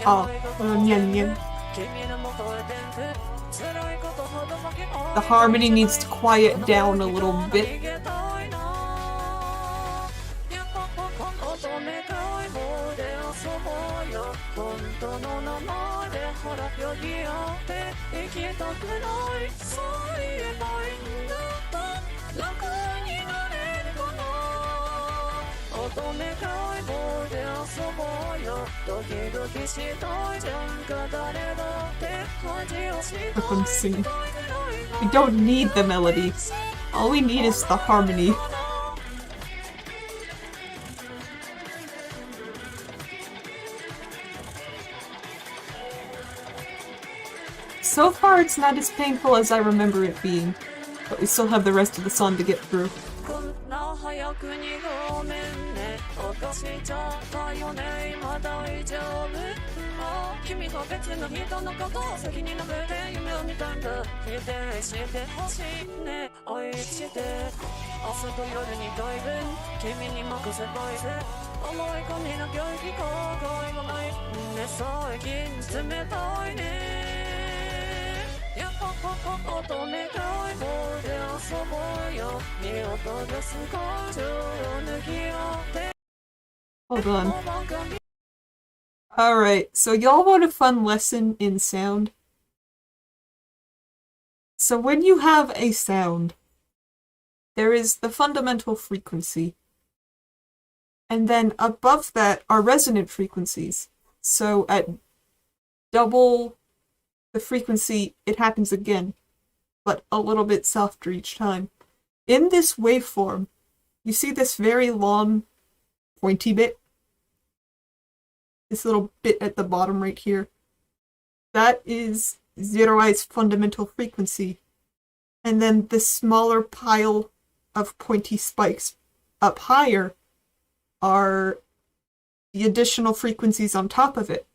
Oh, nyan nyan. The harmony needs to quiet down a little bit. て生きたくないそう言えばいいんだ楽になれるかな乙女解剖で遊ぼうよドキドキしたいじゃんか誰だって恥をしたい Let them sing. We don't need the melody. All we need is the harmony. So far, it's not as painful as I remember it being, but we still have the rest of the song to get through. こんな早くにごめんね犯しちゃったよね今大丈夫あ君と別の人のことを先に述べて夢を見たんだ否定してほしいね愛して朝と夜に大分君に任せたいぜ思い込みの領域後悔がないね最近冷たいねやっぱ乙女解剖で遊ぼうよ見落とす感情を抜き合って Hold on. Alright, so y'all want a fun lesson in sound? So when you have a sound, there is the fundamental frequency. And then above that are resonant frequencies. So at double the frequency, it happens again, but a little bit softer each time. In this waveform, you see this very long, pointy bit? This little bit at the bottom right here. That is zeroized fundamental frequency. And then the smaller pile of pointy spikes up higher are the additional frequencies on top of it.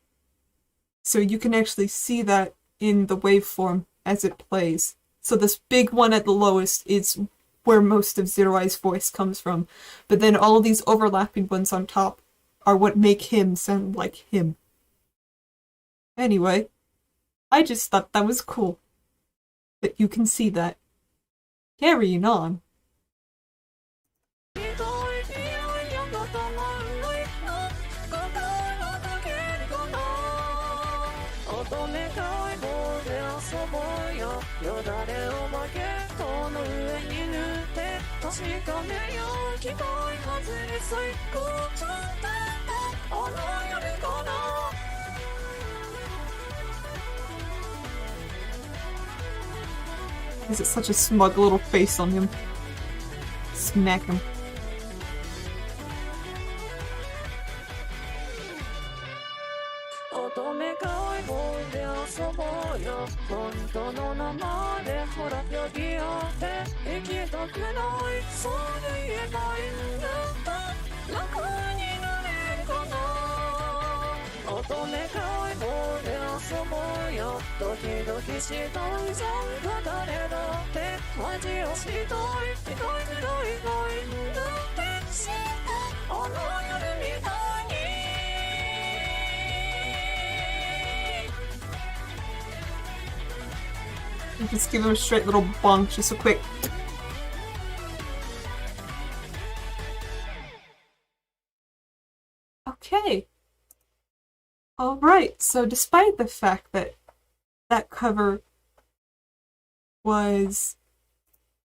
So you can actually see that in the waveform as it plays. So this big one at the lowest is where most of Zero Eye's voice comes from. But then all these overlapping ones on top are what make him sound like him. Anyway, I just thought that was cool. That you can see that. Carrying on. よだれをバケットの上に塗って確かめよう機械外れ最高ちゃったあの夜かな Is it such a smug little face on him? Smack him. Just give him a straight little bonk, just a quick. Okay. Alright, so despite the fact that that cover was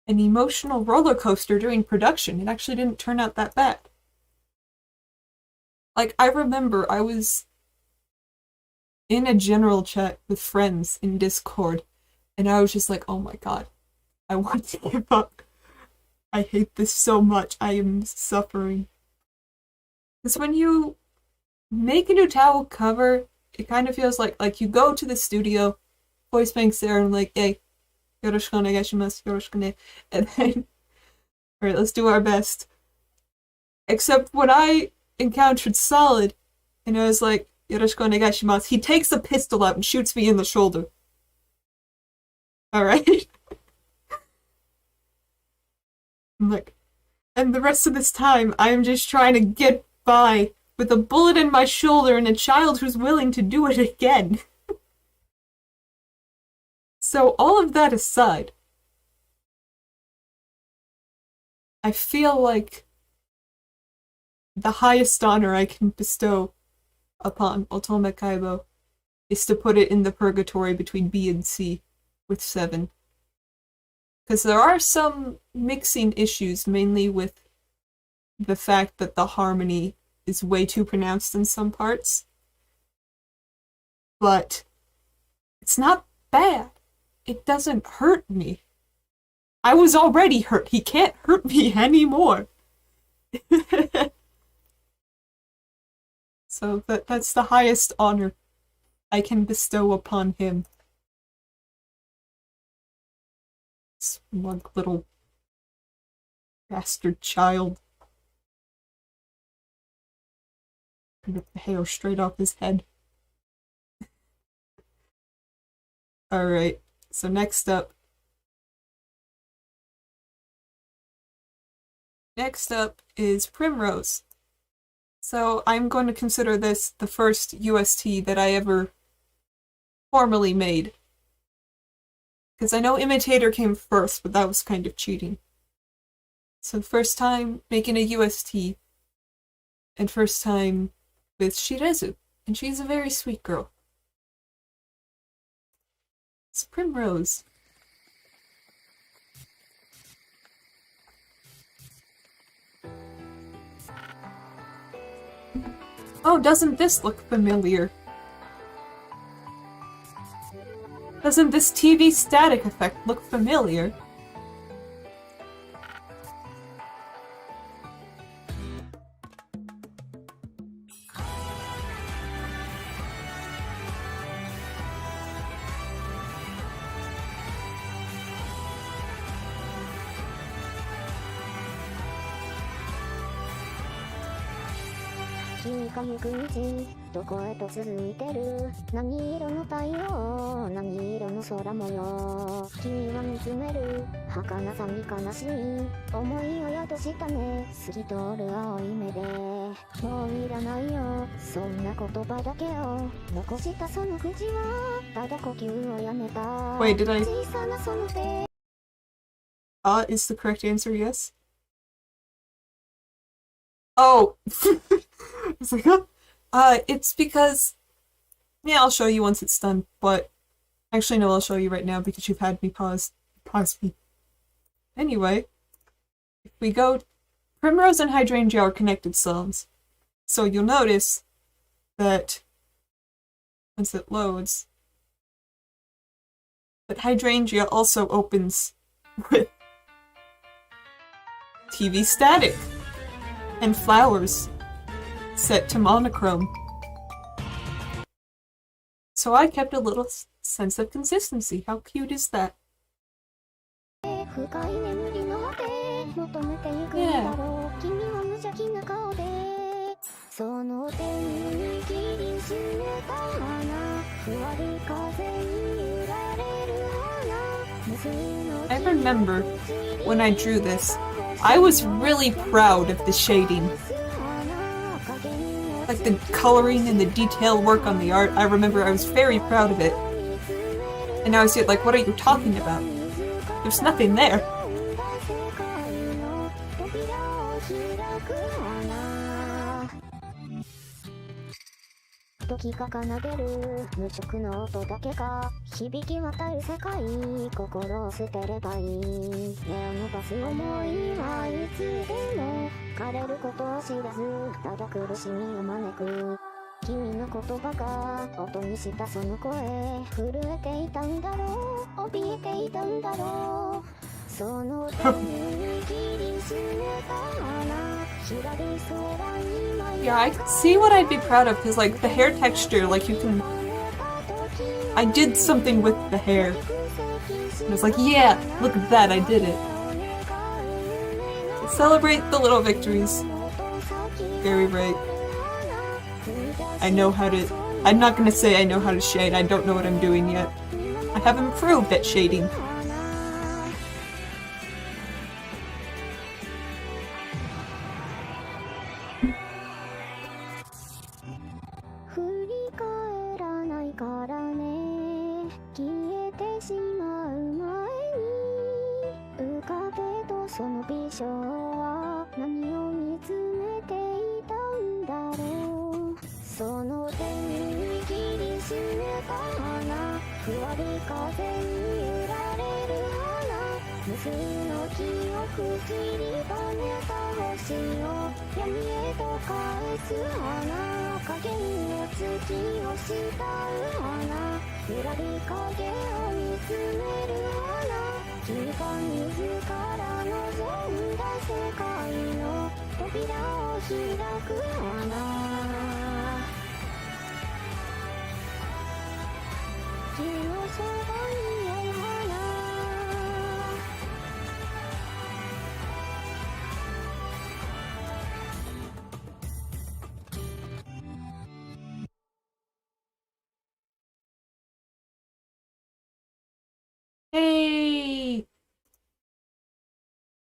an emotional roller coaster during production, it actually didn't turn out that bad. Like, I remember I was in a general chat with friends in Discord, and I was just like, oh my god, I want to give up. I hate this so much. I am suffering. Because when you make a UTAU cover, it kind of feels like you go to the studio, voice bank's there, and I'm like, hey, yoroshiku onegaishimasu, yoroshiku ne. And then, alright, let's do our best. Except when I encountered Solid, and I was like, yoroshiku onegaishimasu, he takes a pistol out and shoots me in the shoulder. Alright? I'm like, and the rest of this time, I'm just trying to get by with a bullet in my shoulder and a child who's willing to do it again. So all of that aside, I feel like the highest honor I can bestow upon Otome Kaibo is to put it in the purgatory between B and C with 7. Because there are some mixing issues, mainly with the fact that the harmony is way too pronounced in some parts. But it's not bad. It doesn't hurt me. I was already hurt. He can't hurt me anymore. So that's the highest honor I can bestow upon him. Smug little bastard child. Rip the hair straight off his head. Alright, so next up. Next up is Primrose. So I'm going to consider this the first UST that I ever formally made. Because I know Imitator came first, but that was kind of cheating. So first time making a UST, and first time with Shirezu, and she's a very sweet girl. It's Primrose. Oh, doesn't this look familiar? Doesn't this TV static effect look familiar?君が行く道どこへと続いてる何色の太陽何色の空模様君は見つめる儚さに悲しみ思いを宿したね透き通る青い目でもういらないよそんな言葉だけを残したその口はただ呼吸をやめた Wait, did I... 小さなその手 is the correct answer yes? Oh! I was like, huh? It's because... Yeah, I'll show you once it's done, but... Actually, no, I'll show you right now because you've had me pause me. Anyway, if we go... Primrose and Hydrangea are connected songs. So you'll notice that... Once it loads... That Hydrangea also opens with... TV static! And flowers. Set to monochrome. So I kept a little sense of consistency. How cute is that? Yeah. I remember when I drew this, I was really proud of the shading. Like the coloring and the detail work on the art, I remember I was very proud of it. And now I see it like, what are you talking about? There's nothing there. 時が奏でる無色の音だけが響き渡る世界心を捨てればいい根を伸ばす思いはいつでも枯れることを知らずただ苦しみを招く君の言葉が音にしたその声震えていたんだろう怯えていたんだろうその手に握りしめた花 Yeah, I can see what I'd be proud of, because, like, the hair texture, like, you can... I did something with the hair. And I was like, yeah, look at that, I did it. Celebrate the little victories. Very right. I know how to... I'm not gonna say I know how to shade, I don't know what I'm doing yet. I have improved at shading. ふわり風に揺られる花無数の記憶散りばめた星を闇へと返す花影の月を慕う花ゆらり影を見つめる花君が自ら望んだ世界の扉を開く花君のそばにある花Hey!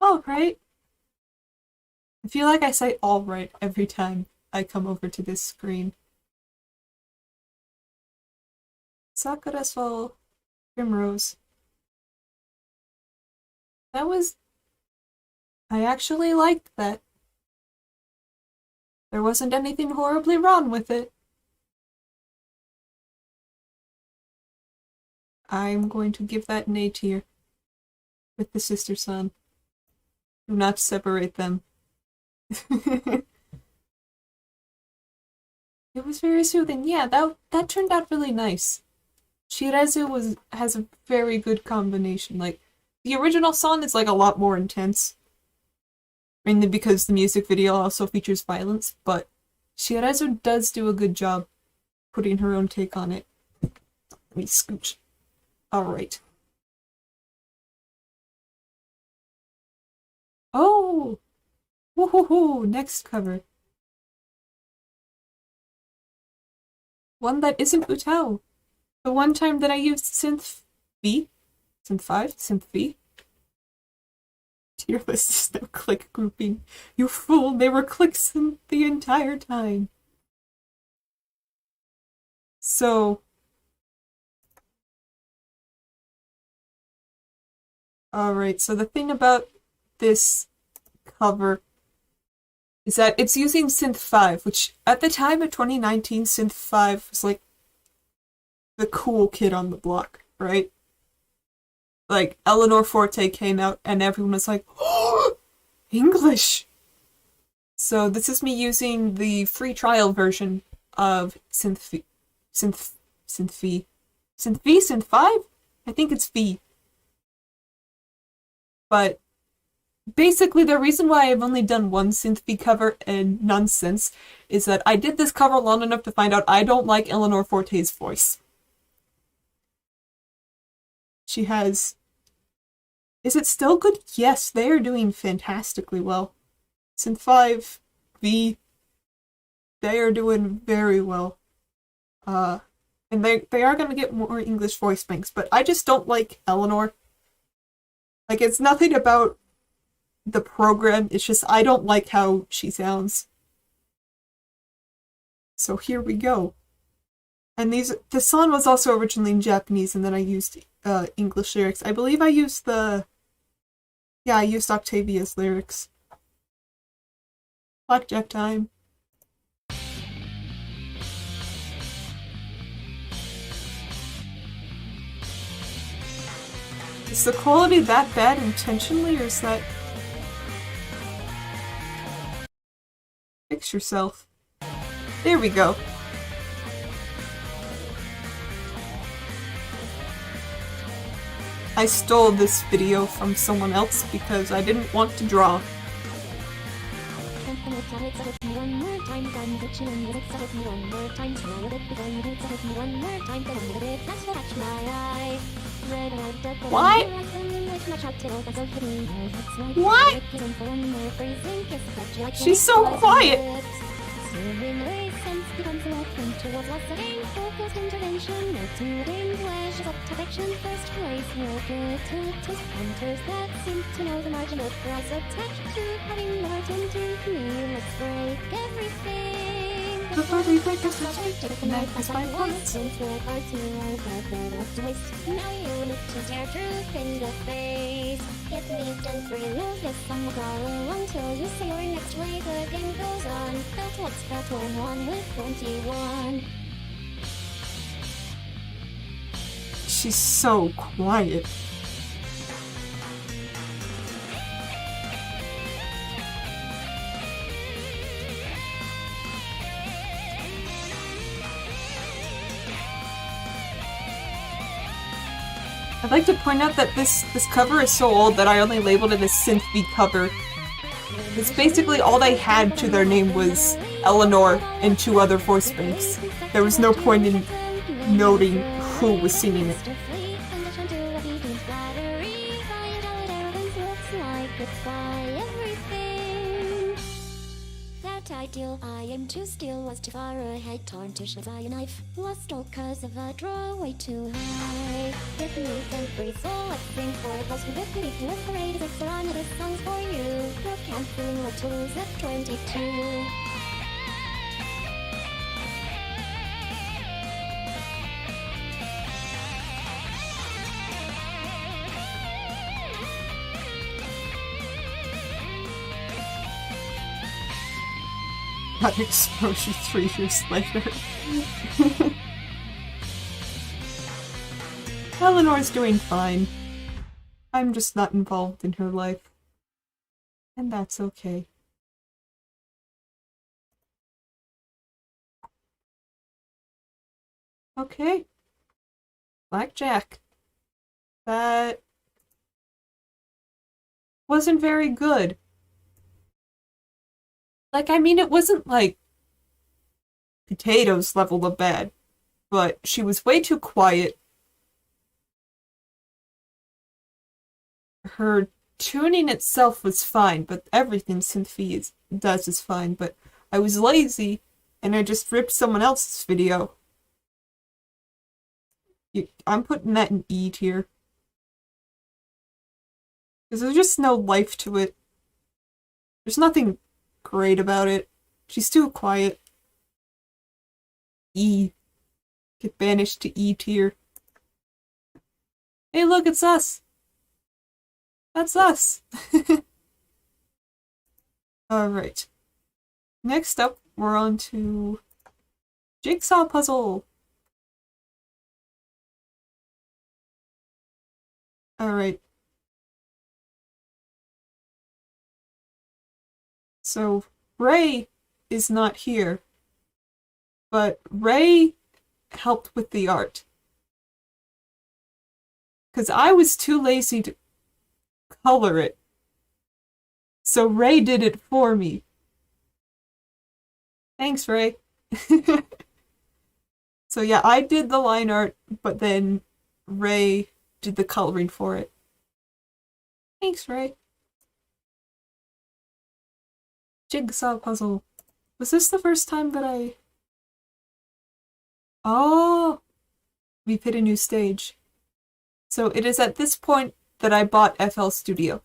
All right. I feel like I say all right every time I come over to this screen. Sakura Soul, Primrose. I actually liked that. There wasn't anything horribly wrong with it. I'm going to give that an A tier with the sister son. Do not separate them. It was very soothing. Yeah, that turned out really nice. Shirezu has a very good combination. Like, the original song is like a lot more intense. Mainly because the music video also features violence, but Shirezu does do a good job putting her own take on it. Let me scooch. Alright. Oh! Woohoo! Next cover. One that isn't UTAU. The one time that I used synth V? Synth 5? Synth V? Tier list is no click grouping. You fool! They were clicks the entire time. So... Alright, so the thing about this cover is that it's using Synth 5, which at the time of 2019, Synth 5 was like the cool kid on the block, right? Like, Eleanor Forte came out and everyone was like, oh, English! So this is me using the free trial version of Synth V? Synth 5? I think it's V. But basically the reason why I've only done one Synth V cover and none since is that I did this cover long enough to find out I don't like Eleanor Forte's voice. She has... Is it still good? Yes, they are doing fantastically well. Synth 5, V, they are doing very well. And they are going to get more English voice banks, but I just don't like Eleanor. Like, it's nothing about the program, it's just I don't like how she sounds. So here we go. And the song was also originally in Japanese, and then I used English lyrics. I believe I used I used Octavia's lyrics. Blackjack time. Is the quality that bad intentionally, or is that... Fix yourself. There we go. I stole this video from someone else because I didn't want to draw. What? What? She's so quiet. Becomes welcome towards lessening focused intervention. No to English is up to action. First place, no good to hunters that seem to know the margin of price attached to having more than to me. Let's break everything. Before we break us, let's take the knife as 5 points. Since we're hard to learn, but to waste. Now you need to stare truth in the face. Get me done for you. This song will go along till you see your next way. The game goes on. Battle 1 with 21. She's so quiet. I'd like to point out that this cover is so old that I only labeled it a synth beat cover. It's basically all they had to their name was Eleanor and 2 other voice banks. There was no point in noting who was singing it. Ideal, I am too still, was too far ahead, torn to shreds by a knife, lost all cause of a draw way too high. With me and free soul, let's sing for it, was with me, with parade, it's on this song's for you. You can't fool what to lose at 22. Got exposure 3 years later. Eleanor's doing fine. I'm just not involved in her life. And that's okay. Okay. Blackjack. That wasn't very good. Like, I mean, it wasn't like potatoes level of bad, but she was way too quiet. Her tuning itself was fine, but everything Cynthia does is fine, but I was lazy, and I just ripped someone else's video. I'm putting that in E tier. Because there's just no life to it. There's nothing great about it. She's too quiet. E. Get banished to E tier. Hey, look, it's us. That's us. Alright. Next up, we're on to Jigsaw Puzzle. Alright. So, Ray is not here, but Ray helped with the art. Because I was too lazy to color it. So Ray did it for me. Thanks, Ray. So yeah, I did the line art, but then Ray did the coloring for it. Thanks, Ray. Jigsaw puzzle. Was this the first time that I... Oh! We've hit a new stage. So it is at this point that I bought FL Studio.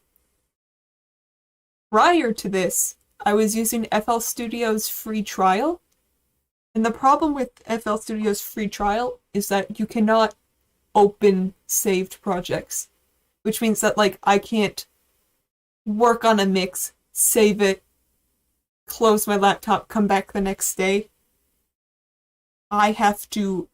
Prior to this, I was using FL Studio's free trial. And the problem with FL Studio's free trial is that you cannot open saved projects. Which means that, like, I can't work on a mix, save it, close my laptop, come back the next day. I have to...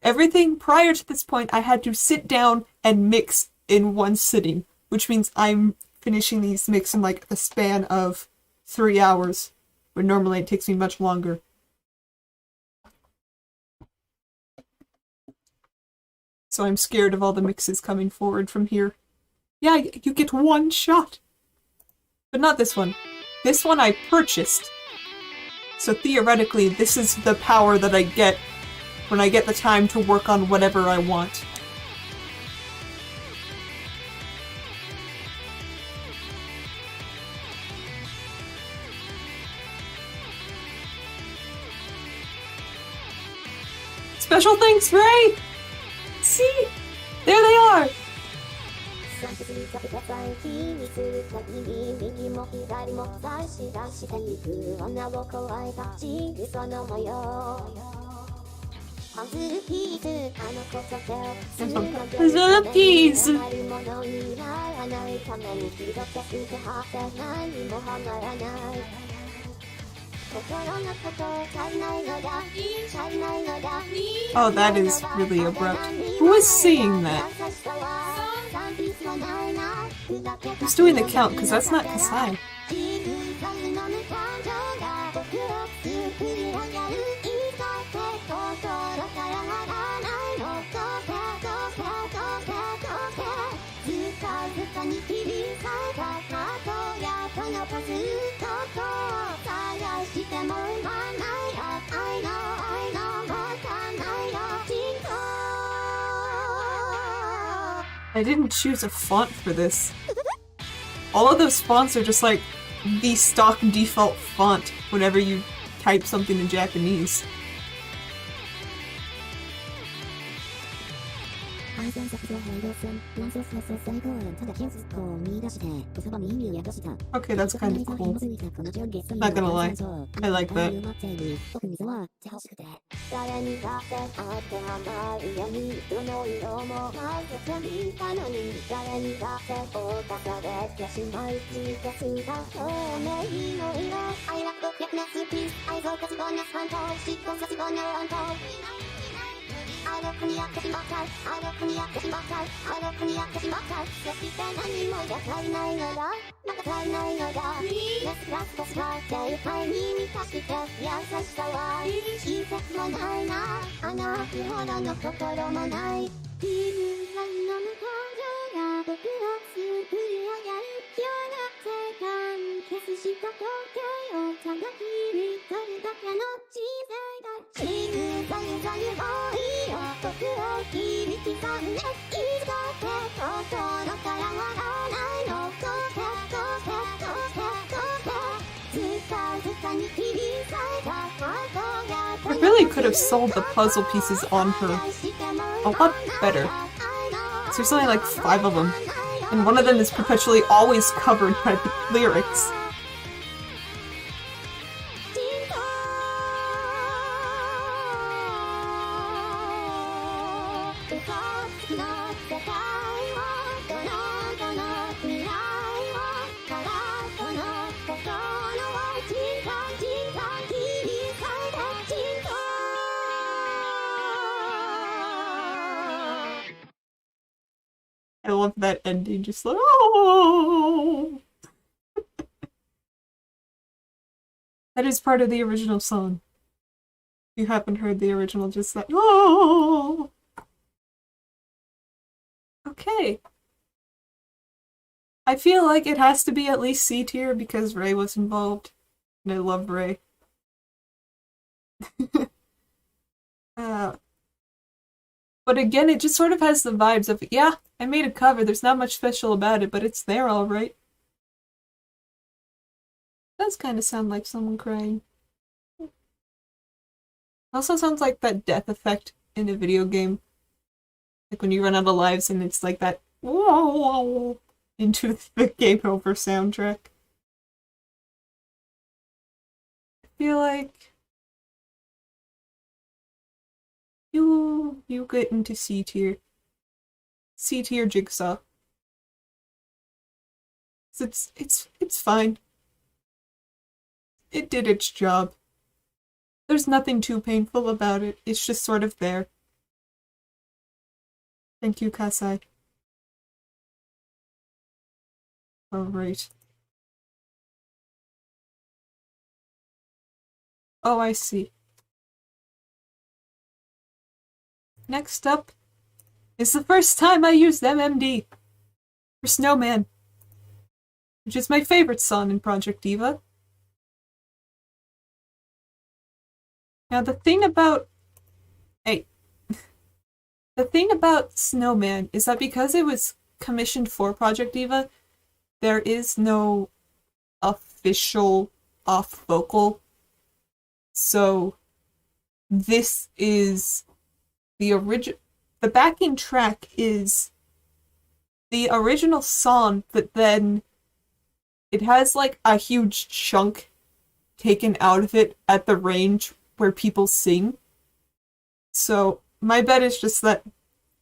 Everything prior to this point, I had to sit down and mix in one sitting, which means I'm finishing these mix in like a span of 3 hours, where normally it takes me much longer. So I'm scared of all the mixes coming forward from here. Yeah, you get one shot! But not this one. This one I purchased. So theoretically, this is the power that I get when I get the time to work on whatever I want. Special thanks, Ray! See? There they are! The peas! Oh, that is really abrupt. Who is singing that? Who's doing the count? Because that's not Kasai. I didn't choose a font for this. All of those fonts are just like the stock default font whenever you type something in Japanese. 安全策上平等線乱走スレスレ成功園ただ建設を見出して言葉に意味を宿した Okay, that's kind of cool. Not gonna lie. I like that. 僕水は手欲しくて誰にだってあってはないようにどの色も混ぜてみたのに誰にだって侵されてしまい地鉄が透明の色 I love the quickness peace 愛憎かしぼな反抗嫉妬さしぼな乱闘あの国やってしまったあの国やってしまったあの国やってしまったそして何もじゃ足りないのだまた足りないのだラスラスとしたっていっぱいに満たして優しさは季節もないなあの秋ほどの心もない自分さんの向こうが僕を作り上げるような世界消すした時計をただ切り取るだけの人生だ仕草ゆざゆ多いよ僕を切り刻んでいつだって心から笑わないのどうせどうせどうせどうせずかずかに切り裂いたハートが I really could have sold the puzzle pieces on her a lot better. So there's only like 5 of them, and one of them is perpetually always covered by the lyrics. I love that ending, just like, oh! That is part of the original song. If you haven't heard the original, just like, oh! Okay. I feel like it has to be at least C tier because Ray was involved. And I love Ray. But again, it just sort of has the vibes of, yeah, I made a cover, there's not much special about it, but it's there alright. Does kind of sound like someone crying. Also sounds like that death effect in a video game. Like when you run out of lives and it's like that whoa into the game over soundtrack. I feel like you get into C tier. C tier Jigsaw. It's fine. It did its job. There's nothing too painful about it. It's just sort of there. Thank you, Kasai. Alright. Oh, I see. Next up is the first time I used MMD for Snowman, which is my favorite song in Project Diva. Now the thing about Snowman is that because it was commissioned for Project Diva, there is no official off vocal. So this is the backing track is the original song, but then it has like a huge chunk taken out of it at the range where people sing. So my bet is just that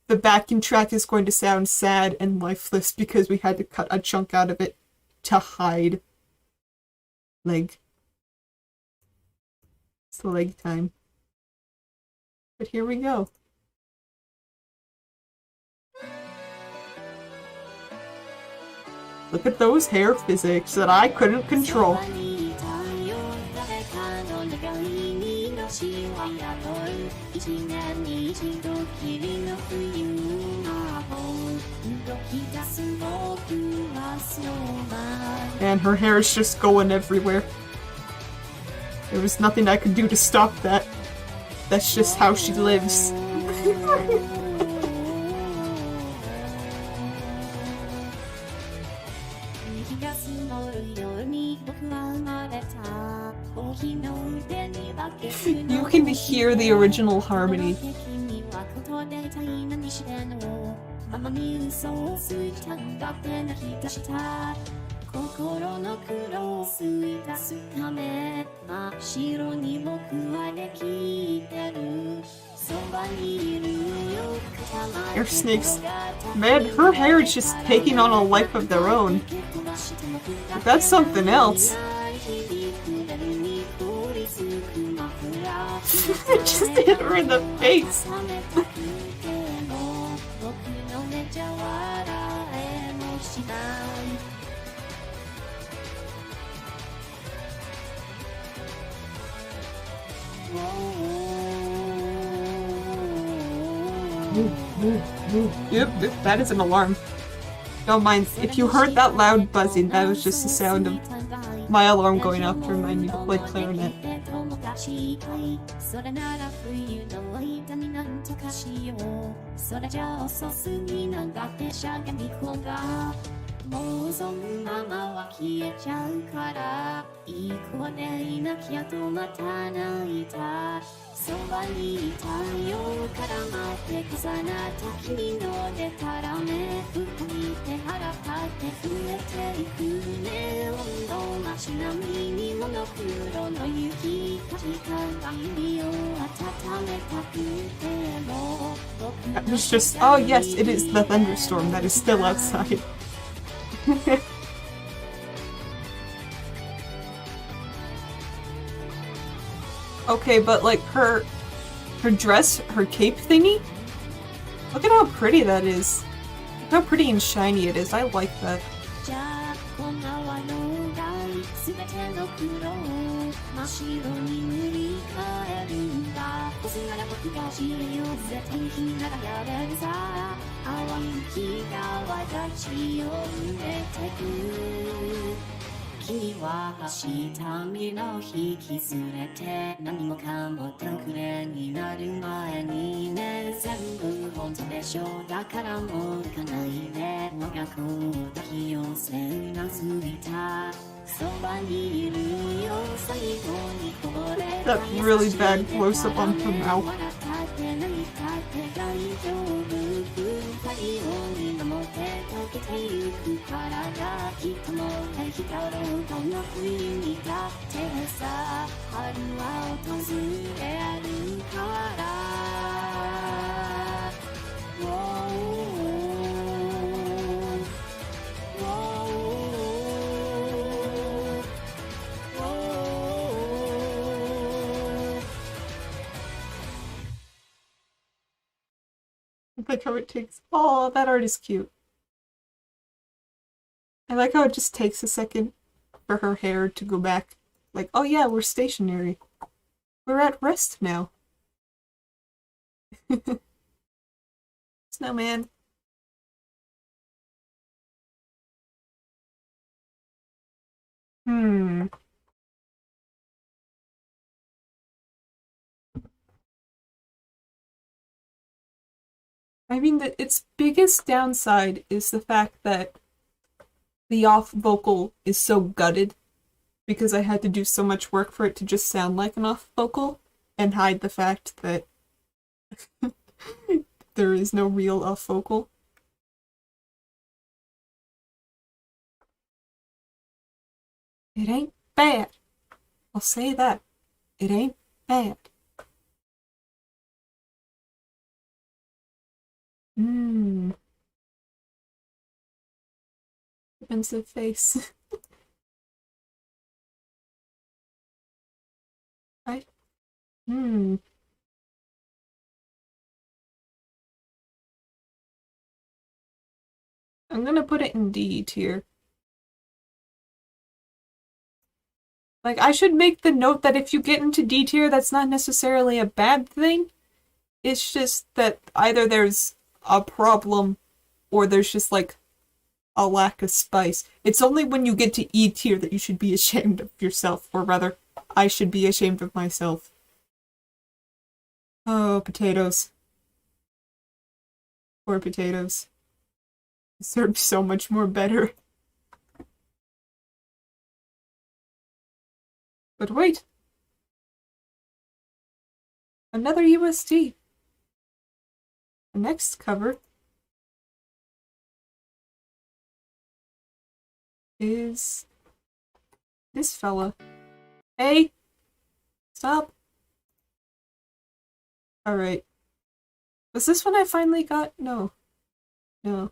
the backing track is going to sound sad and lifeless because we had to cut a chunk out of it to hide, like, the leg time. But here we go. Look at those hair physics that I couldn't control. And her hair is just going everywhere. There was nothing I could do to stop that. That's just how she lives. You can hear the original harmony. Air snakes. Man, her hair is just taking on a life of their own. That's something else. Just hit her in the face. Yep, that is an alarm. Don't mind, if you heard that loud buzzing, that was just the sound of my alarm going off to remind me to play clarinet. That was just, oh yes, it is the thunderstorm that is still outside. Okay, but like her dress, her cape thingy? Look at how pretty that is. Look how pretty and shiny it is. I like that. That really bad close-up on her mouth. I like how it takes. Oh, that art is cute. I like how it just takes a second for her hair to go back. Like, oh yeah, we're stationary. We're at rest now. Snowman. I mean, its biggest downside is the fact that the off vocal is so gutted because I had to do so much work for it to just sound like an off vocal and hide the fact that there is no real off vocal. It ain't bad. I'll say that. It ain't bad. Expensive face. Hmm. I'm gonna put it in D tier. Like, I should make the note that if you get into D tier, that's not necessarily a bad thing. It's just that either there's a problem or there's just, like, a lack of spice. It's only when you get to E tier that you should be ashamed of yourself, or rather, I should be ashamed of myself. Oh, potatoes. Poor potatoes. Served so much more better. But wait. Another USD. The next cover is this fella. Hey! Stop. Alright. Was this one I finally got? No. No.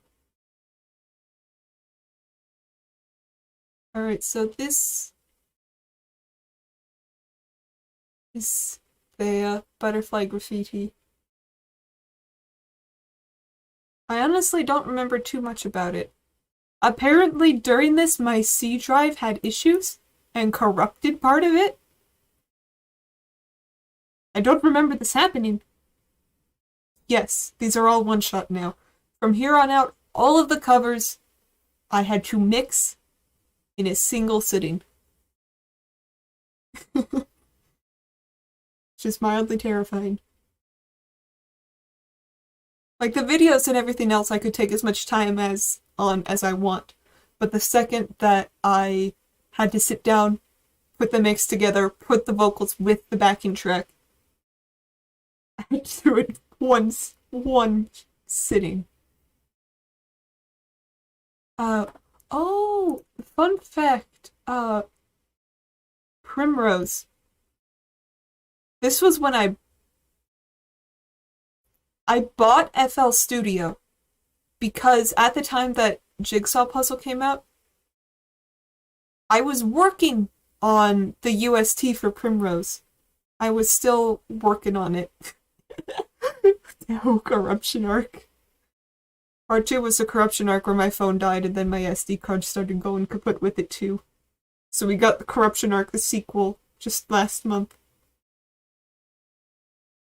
Alright, so this is the butterfly graffiti. I honestly don't remember too much about it. Apparently during this my C drive had issues and corrupted part of it. I don't remember this happening. Yes, these are all one shot now. From here on out, all of the covers I had to mix in a single sitting. Just mildly terrifying. Like, the videos and everything else I could take as much time as I want. But the second that I had to sit down, put the mix together, put the vocals with the backing track, I had to do it one sitting. Oh, fun fact, Primrose. This was when I bought FL Studio because at the time that Jigsaw Puzzle came out, I was working on the UST for Primrose. I was still working on it. Oh, corruption arc. Part 2 was the corruption arc where my phone died and then my SD card started going kaput with it too. So we got the corruption arc, the sequel, just last month.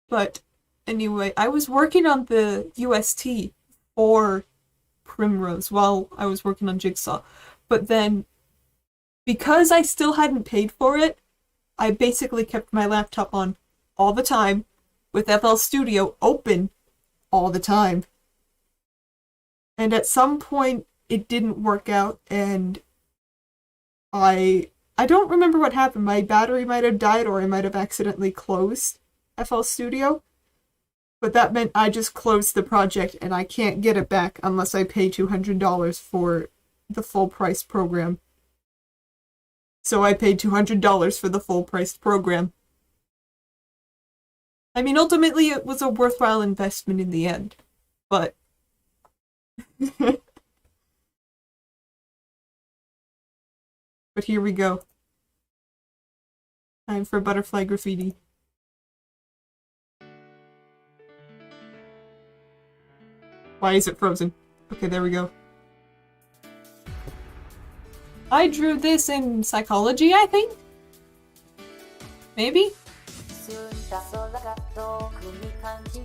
But anyway, I was working on the UST for Primrose while I was working on Jigsaw. But then, because I still hadn't paid for it, I basically kept my laptop on all the time, with FL Studio open all the time. And at some point, it didn't work out, and I don't remember what happened. My battery might have died, or I might have accidentally closed FL Studio. But that meant I just closed the project, and I can't get it back unless I pay $200 for the full-price program. So I paid $200 for the full-priced program. I mean, ultimately, it was a worthwhile investment in the end. But... But here we go. Time for butterfly graffiti. Why is it frozen? Okay, there we go. I drew this in psychology, I think? Maybe? 澄んだ空が遠くに感じる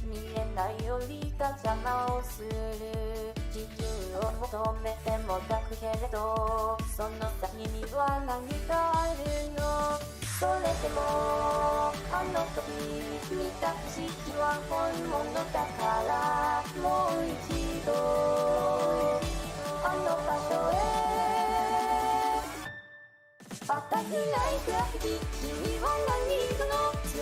見えないよりが邪魔をする自由を求めてもがくけれどその先には何があるのそれでもあの時見た景色は本物だからもう一度あの場所へバタフライグラフィティ君は何色の翼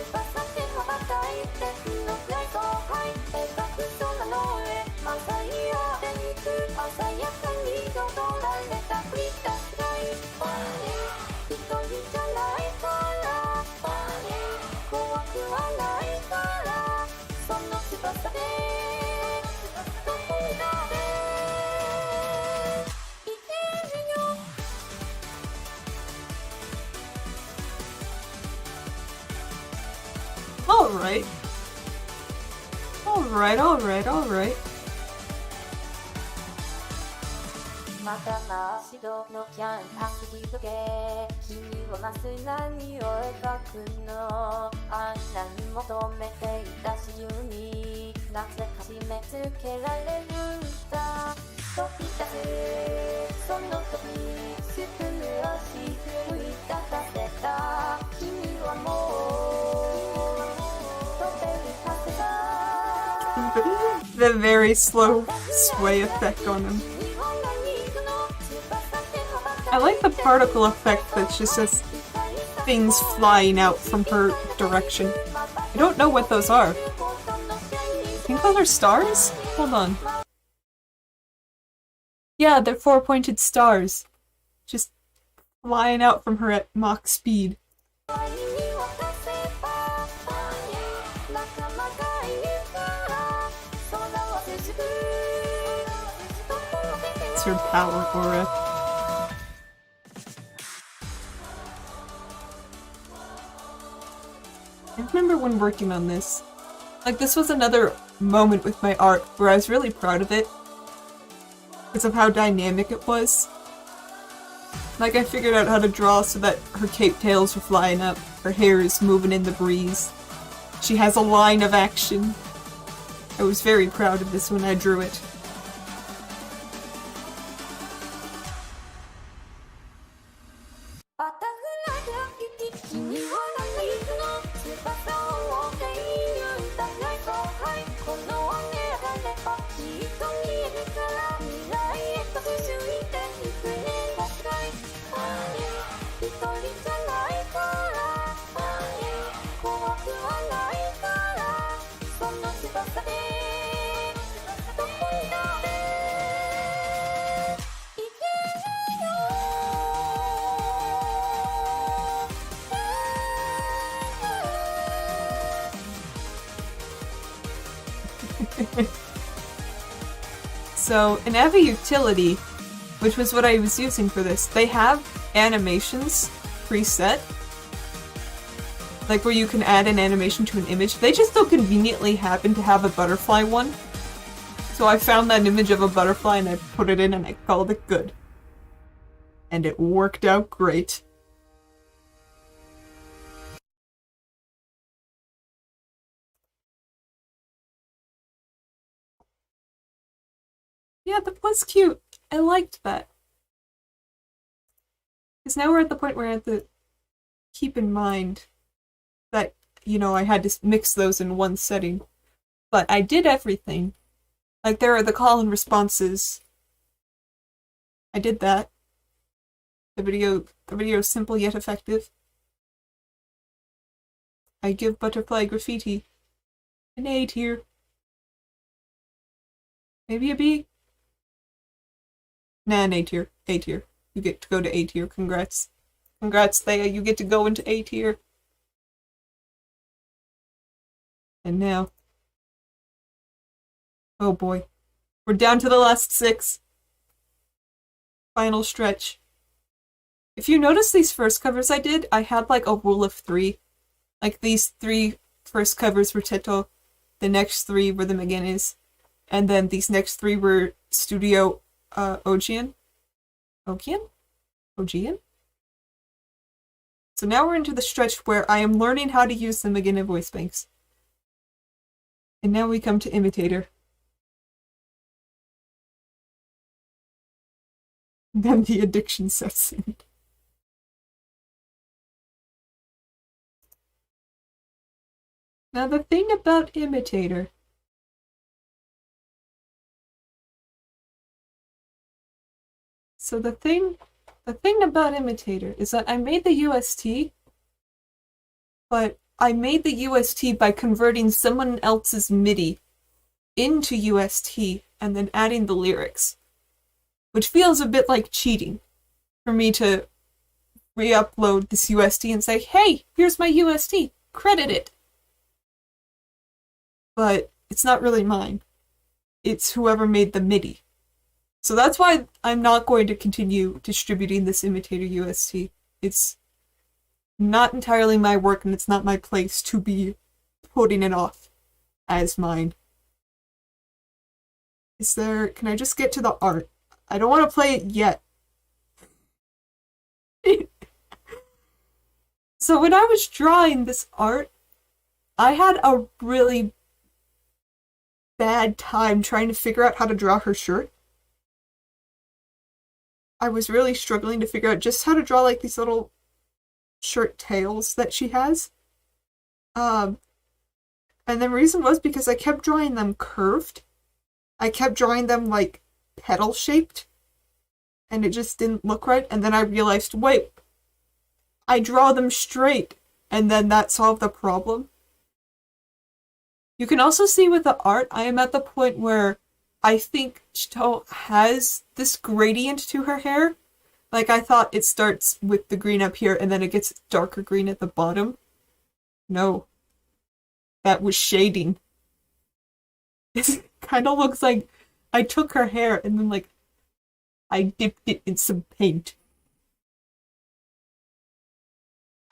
で羽ばたいて負のフライトハイ描く空の上マサイアでにく鮮やかに彩られたフリータスライ一人じゃないから怖くはないからその翼でどこまで行けるよ Alright. Alright. またなしどのキャン遊びとけ君はまず何を描くのあんなに求めていた自由になぜか締め付けられるんだ飛び出すその時すぐ足奮い立たせた君はもう飛べるはずだ The very slow sway effect on him. I like the particle effect that just says things flying out from her direction. I don't know what those are. I think those are stars? Hold on. Yeah, they're four-pointed stars. Just flying out from her at Mach speed. It's her power aura. I remember when working on this. Like, this was another moment with my art where I was really proud of it. Because of how dynamic it was. Like, I figured out how to draw so that her cape tails are flying up, her hair is moving in the breeze. She has a line of action. I was very proud of this when I drew it. So, in Eevee Utility, which was what I was using for this, they have animations preset. Like where you can add an animation to an image. They just so conveniently happen to have a butterfly one. So I found that image of a butterfly and I put it in and I called it good. And it worked out great. Yeah, that was cute. I liked that. Because now we're at the point where I have to keep in mind that, you know, I had to mix those in one setting. But I did everything. Like, there are the call and responses. I did that. The video is simple yet effective. I give Butterfly Graffiti an A tier. Maybe a B? Nah, an A tier. A tier. You get to go to A tier. Congrats. Congrats, Thea. You get to go into A tier. And now... oh boy. We're down to the last 6. Final stretch. If you notice these first covers I did, I had like a rule of 3. Like these 3 first covers were Teto, the next 3 were the Meganes, and then these next 3 were Studio Ogian? Ogian? So now we're into the stretch where I am learning how to use the Megane voice banks. And now we come to Imitator. Then the addiction sets in. Now the thing about Imitator... so the thing about Imitator is that I made the UST, but I made the UST by converting someone else's MIDI into UST and then adding the lyrics, which feels a bit like cheating for me to re-upload this UST and say, hey, here's my UST, credit it. But it's not really mine. It's whoever made the MIDI. So that's why I'm not going to continue distributing this Imitator UST. It's not entirely my work and it's not my place to be putting it off as mine. Can I just get to the art? I don't want to play it yet. So when I was drawing this art, I had a really bad time trying to figure out how to draw her shirt. I was really struggling to figure out just how to draw like these little shirt tails that she has. And the reason was because I kept drawing them curved. I kept drawing them like petal shaped. And it just didn't look right. And then I realized, wait, I draw them straight. And then that solved the problem. You can also see with the art, I am at the point where I think Chito has this gradient to her hair. Like, I thought it starts with the green up here and then it gets darker green at the bottom. No. That was shading. It kind of looks like I took her hair and then, like, I dipped it in some paint.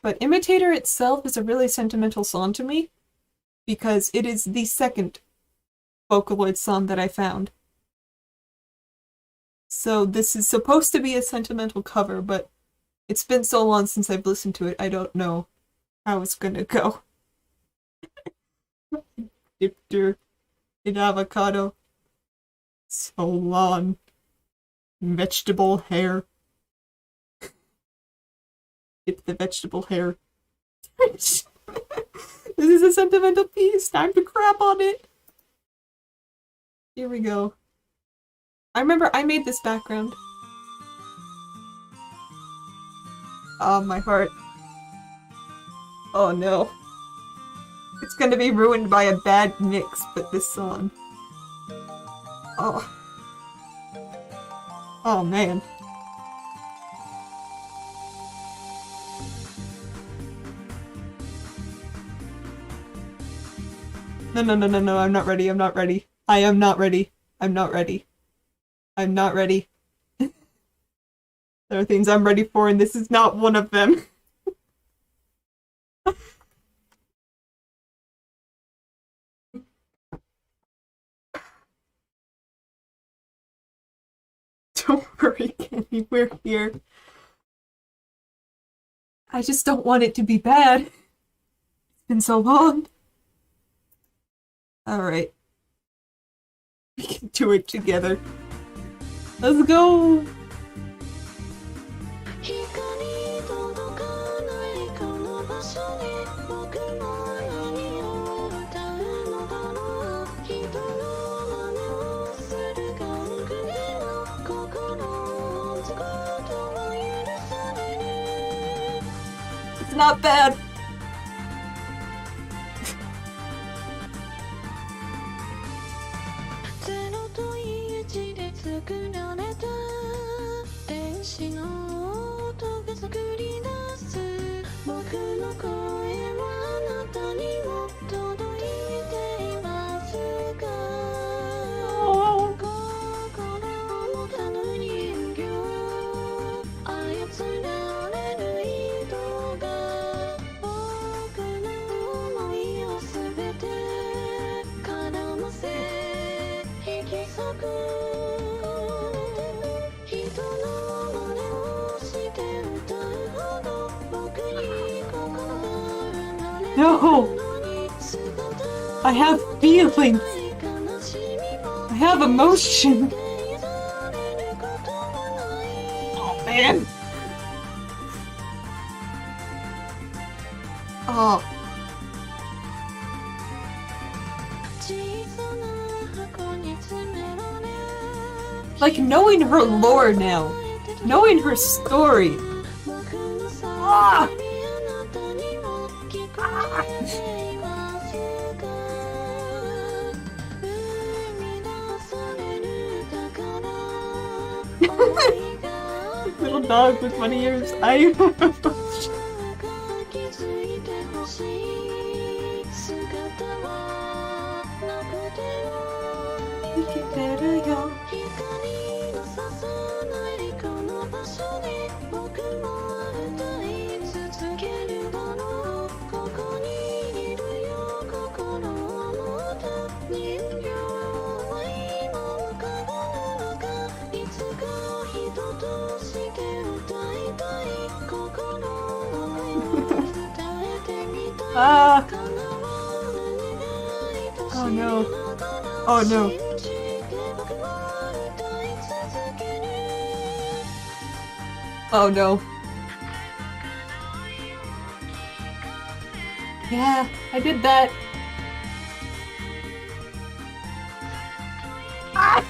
But Imitator itself is a really sentimental song to me, because it is the second Vocaloid song that I found. So this is supposed to be a sentimental cover, but it's been so long since I've listened to it, I don't know how it's gonna go. Dipped her in avocado. So long. Vegetable hair. Dip the vegetable hair. This is a sentimental piece. Time to crap on it. Here we go. I remember I made this background. Oh, my heart. Oh no. It's gonna be ruined by a bad mix, but this song. Oh. Oh man. No, I'm not ready, I'm not ready. I am not ready. I'm not ready. I'm not ready. There are things I'm ready for, and this is not one of them. Don't worry, Kenny, we're here. I just don't want it to be bad. It's been so long. Alright. We can do it together. Let's go! 光届かないこの場所に僕も何を歌うのだろう人の真似をする感覚では心を打つことは許される It's not bad! ゼロと1で作られた電子の音が作り出す僕の声はあなたにも届いていますか心を持たぬ人形操られる糸が僕の想いをすべて絡ませ引き裂く人の真似をして歌うほど僕に心が生まれる No! I have feelings! I have emotion! Oh man! Oh. Like, knowing her lore now. Knowing her story. Ah! Little dog with funny ears. I Ah. Oh no. Oh no. Oh no. Yeah, I did that. Ah!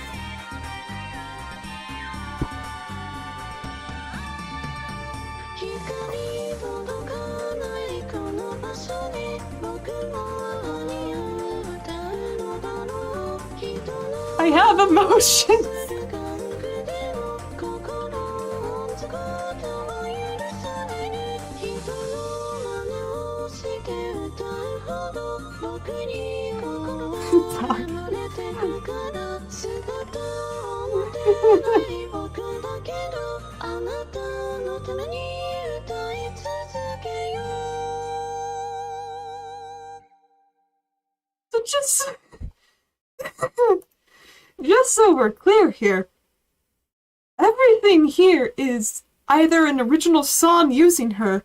I have emotions. So just so we're clear here, everything here is either an original song using her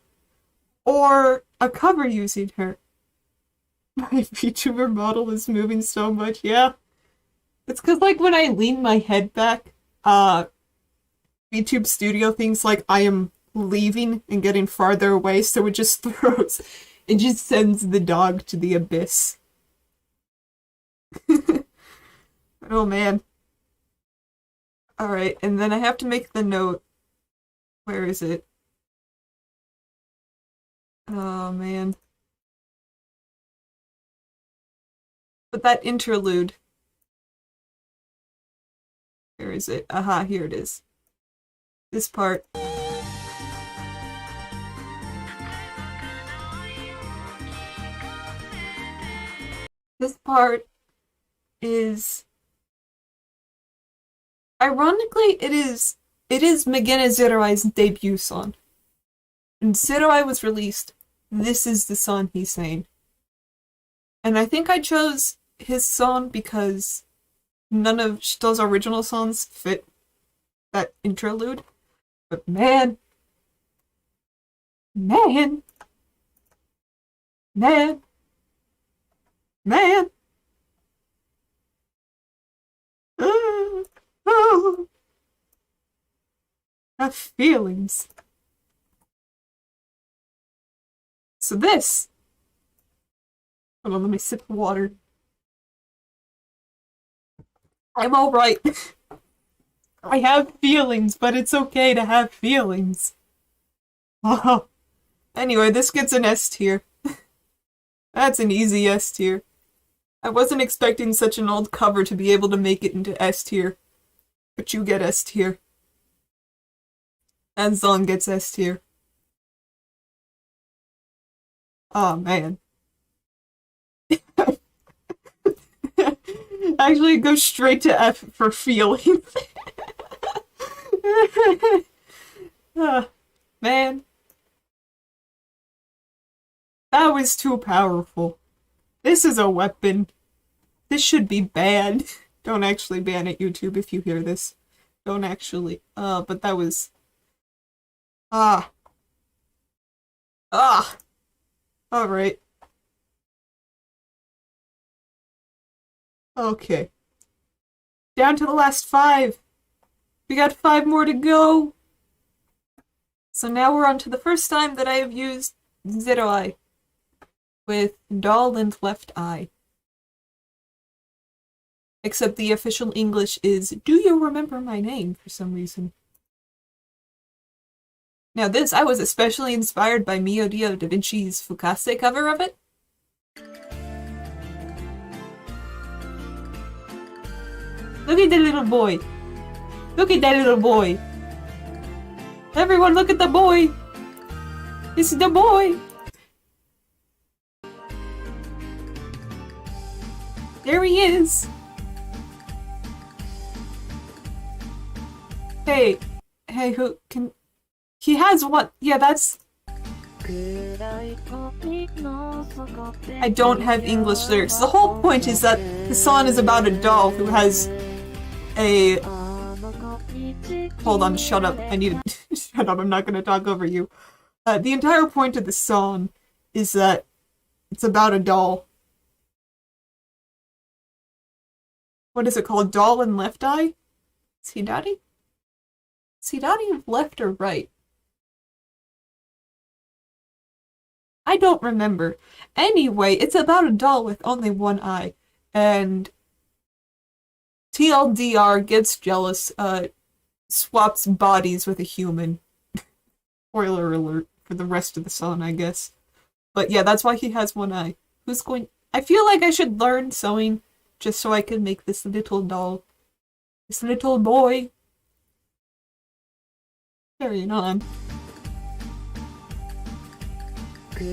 or a cover using her. My VTuber model is moving so much, yeah. It's because, like, when I lean my head back, VTube Studio thinks, like, I am leaving and getting farther away, so it just it just sends the dog to the abyss. Oh, man. Alright, and then I have to make the note. Where is it? Oh, man. But that interlude. Where is it? Aha, here it is. This part. This part is... Ironically, it is Megane Zeroai's debut song. When Zeroai was released, this is the song he sang. And I think I chose his song because none of Shito's original songs fit that interlude. But man. Man. Man. Man. Oh. I have feelings. So this. Hold on, let me sip the water. I'm alright. I have feelings, but it's okay to have feelings. Oh. Anyway, this gets an S tier. That's an easy S tier. I wasn't expecting such an old cover to be able to make it into S tier. But you get S tier. And Zong gets S tier. Oh man. Actually, it goes straight to F for feelings. Man. That was too powerful. This is a weapon. This should be banned. Don't actually ban it, YouTube, if you hear this. Don't actually. But that was... Alright. Okay. Down to the last 5. We got 5 more to go. So now we're on to the first time that I have used Zeroai with Doll and Left Eye. Except the official English is, do you remember my name, for some reason. Now this, I was especially inspired by Mio Dio Da Vinci's Fukase cover of it. Look at the little boy. Look at that little boy. Everyone look at the boy. This is the boy. There he is. Hey, who can... He has what? Yeah, that's... I don't have English lyrics. The whole point is that the song is about a doll who has a Hold on, shut up. I need to shut up. I'm not going to talk over you. The entire point of the song is that it's about a doll. What is it called? Doll in Left Eye? Is he daddy? Is he daddy left or right? I don't remember. Anyway, it's about a doll with only one eye. And TLDR gets jealous, swaps bodies with a human. Spoiler alert for the rest of the song, I guess. But yeah, that's why he has one eye. I feel like I should learn sewing just so I can make this little doll. This little boy. Carrying on. 暗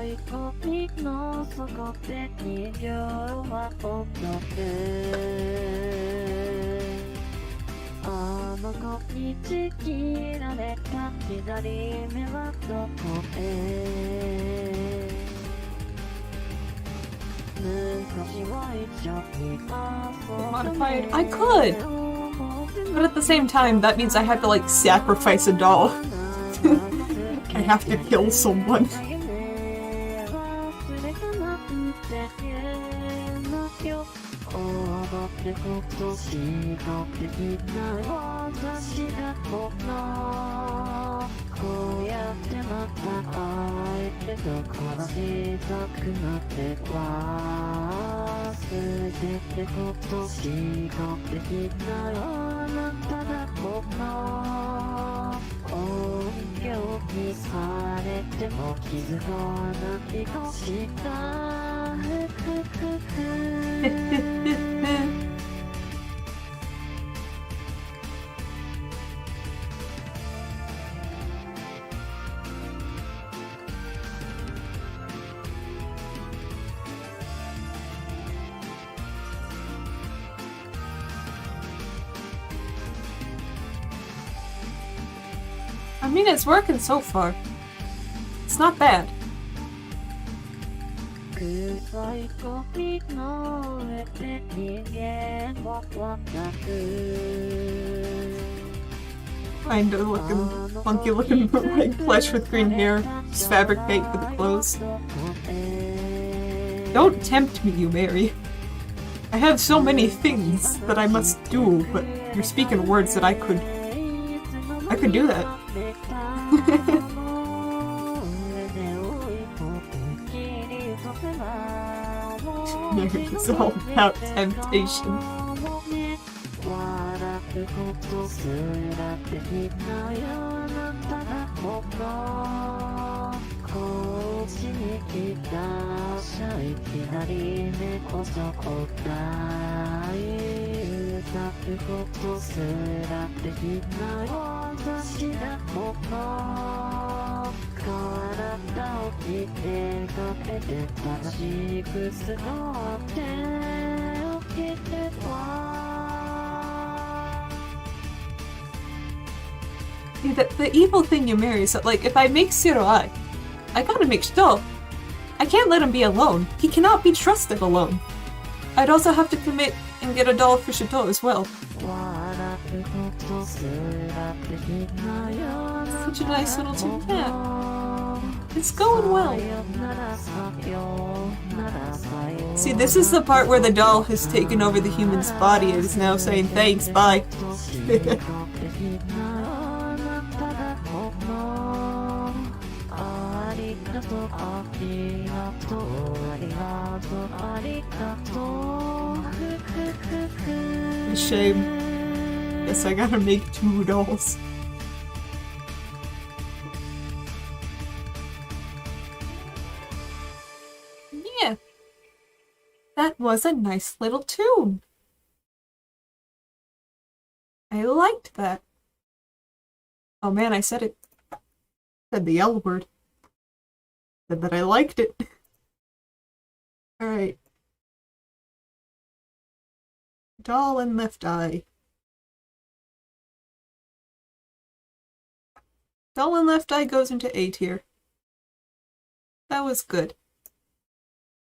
い鳥の底で人形は踊るあの子にちぎられた左目はどこへ昔は一緒に遊んだ Modified. I could! But at the same time, that means I have to, like, sacrifice a doll. I have to kill someone. I mean, it's working so far. It's not bad. Kinda looking funky looking like flesh with green hair. Just fabric paint for the clothes. Don't tempt me, you Mary. I have so many things that I must do, but you're speaking words that I could do that. It's all about temptation. The evil thing you marry is that, like, if I make Siroai, I gotta make Shito. I can't let him be alone. He cannot be trusted alone. I'd also have to commit and get a doll for Shito as well. Such a nice little tune. Yeah. It's going well. See, this is the part where the doll has taken over the human's body and is now saying thanks, bye. A shame. Guess I gotta make 2 dolls. Yeah. That was a nice little tune. I liked that. Oh man, I said it. Said the L word. Said that I liked it. Alright. Doll in Left Eye. Doll in Left Eye goes into A tier. That was good.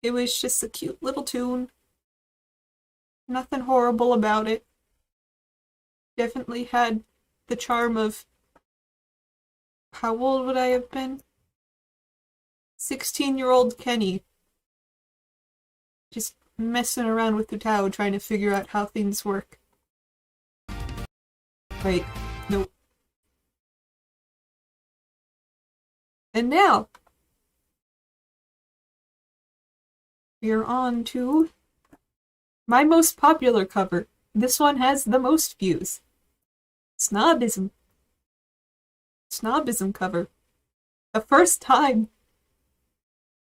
It was just a cute little tune. Nothing horrible about it. definitely had the charm of, how old would I have been? 16-year-old Kenny. Just messing around with UTAU, trying to figure out how things work. Wait, nope. And now, we are on to my most popular cover. This one has the most views. Snobism. Snobism cover. The first time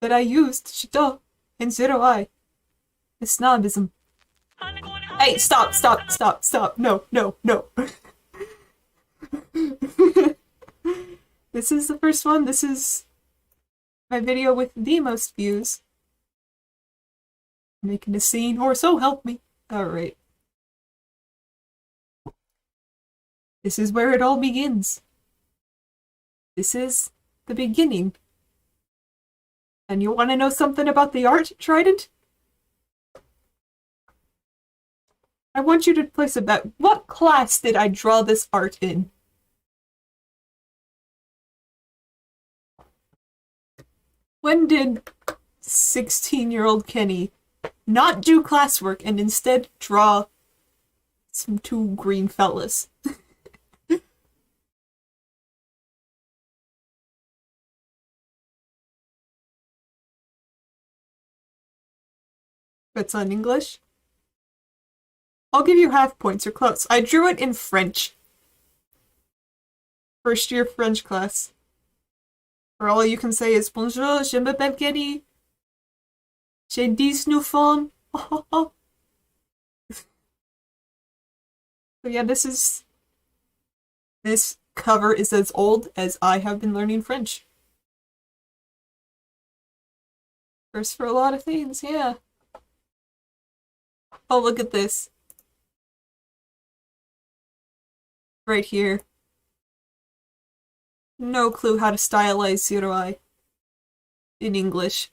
that I used Shito and Zero Eye. The snobism. Hey, stop. No. This is the first one. This is my video with the most views. Making a scene, or so help me. Alright. This is where it all begins. This is the beginning. And you want to know something about the art, Trident? I want you to place a bet. What class did I draw this art in? When did 16-year-old Kenny not do classwork and instead draw some two green fellas? That's on English. I'll give you half points, you're close. I drew it in French. First year French class. Or all you can say is, Bonjour, je m'appelle Kenny. J'ai 19 ans. So yeah, this cover is as old as I have been learning French. First for a lot of things, yeah. Oh, look at this. Right here. No clue how to stylize Zero Eye in English.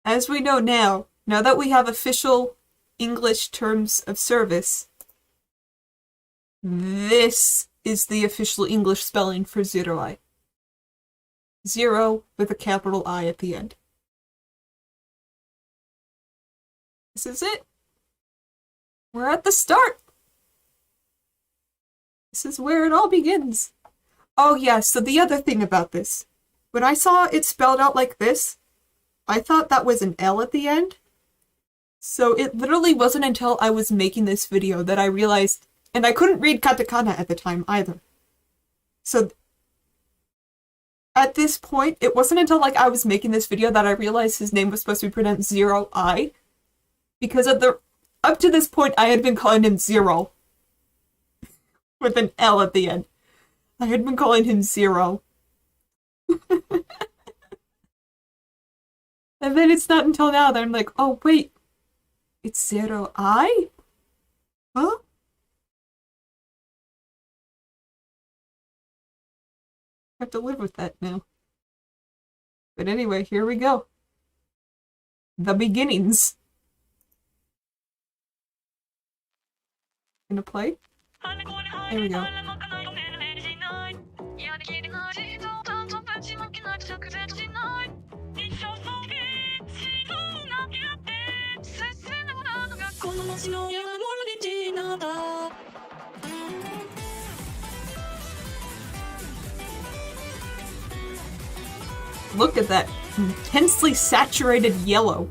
As we know now that we have official English terms of service, this is the official English spelling for Zero Eye. Zero with a capital I at the end. This is it. We're at the start. This is where it all begins. Oh yeah, so the other thing about this. When I saw it spelled out like this, I thought that was an L at the end. So it literally wasn't until I was making this video that I realized, and I couldn't read katakana at the time either. So at this point, it wasn't until like I was making this video that I realized his name was supposed to be pronounced Zero Eye. Because up to this point, I had been calling him Zero. With an L at the end. I had been calling him Zero. And then it's not until now that I'm like, oh wait, it's Zero Eye? Huh? I have to live with that now. But anyway, here we go. The beginnings. Gonna play? There we go. Look at that intensely saturated yellow.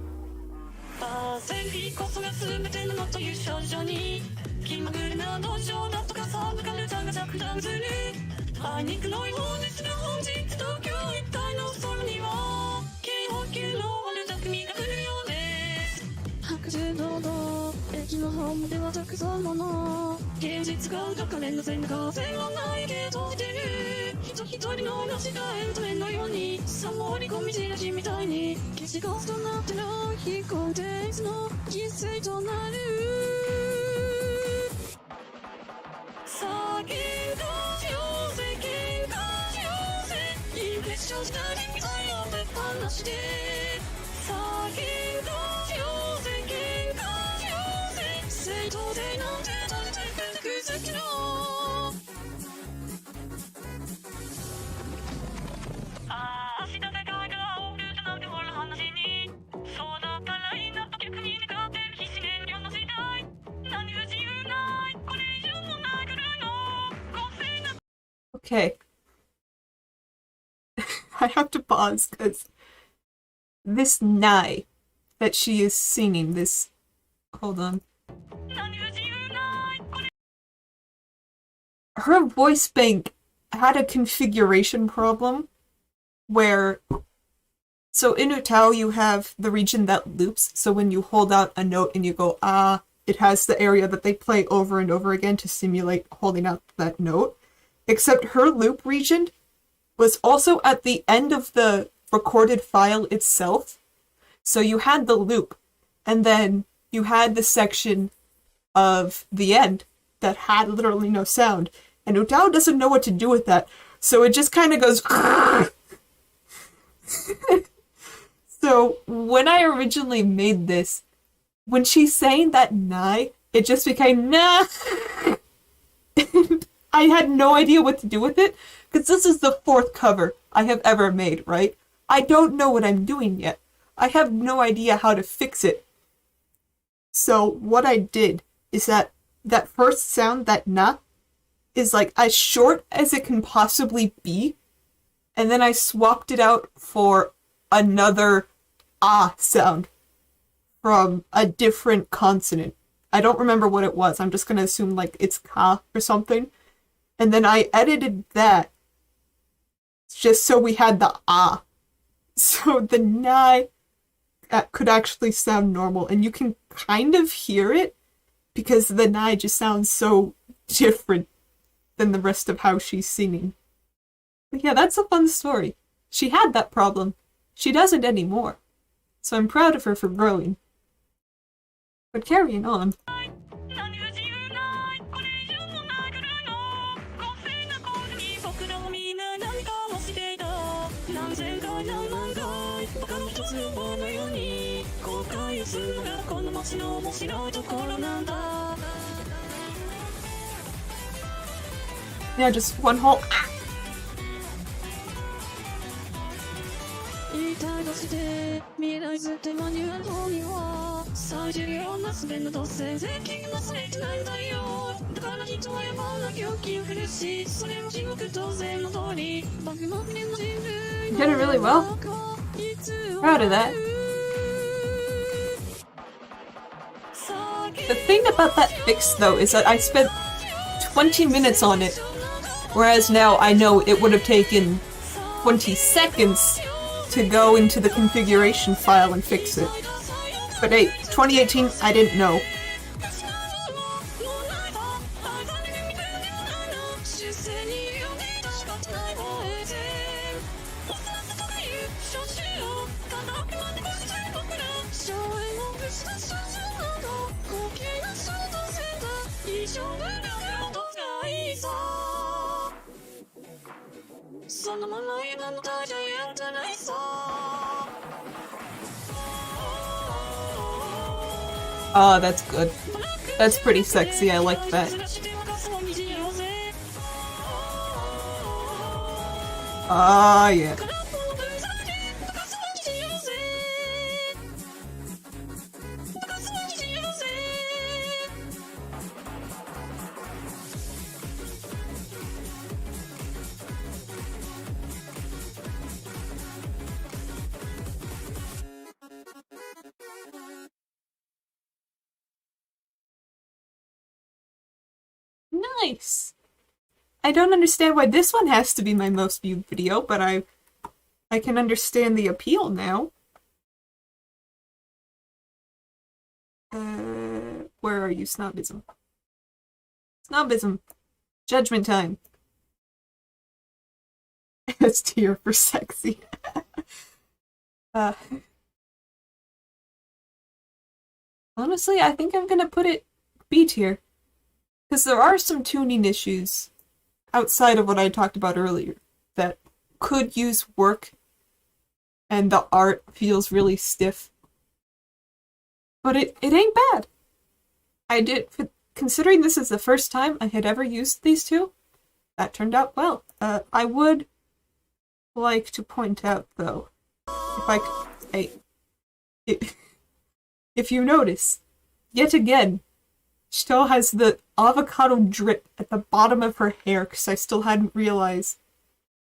当然なんて大体服好きの明日世界がオールとなんてほら話にそうだったらいいなと逆に願ってる必死燃料の時代何不自由ないこれ以上もないぐらいの公正な Okay. I have to pause because this nai that she is singing, this. Hold on. 何不自由ないこれ Her voice bank had a configuration problem where. So in UTAU, you have the region that loops. So when you hold out a note and you go, ah, it has the area that they play over and over again to simulate holding out that note. Except her loop region was also at the end of the recorded file itself. So you had the loop, and then you had the section of the end that had literally no sound. And UTAU doesn't know what to do with that. So it just kind of goes... So when I originally made this, when she's saying that nai, it just became nah. I had no idea what to do with it, because this is the 4th cover I have ever made, right? I don't know what I'm doing yet. I have no idea how to fix it. So what I did is that first sound, that na, is like as short as it can possibly be, and then I swapped it out for another ah sound from a different consonant. I don't remember what it was. I'm just gonna assume like it's ka or something. And then I edited that just so we had the ah. So the nai could actually sound normal, and you can kind of hear it because the nai just sounds so different than the rest of how she's singing. But yeah, that's a fun story. She had that problem. She doesn't anymore. So I'm proud of her for growing. But carrying on. 何不自由ないこれ以上もないぐらいの公正な構図に僕らもみんな何かをしていた何千回何万回他の一つをのように後悔をするのがこの街の面白いところなんだ Yeah, just one whole 言いたいとして未来図ってマニュアル本には最重要なすべの突然税金忘れてないんだよだから人は山なきを気を振るしそれも地獄当然の通り僕も船の人類 You did it really well. Proud of that. The thing about that fix, though, is that I spent 20 minutes on it, whereas now I know it would have taken 20 seconds to go into the configuration file and fix it. But hey, 2018, I didn't know. Oh, that's good. That's pretty sexy, I like that. Ah, yeah. Nice! I don't understand why this one has to be my most viewed video, but I can understand the appeal now. Where are you, Snobism? Snobism! Judgment time! S tier for sexy. Honestly, I think I'm gonna put it B tier. Because there are some tuning issues outside of what I talked about earlier that could use work, and the art feels really stiff. But it ain't bad. I did, considering this is the first time I had ever used these two, that turned out well. I would like to point out, though, if you notice, yet again, Shito has the avocado drip at the bottom of her hair because I still hadn't realized.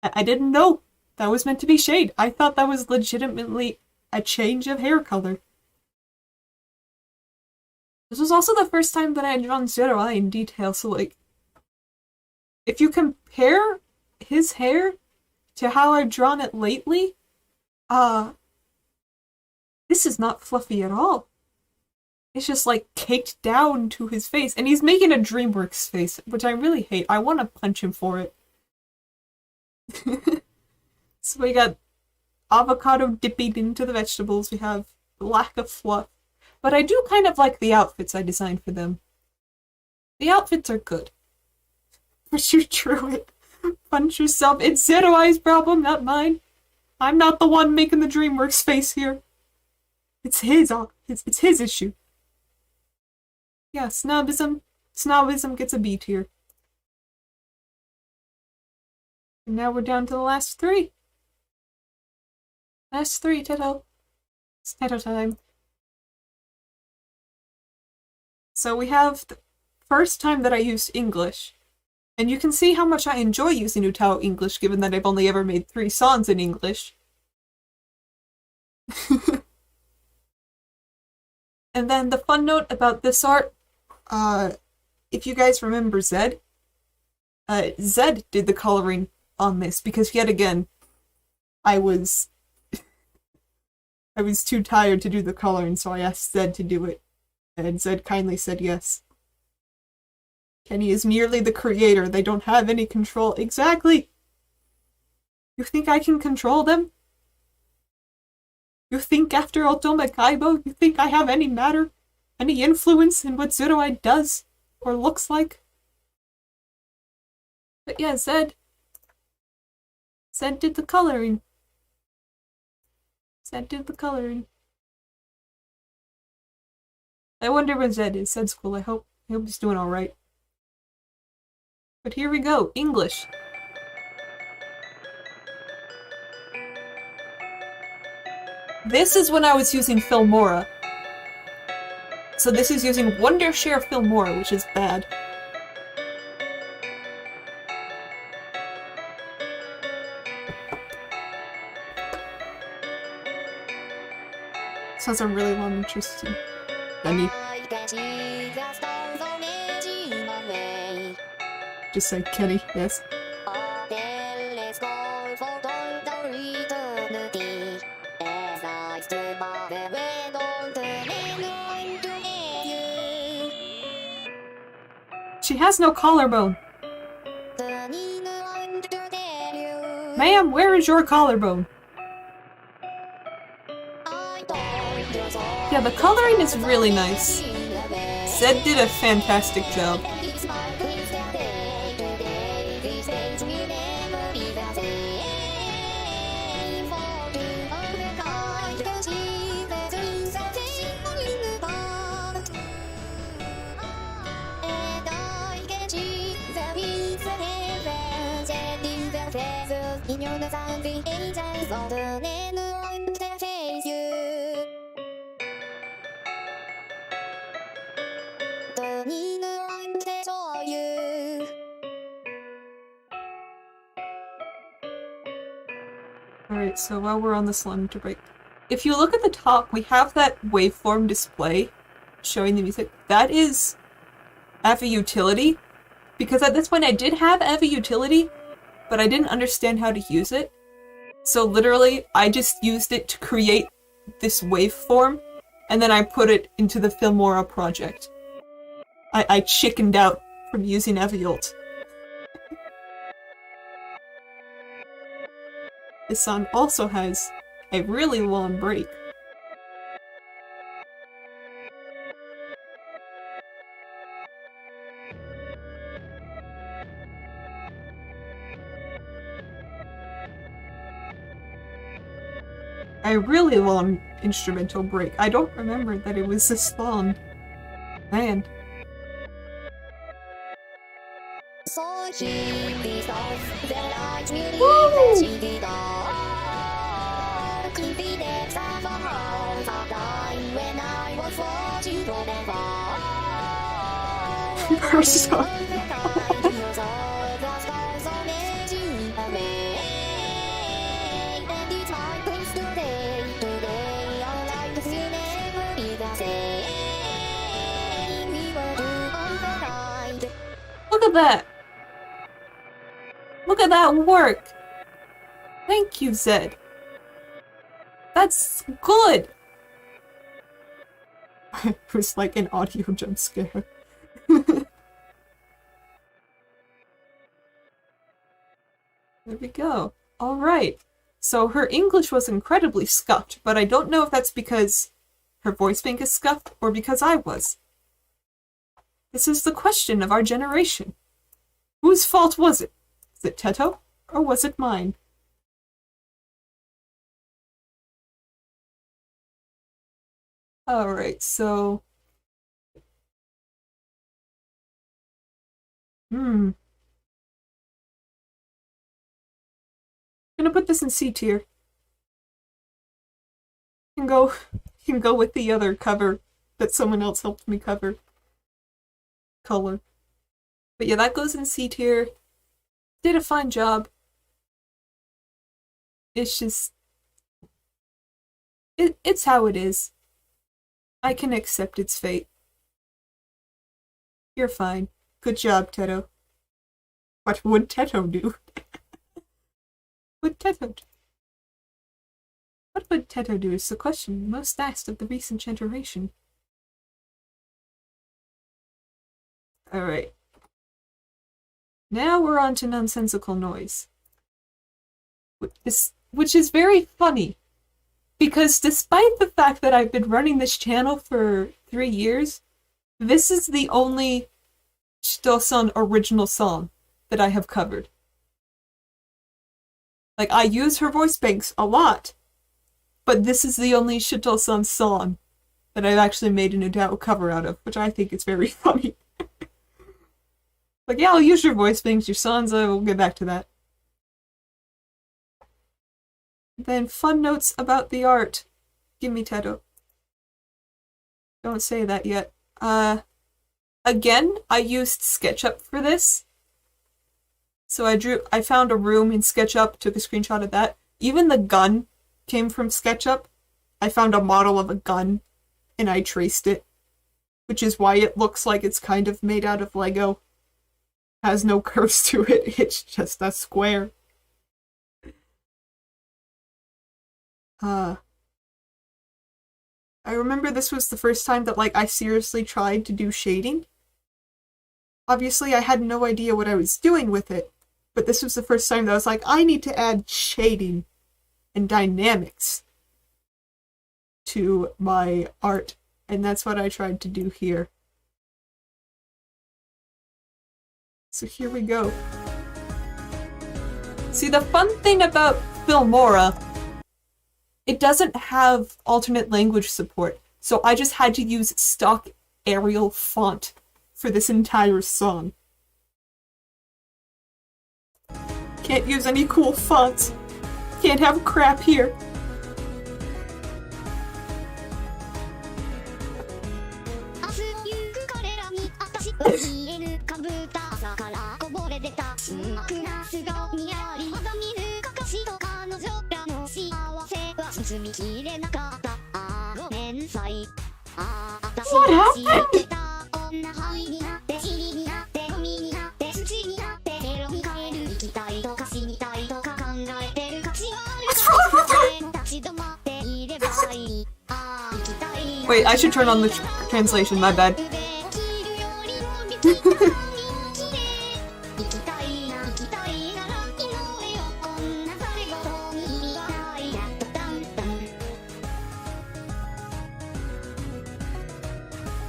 I didn't know that was meant to be shade. I thought that was legitimately a change of hair color. This was also the first time that I had drawn Zero Eye in detail, so like, if you compare his hair to how I've drawn it lately, this is not fluffy at all. It's just like caked down to his face, and he's making a DreamWorks face, which I really hate. I want to punch him for it. So we got avocado dipping into the vegetables. We have lack of fluff. But I do kind of like the outfits I designed for them. The outfits are good. But you drew it. Punch yourself. It's Zero Eye's problem, not mine. I'm not the one making the DreamWorks face here. It's his issue. Yeah, snobism gets a B tier. And now we're down to the last three. Last three, Teto. It's Teto time. So we have the first time that I used English. And you can see how much I enjoy using UTAU English, given that I've only ever made 3 songs in English. And then the fun note about this art, if you guys remember Zed, Zed did the coloring on this because yet again, I was too tired to do the coloring, so I asked Zed to do it, and Zed kindly said yes. Kenny is merely the creator, they don't have any control. Exactly! You think I can control them? You think after Otome Kaibo, you think I have any matter? Any influence in what Zero Eye does? Or looks like? But yeah, Zed did the coloring. Zed did the coloring. I wonder where Zed is. Zed's cool. I hope he's doing alright. But here we go. English. This is when I was using Filmora. So this is using Wondershare Filmora, which is bad. This has a really long interest in Kenny. Just say Kenny, yes. She has no collarbone. Ma'am, where is your collarbone? Yeah, the coloring is really nice. Zed did a fantastic job. Alright, so while we're on this long break, if you look at the top, we have that waveform display showing the music. That is AVI utility, because at this point I did have AVI utility, but I didn't understand how to use it. So literally, I just used it to create this waveform, and then I put it into the Filmora project. I chickened out from using AVI-ult. This song also has a really long break. A really long instrumental break. I don't remember that it was this long. Man, So he dissolves the light really Woo! she did all. Could be the summer the time when I was watching from afar. Croissant. Look at that! Look at that work! Thank you, Zed. That's good! It was like an audio jump scare. There we go. Alright. So her English was incredibly scuffed, but I don't know if that's because her voice bank is scuffed or because I was. This is the question of our generation. Whose fault was it? Was it Teto, or was it mine? Alright, so... I'm gonna put this in C tier. You can go with the other cover that someone else helped me cover. Color. But yeah, that goes in C tier. Did a fine job. It's just... It's how it is. I can accept its fate. You're fine. Good job, Teto. What would Teto do? What would Teto do is the question most asked of the recent generation. Alright. Now we're on to nonsensical noise. Which is very funny. Because despite the fact that I've been running this channel for 3 years, this is the only Shito-san original song that I have covered. Like, I use her voice banks a lot, but this is the only Shito-san song that I've actually made an UTAU cover out of, which I think is very funny. Like, yeah, I'll use your voice banks, your songs, we'll get back to that. Then fun notes about the art. Give me Teto. Don't say that yet. Again, I used SketchUp for this. So I found a room in SketchUp, took a screenshot of that. Even the gun came from SketchUp. I found a model of a gun, and I traced it. Which is why it looks like it's kind of made out of Lego. Has no curves to it, it's just a square. I remember this was the first time that, like, I seriously tried to do shading. Obviously, I had no idea what I was doing with it, but this was the first time that I was like, I need to add shading and dynamics to my art, and that's what I tried to do here. So here we go. See, the fun thing about Filmora, it doesn't have alternate language support, so I just had to use stock Arial font for this entire song. Can't use any cool fonts. Can't have crap here. What happened? Wait, I should turn on the translation, my bad.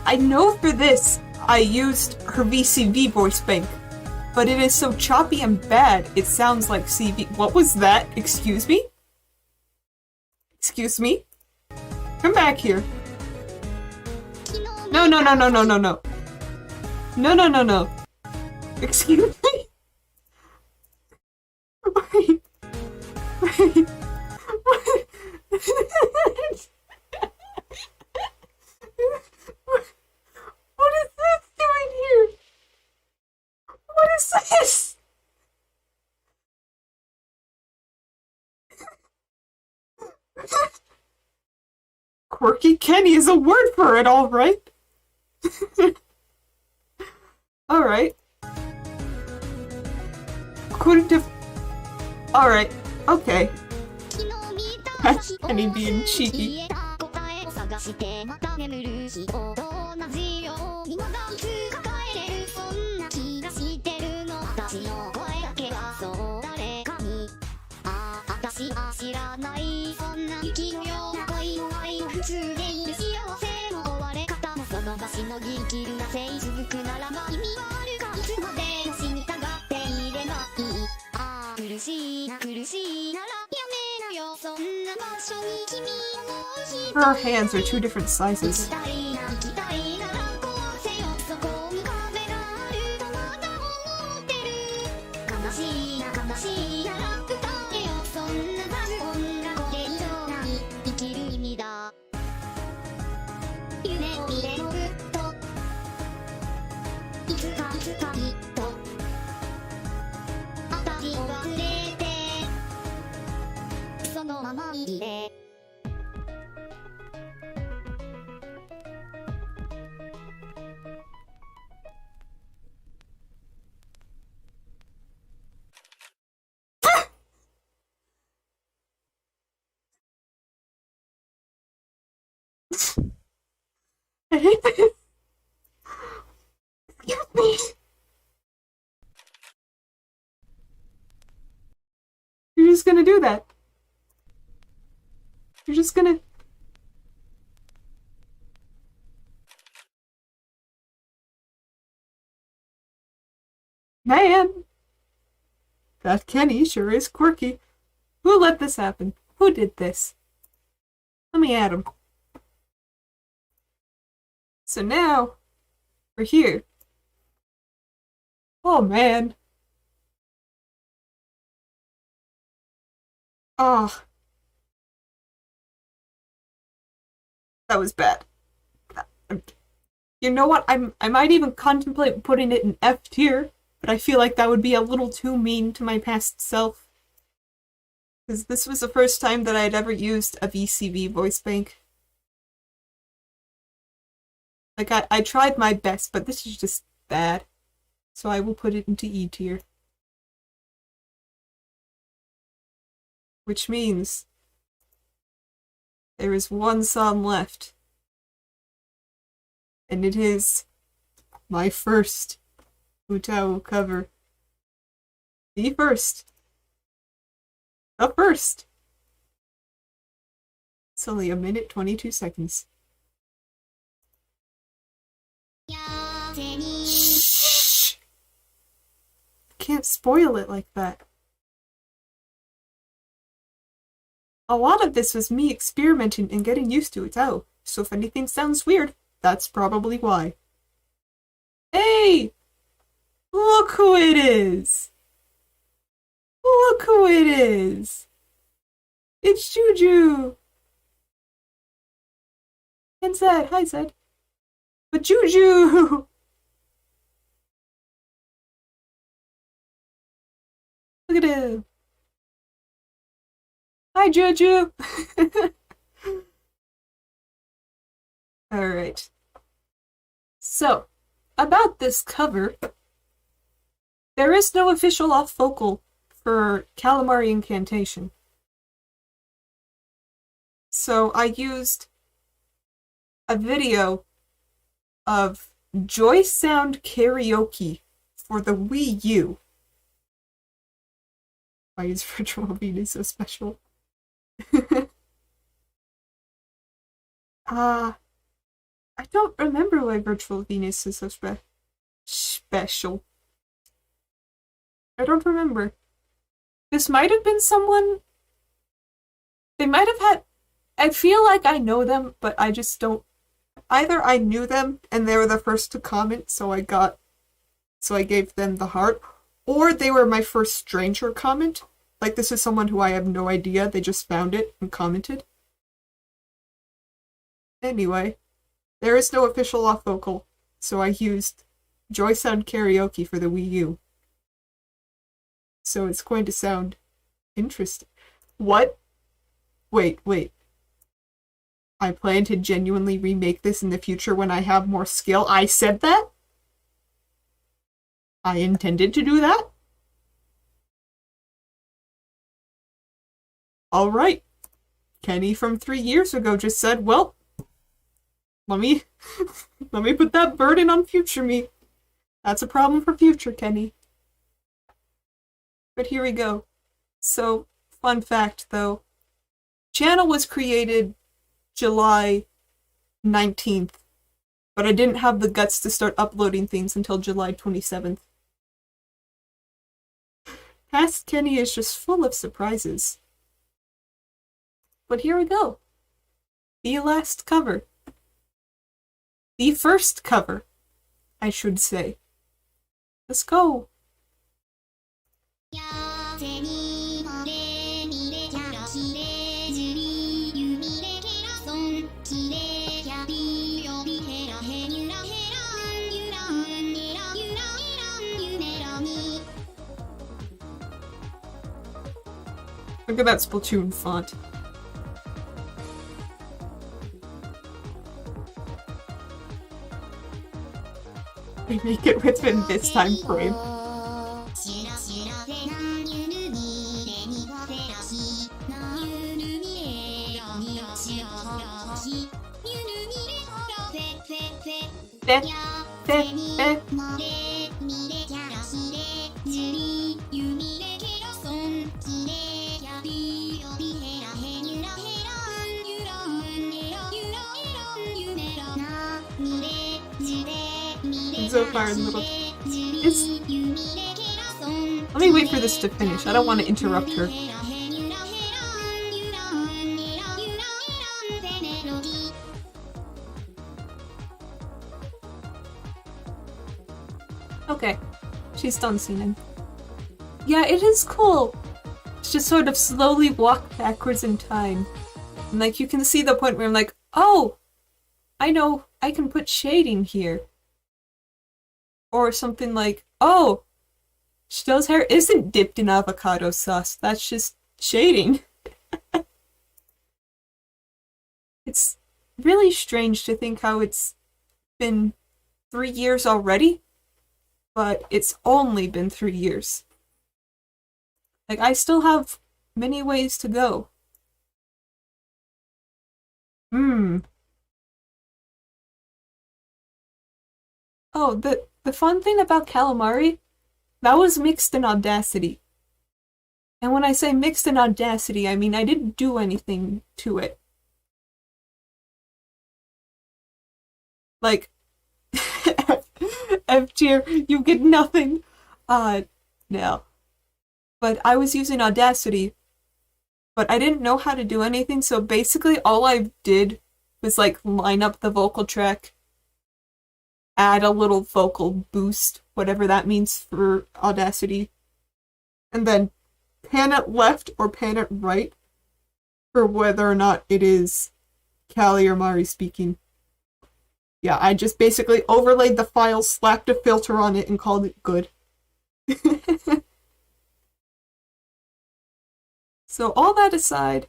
I know for this, I used her VCV voice bank, but it is so choppy and bad, it sounds like CV- What was that? Excuse me? Excuse me? Come back here. No, no, no, no, no, no, no. No, no, no, no. Excuse me? Wait. Wait. What? What is this doing here? What is this? Quirky Kenny is a word for it, all right. All right. Couldn't have. All right. Okay. That's Kenny being cheeky. Her hands are two different sizes. I hate this. Excuse me. You're just gonna do that. You're just gonna... Man! That Kenny sure is quirky. Who let this happen? Who did this? Let me add him. So now, we're here. Oh man. Oh. That was bad. You know what? I might even contemplate putting it in F tier, but I feel like that would be a little too mean to my past self. Because this was the first time that I had ever used a VCV voice bank. Like, I tried my best, but this is just bad. So I will put it into E tier. Which means there is one song left. And it is my first UTAU cover. The first. The first. It's only 1:22. Shh. Can't spoil it like that. A lot of this was me experimenting and getting used to UTAU, so if anything sounds weird, that's probably why. Hey! Look who it is! Look who it is! It's Juju! And Zed. Hi, Zed. But Juju! Look at him. Hi, Juju! Alright. So, about this cover, there is no official off vocal for Calamari Incantation. So I used a video of Joy Sound Karaoke for the Wii U. Why is Virtual Venus so special? I don't remember why Virtual Venus is so special. I don't remember. This might have been someone... They might have had... I feel like I know them, but I just don't... Either I knew them and they were the first to comment, so I gave them the heart, or they were my first stranger comment, Like, this is someone who I have no idea. They just found it and commented. Anyway, there is no official off vocal, so I used Joy Sound Karaoke for the Wii U. So it's going to sound interesting. What? Wait. I plan to genuinely remake this in the future when I have more skill. I said that? I intended to do that? Alright. Kenny from 3 years ago just said, well, let me put that burden on future me. That's a problem for future Kenny. But here we go. So, fun fact though. Channel was created July 19th, but I didn't have the guts to start uploading things until July 27th. Past Kenny is just full of surprises. But here we go. The last cover. The first cover, I should say. Let's go. Look at that Splatoon font. We make it within this time frame. So far in the middle. Let me wait for this to finish. I don't want to interrupt her. Okay. She's done singing. Yeah, it is cool. It's just sort of slowly walk backwards in time. And like you can see the point where I'm like, oh, I know, I can put shading here. Or something like, oh, Shadow's hair isn't dipped in avocado sauce. That's just shading. It's really strange to think how it's been 3 years already, but it's only been 3 years. Like, I still have many ways to go. Oh, the fun thing about calamari, that was mixed in Audacity. And when I say mixed in Audacity, I mean I didn't do anything to it. Like, F tier, you get nothing. No. But I was using Audacity, but I didn't know how to do anything, so basically all I did was like line up the vocal track, add a little vocal boost, whatever that means for Audacity, and then pan it left or pan it right for whether or not it is Callie or Mari speaking. Yeah, I just basically overlaid the file, slapped a filter on it, and called it good. So all that aside,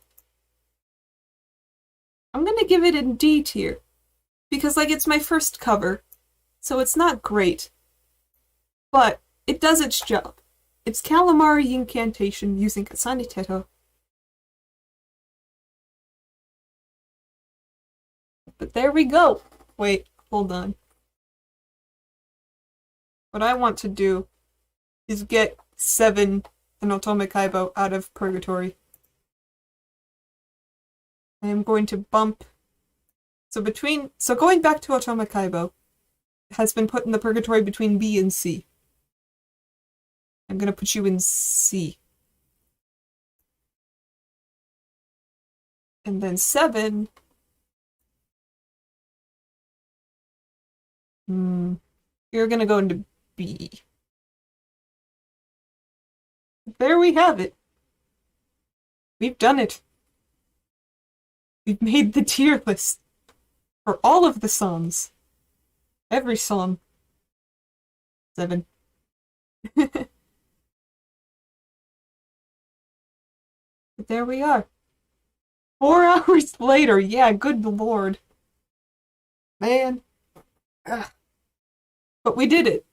I'm gonna give it a D tier. Because, like, it's my first cover. So it's not great, but it does its job. It's Calamari Incantation using Kasani Teto. But there we go. Wait, hold on. What I want to do is get 7 and Otome Kaibo out of Purgatory. I am going to bump... So going back to Otome Kaibo has been put in the Purgatory between B and C. I'm gonna put you in C. And then 7... You're gonna go into B. There we have it. We've done it. We've made the tier list for all of the songs. Every song. 7. But there we are. 4 hours later. Yeah, good lord. Man. Ugh. But we did it.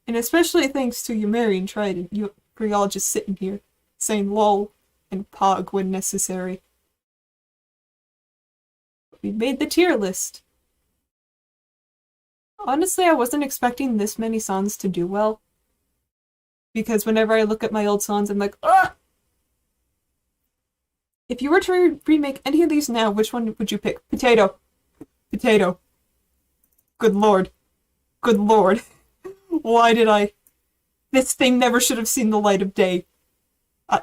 And especially thanks to Yumeri and Trident, you for y'all just sitting here, saying lol and pog when necessary. We made the tier list. Honestly, I wasn't expecting this many songs to do well. Because whenever I look at my old songs, I'm like, ah! If you were to remake any of these now, which one would you pick? Potato. Potato. Good lord. Good lord. Why did I? This thing never should have seen the light of day.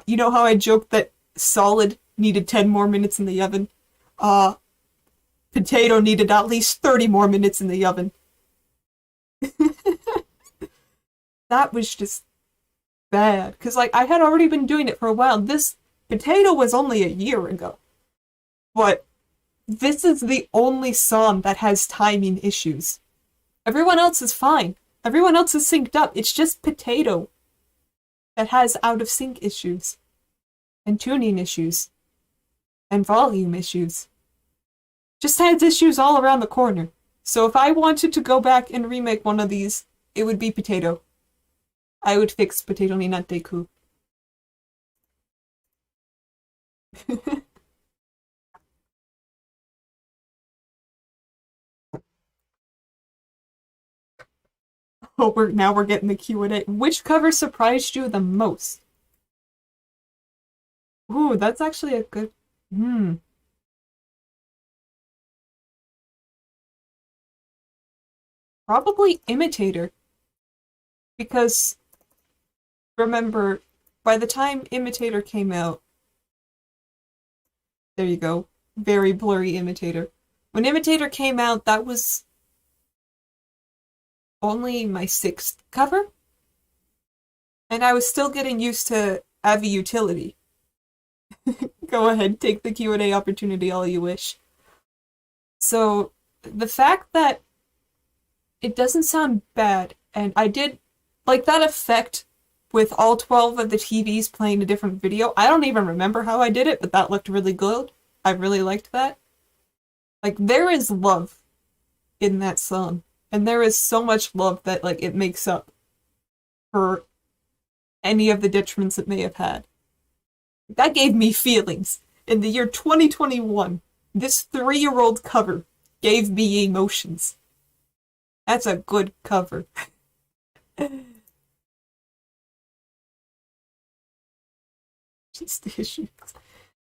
You know how I joked that Solid needed 10 more minutes in the oven? Potato needed at least 30 more minutes in the oven. That was just bad. Because, like, I had already been doing it for a while. This Potato was only a year ago. But this is the only song that has timing issues. Everyone else is fine. Everyone else is synced up. It's just Potato that has out of sync issues. And tuning issues. And volume issues. Just has issues all around the corner. So if I wanted to go back and remake one of these, it would be Potato. I would fix Potato ni natte ku. Oh, now we're getting the Q&A. Which cover surprised you the most? Ooh, that's actually a good... Probably Imitator. Because, remember, by the time Imitator came out... There you go. Very blurry Imitator. When Imitator came out, that was only my 6th cover. And I was still getting used to Avi Utility. Go ahead, take the Q&A opportunity all you wish. So, the fact that it doesn't sound bad, and I did like that effect with all 12 of the TVs playing a different video. I don't even remember how I did it, but that looked really good. I really liked that. Like, there is love in that song. And there is so much love that, like, it makes up for any of the detriments it may have had. That gave me feelings. In the year 2021, this 3-year-old cover gave me emotions. That's a good cover. Just the issues.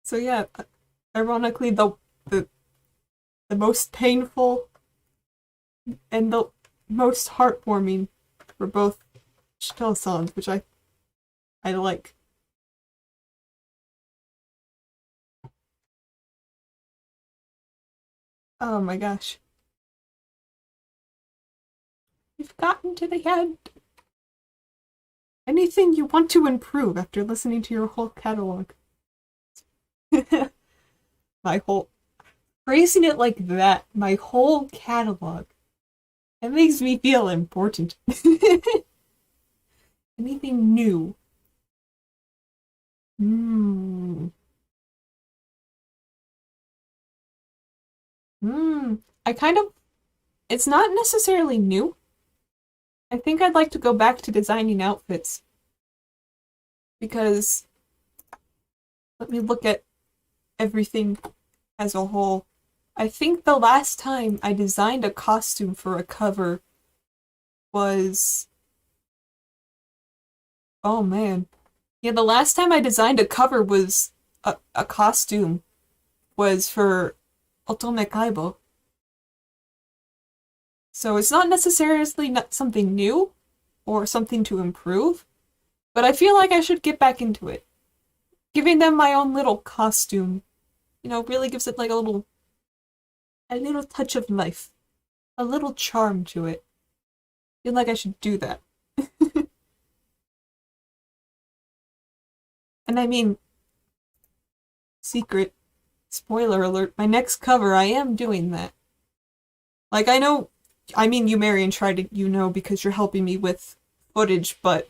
So yeah, ironically, the most painful and the most heartwarming were both Chantel songs, which I like. Oh my gosh. We've gotten to the end. Anything you want to improve after listening to your whole catalog? My whole... Phrasing it like that, my whole catalog. It makes me feel important. Anything new? I kind of... It's not necessarily new. I think I'd like to go back to designing outfits. Because... Let me look at everything as a whole. I think the last time I designed a costume for a cover was... Oh man. Yeah, the last time I designed a cover was a costume was for Otome Kaibo. So it's not necessarily not something new or something to improve, but I feel like I should get back into it. Giving them my own little costume, you know, really gives it like a little touch of life. A little charm to it. I feel like I should do that. And I mean, secret. Spoiler alert, my next cover, I am doing that. Like, I know, I mean, you, Marion, tried it, you know, because you're helping me with footage, but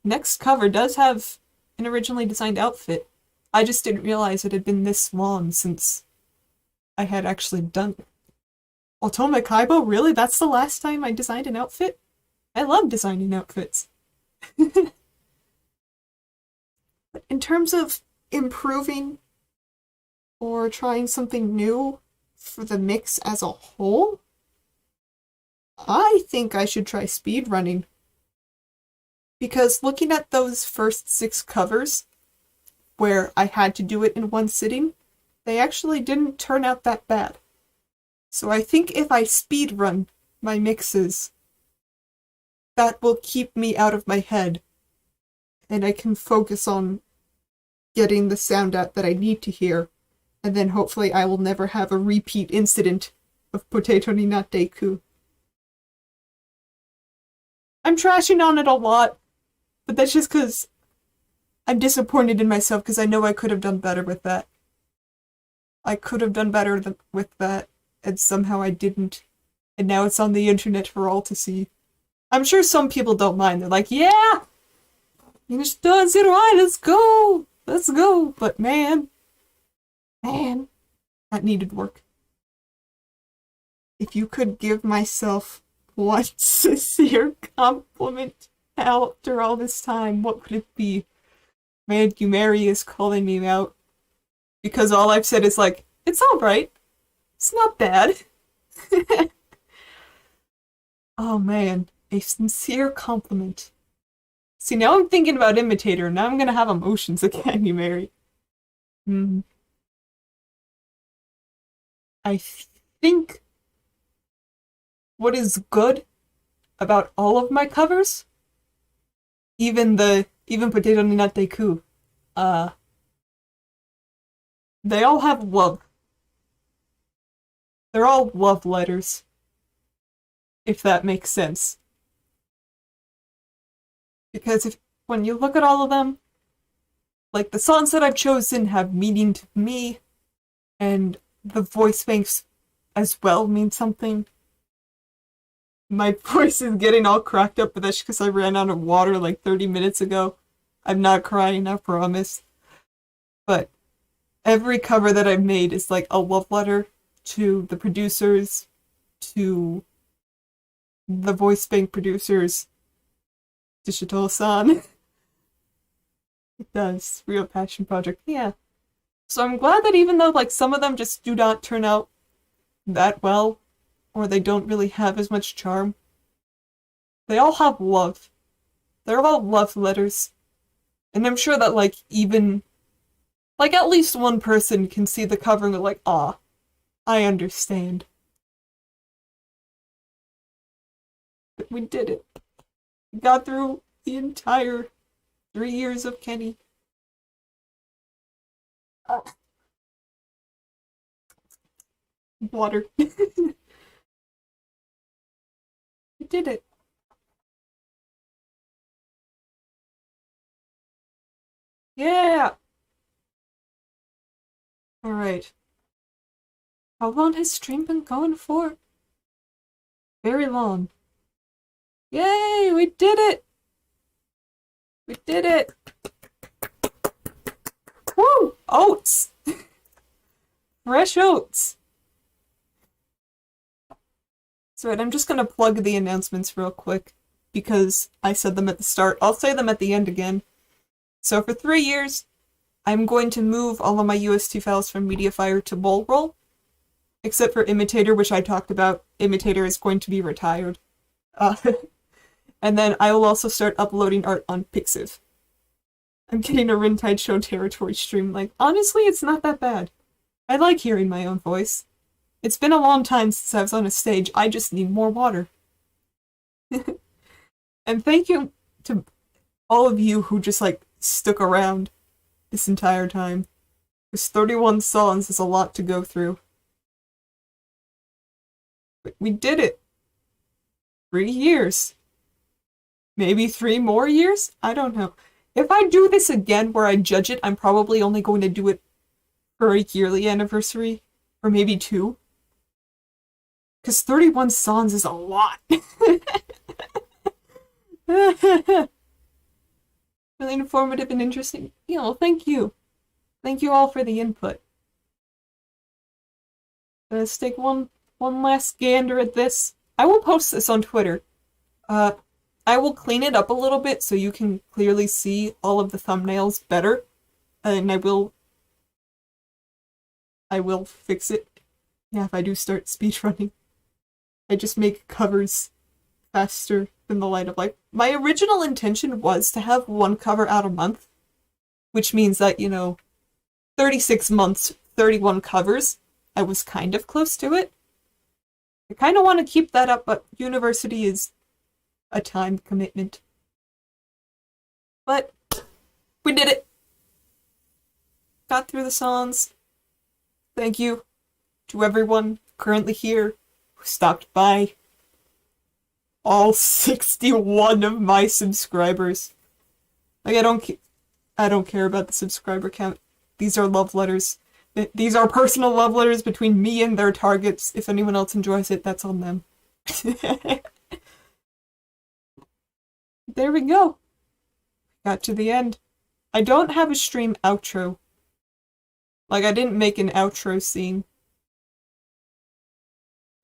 next cover does have an originally designed outfit. I just didn't realize it had been this long since I had actually done it. Otome Kaibo? Really? That's the last time I designed an outfit? I love designing outfits. But in terms of improving or trying something new for the mix as a whole, I think I should try speedrunning. Because looking at those first 6 covers, where I had to do it in one sitting, they actually didn't turn out that bad. So I think if I speedrun my mixes, that will keep me out of my head, and I can focus on getting the sound out that I need to hear, and then hopefully I will never have a repeat incident of Potato ni Natteku. I'm trashing on it a lot, but that's just because I'm disappointed in myself because I know I could have done better with that. I could have done better with that, and somehow I didn't. And now it's on the internet for all to see. I'm sure some people don't mind. They're like, yeah! You just done it right, let's go! Let's go! But man, that needed work. If you could give myself one sincere compliment after all this time, what would it be? Man, Yumeri is calling me out. Because all I've said is like, it's alright. It's not bad. Oh man, a sincere compliment. See, now I'm thinking about Imitator, now I'm gonna have emotions again, Yumeri. I think what is good about all of my covers, even Potato ni Natteku, they all have love. They're all love letters, if that makes sense. Because when you look at all of them, like the songs that I've chosen have meaning to me, and the voice banks as well mean something. My voice is getting all cracked up, but that's because I ran out of water like 30 minutes ago. I'm not crying, I promise. But every cover that I've made is like a love letter to the producers, to the voice bank producers, to Shito-san. It does. Real passion project. Yeah. So I'm glad that even though like some of them just do not turn out that well, or they don't really have as much charm, they all have love. They're all love letters. And I'm sure that like even like at least one person can see the cover and they're like, ah, I understand. But we did it. We got through the entire 3 years of Kenny. Water. We did it. Yeah! Alright. How long has stream been going for? Very long. Yay! We did it! We did it! Woo! Oats! Fresh oats! So I'm just gonna plug the announcements real quick, because I said them at the start. I'll say them at the end again. So for 3 years, I'm going to move all of my UST files from MediaFire to BullRoll, except for Imitator, which I talked about. Imitator is going to be retired. And then I will also start uploading art on Pixiv. I'm getting a Rintide Show territory stream. Like, honestly, it's not that bad. I like hearing my own voice. It's been a long time since I was on a stage. I just need more water. And thank you to all of you who just, like, stuck around this entire time. Because 31 songs is a lot to go through. But we did it. 3 years. Maybe 3 more years? I don't know. If I do this again where I judge it, I'm probably only going to do it for a yearly anniversary, or maybe 2. Because 31 songs is a lot. Really informative and interesting. Thank you. Thank you all for the input. Let's take one last gander at this. I will post this on Twitter. I will clean it up a little bit so you can clearly see all of the thumbnails better. And I will fix it. Yeah, if I do start speedrunning. I just make covers faster than the light of life. My original intention was to have 1 cover out a month, which means that, 36 months, 31 covers. I was kind of close to it. I kind of want to keep that up, but university is a time commitment. But we did it. Got through the songs. Thank you to everyone currently here who stopped by. All 61 of my subscribers. Like, I don't care about the subscriber count. These are love letters. These are personal love letters between me and their targets. If anyone else enjoys it, that's on them. There we go. Got to the end. I don't have a stream outro. Like, I didn't make an outro scene.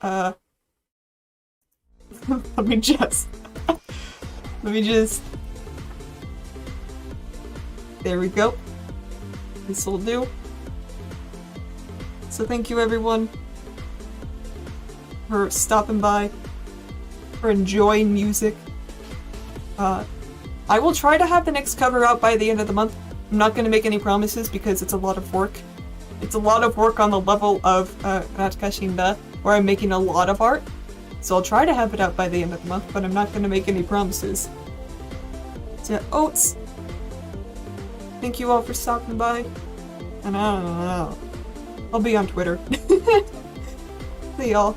Let me just... There we go. This'll do. So thank you everyone for stopping by, for enjoying music. I will try to have the next cover out by the end of the month. I'm not going to make any promises because it's a lot of work. It's a lot of work on the level of Ratkashinda, where I'm making a lot of art. So I'll try to have it out by the end of the month, but I'm not going to make any promises. So, Oats, thank you all for stopping by. And I don't know. I'll be on Twitter. See y'all.